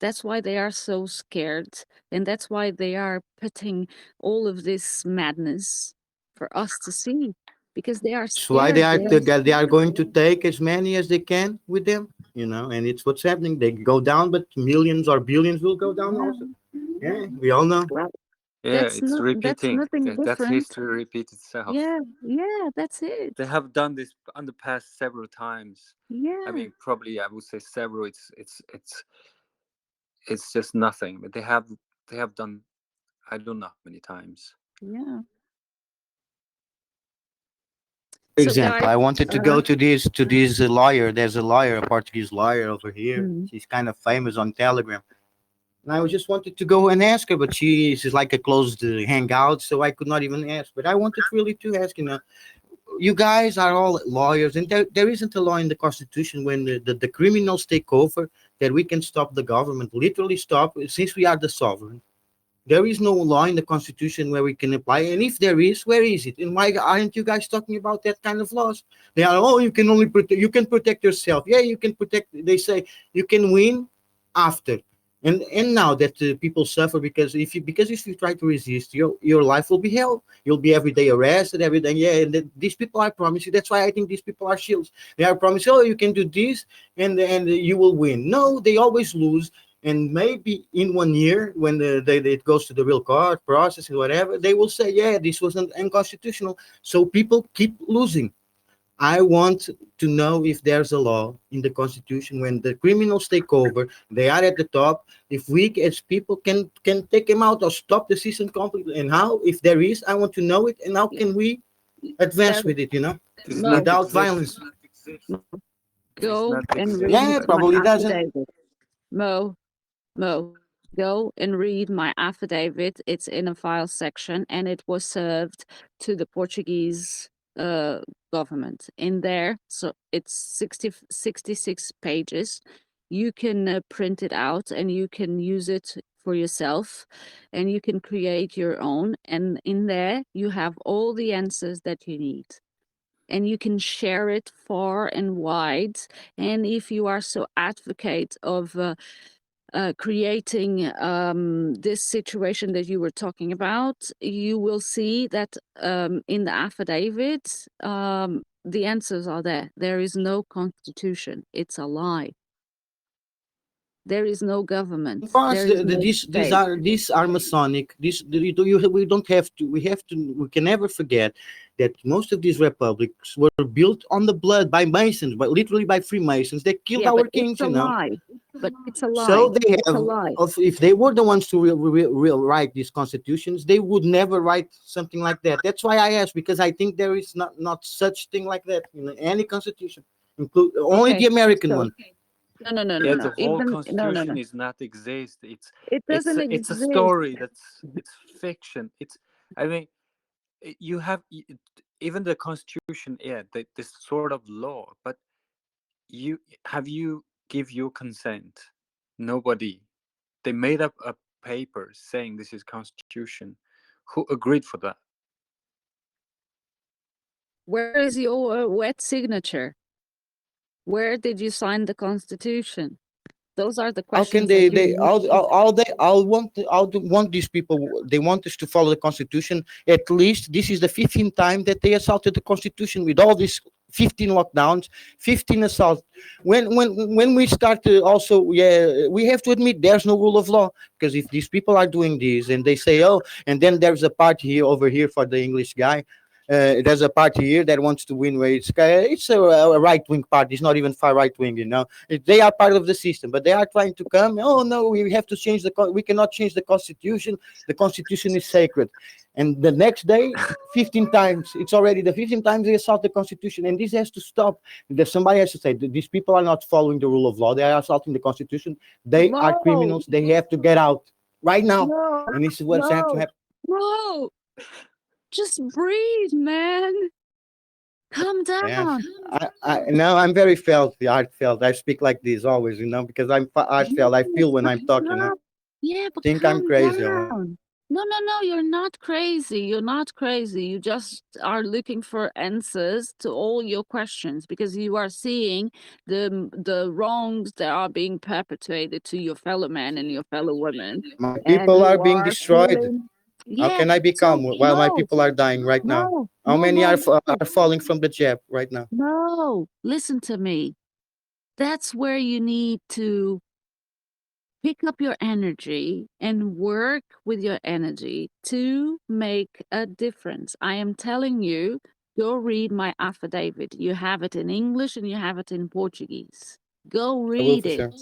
That's why they are so scared, and that's why they are putting all of this madness for us to see. because they are That's why scared. they are going to take as many as they can with them, and it's what's happening. They go down, but millions or billions will go down also. Yeah, we all know. Well, Yeah, that's it's not that's repeating. nothing That's different. history repeats itself. Yeah, that's it. They have done this on the past several times. I Yeah, mean, probably I would say several. It's just nothing. But they have done, I don't know how many times. yeah. For So example, guys, I wanted to uh, go to this lawyer. There's a lawyer, a Portuguese lawyer over here. mm, She's kind of famous on Telegram. And I just wanted to go and ask her, but she's like a closed hangout, so I could not even ask. But I wanted really to ask, you guys are all lawyers, and there isn't a law in the Constitution when the criminals take over that we can stop the government, literally stop, since we are the sovereign. There is no law in the Constitution where we can apply, and if there is, where is it? And why aren't you guys talking about that kind of laws? They are, oh, you can only protect, you can protect yourself. Yeah, you can protect. They say you can win after. And now that people suffer because if you try to resist, your life will be hell. You'll be every day arrested, every day. Yeah, and these people, I promise you. That's why I think these people are shields. They are promising, oh, you can do this, and you will win. No, they always lose, and maybe in 1 year when it goes to the real court process and whatever, they will say, yeah, this was unconstitutional. So people keep losing. I want to know if there's a law in the Constitution when the criminals take over, they are at the top, if we as people can take them out or stop the system completely, and how, if there is, I want to know it, and how yeah, can we there, advance with it, Does it not Mo, without exist? violence. Does it go not and exist? read Yeah, my probably doesn't. affidavit. Mo, Mo, go and read my affidavit. It's in a file section, and it was served to the Portuguese uh, government in there. So it's 66 pages. You can print it out and you can use it for yourself, and you can create your own. And in there, you have all the answers that you need. And you can share it far and wide. And if you are so advocate of creating this situation that you were talking about, you will see that in the affidavit, the answers are there. There is no constitution. It's a lie. There is no government. Of course, There is no state. these are Masonic. We don't have to. We have to. We can never forget that most of these republics were built on the blood by Masons, but literally by Freemasons. They killed Yeah, but our it's kings. a lie. But it's a lie. So they It's a have. lie. If they were the ones to real write these constitutions, they would never write something like that. That's why I asked, because I think there is not such thing like that in any constitution, include only Okay. the American So one. Yeah, no. the whole Even no. constitution is not exist. It It's doesn't it's a exist. story. It's fiction. I mean, you have even the constitution. Yeah, this sort of law. But you give your consent? Nobody. They made up a paper saying this is constitution. Who agreed for that? Where is your wet signature? Where did you sign the Constitution? Those are the How can questions that you need. all want these people, they want us to follow the constitution. At least this is the 15th time that they assaulted the constitution with all these 15 lockdowns, 15 assaults. When we start to also, yeah, we have to admit there's no rule of law, because if these people are doing this and they say, oh, and then there's a party here over here for the English guy, there's a party here that wants to win where it's a right-wing party. It's not even far right-wing. They are part of the system, but they are trying to come. Oh no, we have to change we cannot change the constitution. The constitution is sacred. And the next day, 15 times, it's already the 15 times they assault the constitution, and this has to stop. Somebody has to say that these people are not following the rule of law. They are assaulting the constitution. They are Mo, criminals. They have to get out right now. Mo, And this is what's have to Mo, happen. Mo. Just breathe, man. Calm Yeah, down. no, I'm very felt, heartfelt. I speak like this always, because I'm heartfelt. I Yes, feel when but I'm talking. calm. Yeah, but Think I'm calm crazy. down. No, you're not crazy. You're not crazy. You just are looking for answers to all your questions because you are seeing the wrongs that are being perpetrated to your fellow man and your fellow woman. My And people are you being are destroyed. feeling How Yeah. can I be calm So while my no, people are dying right now? no, How no, many no, are no, falling from the jab right now? no. Listen to me. That's where you need to pick up your energy and work with your energy to make a difference. I am telling you, go read my affidavit. You have it in English and you have it in Portuguese. Go I will read for it. sure.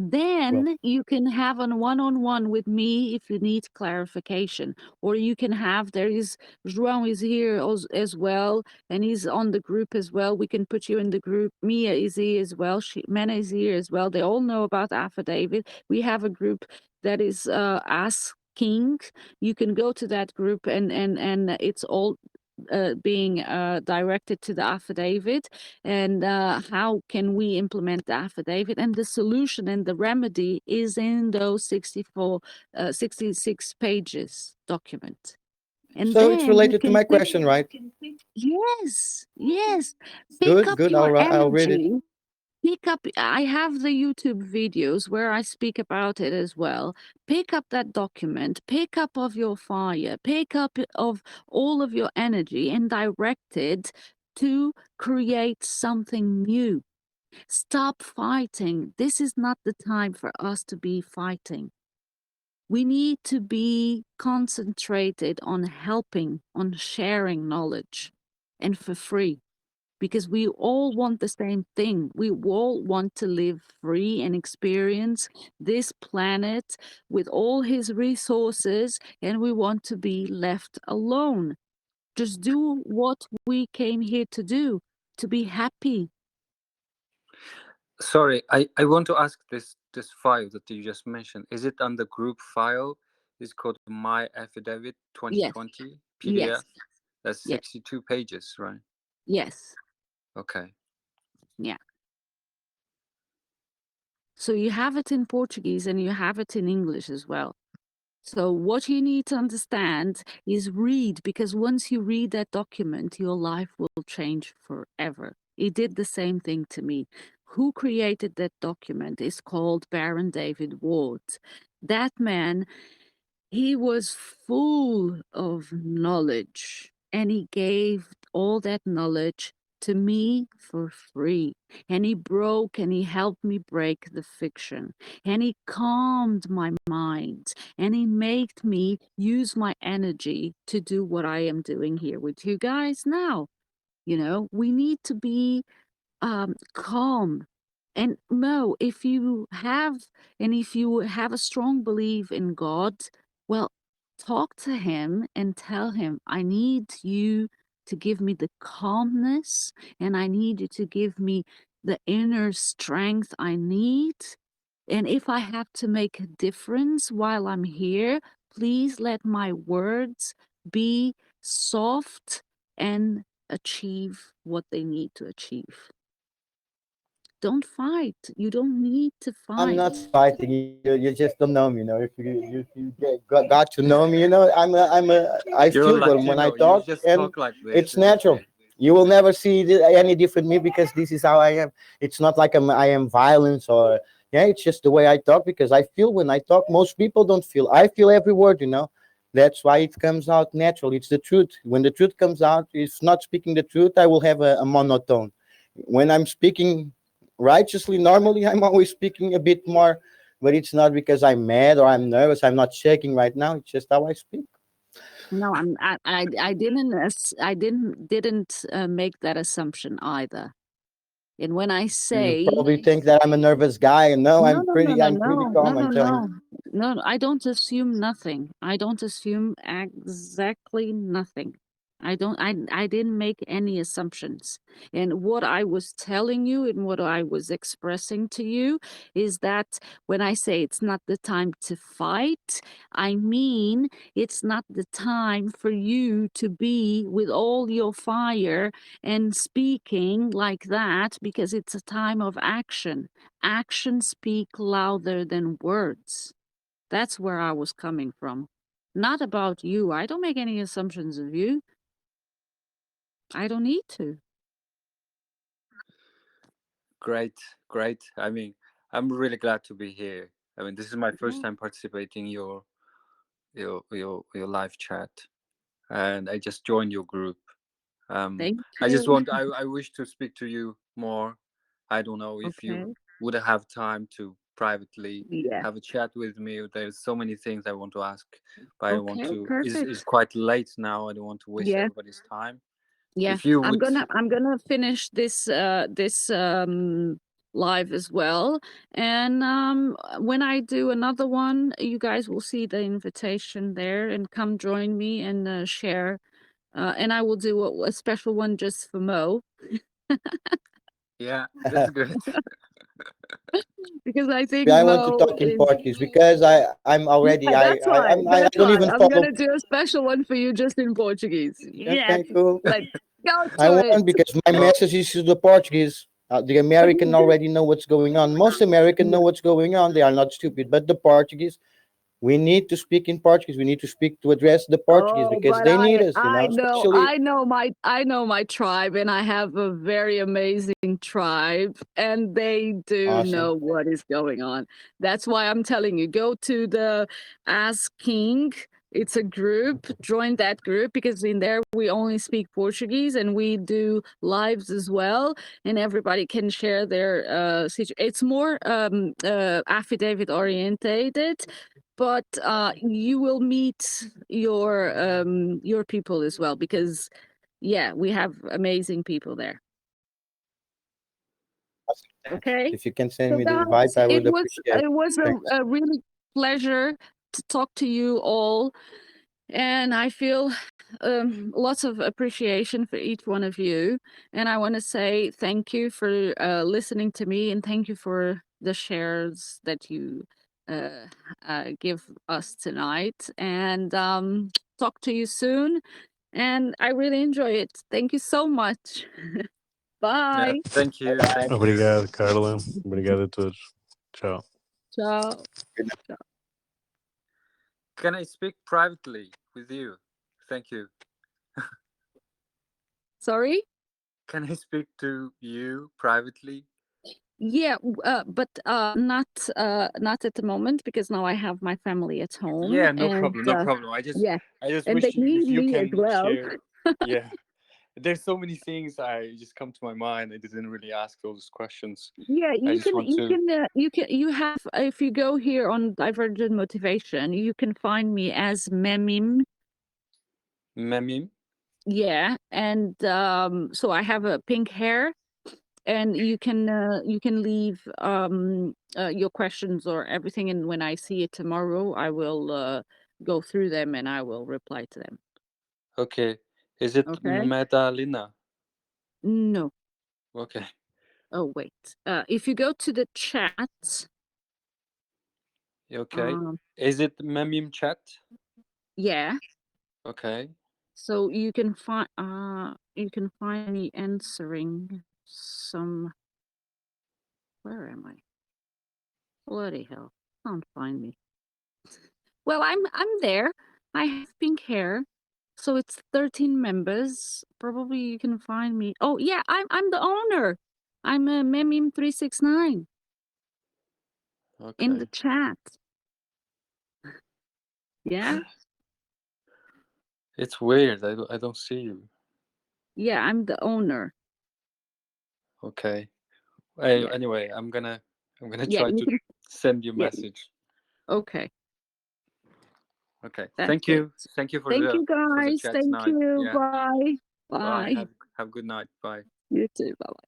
Well, Then you can have a one-on-one with me if you need clarification, or you can have, there is João is here as well, and he's on the group as well. We can put you in the group. Mia is here as well. Mena is here as well. They all know about affidavit. We have a group that is Ask King. You can go to that group, and it's all being directed to the affidavit, and how can we implement the affidavit, and the solution and the remedy is in those 66 pages document. And so it's then you related to can my pick, question, right? yes, yes, pick Good, up good. your I'll read it. energy. Pick up, I have the YouTube videos where I speak about it as well. Pick up that document, pick up of your fire, pick up of all of your energy and direct it to create something new. Stop fighting. This is not the time for us to be fighting. We need to be concentrated on helping, on sharing knowledge, and for free, because we all want the same thing. We all want to live free and experience this planet with all his resources, and we want to be left alone. Just do what we came here to do, to be happy. Sorry, I want to ask this file that you just mentioned. Is it on the group file? It's called My Affidavit Yes, 2020 PDF. yes, That's yes, 62 pages, right? yes. Okay. Yeah. So you have it in Portuguese and you have it in English as well. So what you need to understand is read, because once you read that document, your life will change forever. It did the same thing to me. Who created that document is called Baron David Ward. That man, he was full of knowledge, and he gave all that knowledge to me for free. And he broke and he helped me break the fiction. And he calmed my mind. And he made me use my energy to do what I am doing here with you guys now. You know, we need to be calm. And no, if you have, and if you have a strong belief in God, well, talk to him and tell him, I need you to give me the calmness, and I need you to give me the inner strength I need. And if I have to make a difference while I'm here, please let my words be soft and achieve what they need to achieve. Don't fight. You don't need to I'm fight. not fighting. You just don't know me. If you got to know me, I You're a feel when I Latino. You talk, just and talk like this. it's It's natural. okay. You will never see any different me because this is how I am. It's not like I am violence or yeah. It's just the way I talk because I feel when I talk. Most people don't feel. I feel every word. That's why it comes out natural. It's the truth. When the truth comes out, if not speaking the truth, I will have a monotone. When I'm speaking righteously, normally I'm always speaking a bit more, but it's not because I'm mad or I'm nervous. I'm not shaking right now. It's just how I speak. No, I didn't, make that assumption either. And when I You say, probably think that I'm a nervous guy, and no, no, no, no, no, I'm pretty no, no, calm. I'm no, telling no, you. no, I don't assume nothing. I don't assume exactly nothing. I didn't make any assumptions. And what I was telling you and what I was expressing to you is that when I say it's not the time to fight, I mean it's not the time for you to be with all your fire and speaking like that, because it's a time of action. Actions speak louder than words. That's where I was coming from. Not about you. I don't make any assumptions of you. I don't need to. Great, great. I mean, I'm really glad to be here. I mean, this is my first time participating your live chat, and I just joined your group. Thank I just you. want. I wish to speak to you more. I don't know if Okay. you would have time to privately Yeah. have a chat with me. There's so many things I want to ask, but I don't want Okay. to. It's Perfect. quite late now. I don't want to waste Yeah. everybody's time. Yeah. If you I'm would, gonna finish this live as well. And when I do another one, you guys will see the invitation there and come join me and share. And I will do a special one just for Mo yeah, that's good. because I think I want to Mo talk in is. Portuguese because I'm already Yeah, that's why. I That's don't why even I'm follow. gonna do a special one for you just in Portuguese. Yeah, Okay, cool. let's go I to it. want because my Well, message is to the Portuguese. The American already know what's going on. Most American know what's going on. They are not stupid, but the Portuguese, we need to speak in Portuguese. We need to speak to address the Portuguese Oh, because but they need us. You know, especially I know my tribe, and I have a very amazing tribe, and they do awesome. know what is going on. That's why I'm telling you, go to the Ask King. It's a group. Join that group because in there we only speak Portuguese and we do lives as well, and everybody can share their It's more affidavit orientated, but you will meet your people as well because yeah, we have amazing people there. Okay, If you can send so me the invite, guys, I would appreciate. it was Thanks. a really pleasure to talk to you all, and I feel lots of appreciation for each one of you. And I want to say thank you for listening to me, and thank you for the shares that you uh, give us tonight. And talk to you soon. And I really enjoy it. Thank you so much. yeah, Bye. thank you, thank you. Obrigado, Carla. Obrigado a todos. Tchau. Ciao. Can I speak privately with you? Thank you. Sorry. Can I speak to you privately? Yeah, but not at the moment because now I have my family at home, Yeah, no and problem, no problem. yeah, I just and they wish need if you me as can well. share. Yeah, there's so many things I just come to my mind. I didn't really ask those questions. Yeah, I just want to. you have if you go here on Divergent Motivation, you can find me as Memim. Memim. Yeah, and so I have a pink hair, and you can leave your questions or everything, and when I see it tomorrow, I will go through them and I will reply to them. Okay. Is it Okay? Medalina? No. Okay. Oh wait. If you go to the chat, Okay. um, Is it Memim chat? yeah. Okay. So you can find me answering some. Where am I? Bloody hell! Can't find me. Well, I'm there. I have pink hair, so it's 13 members. Probably you can find me. Oh yeah, I'm the owner. I'm a Memim369 in the Okay. chat. Yeah, It's weird. I don't see you. yeah, I'm the owner. Okay. Yeah, Anyway, I'm gonna yeah, try you to can. send you a Yeah, message. okay, Okay. that's Thank it. you. Thank you Thank you for the guys. chat Thank tonight. you. Yeah. Bye. Bye. Bye. Have a good night. Bye. You too. Bye.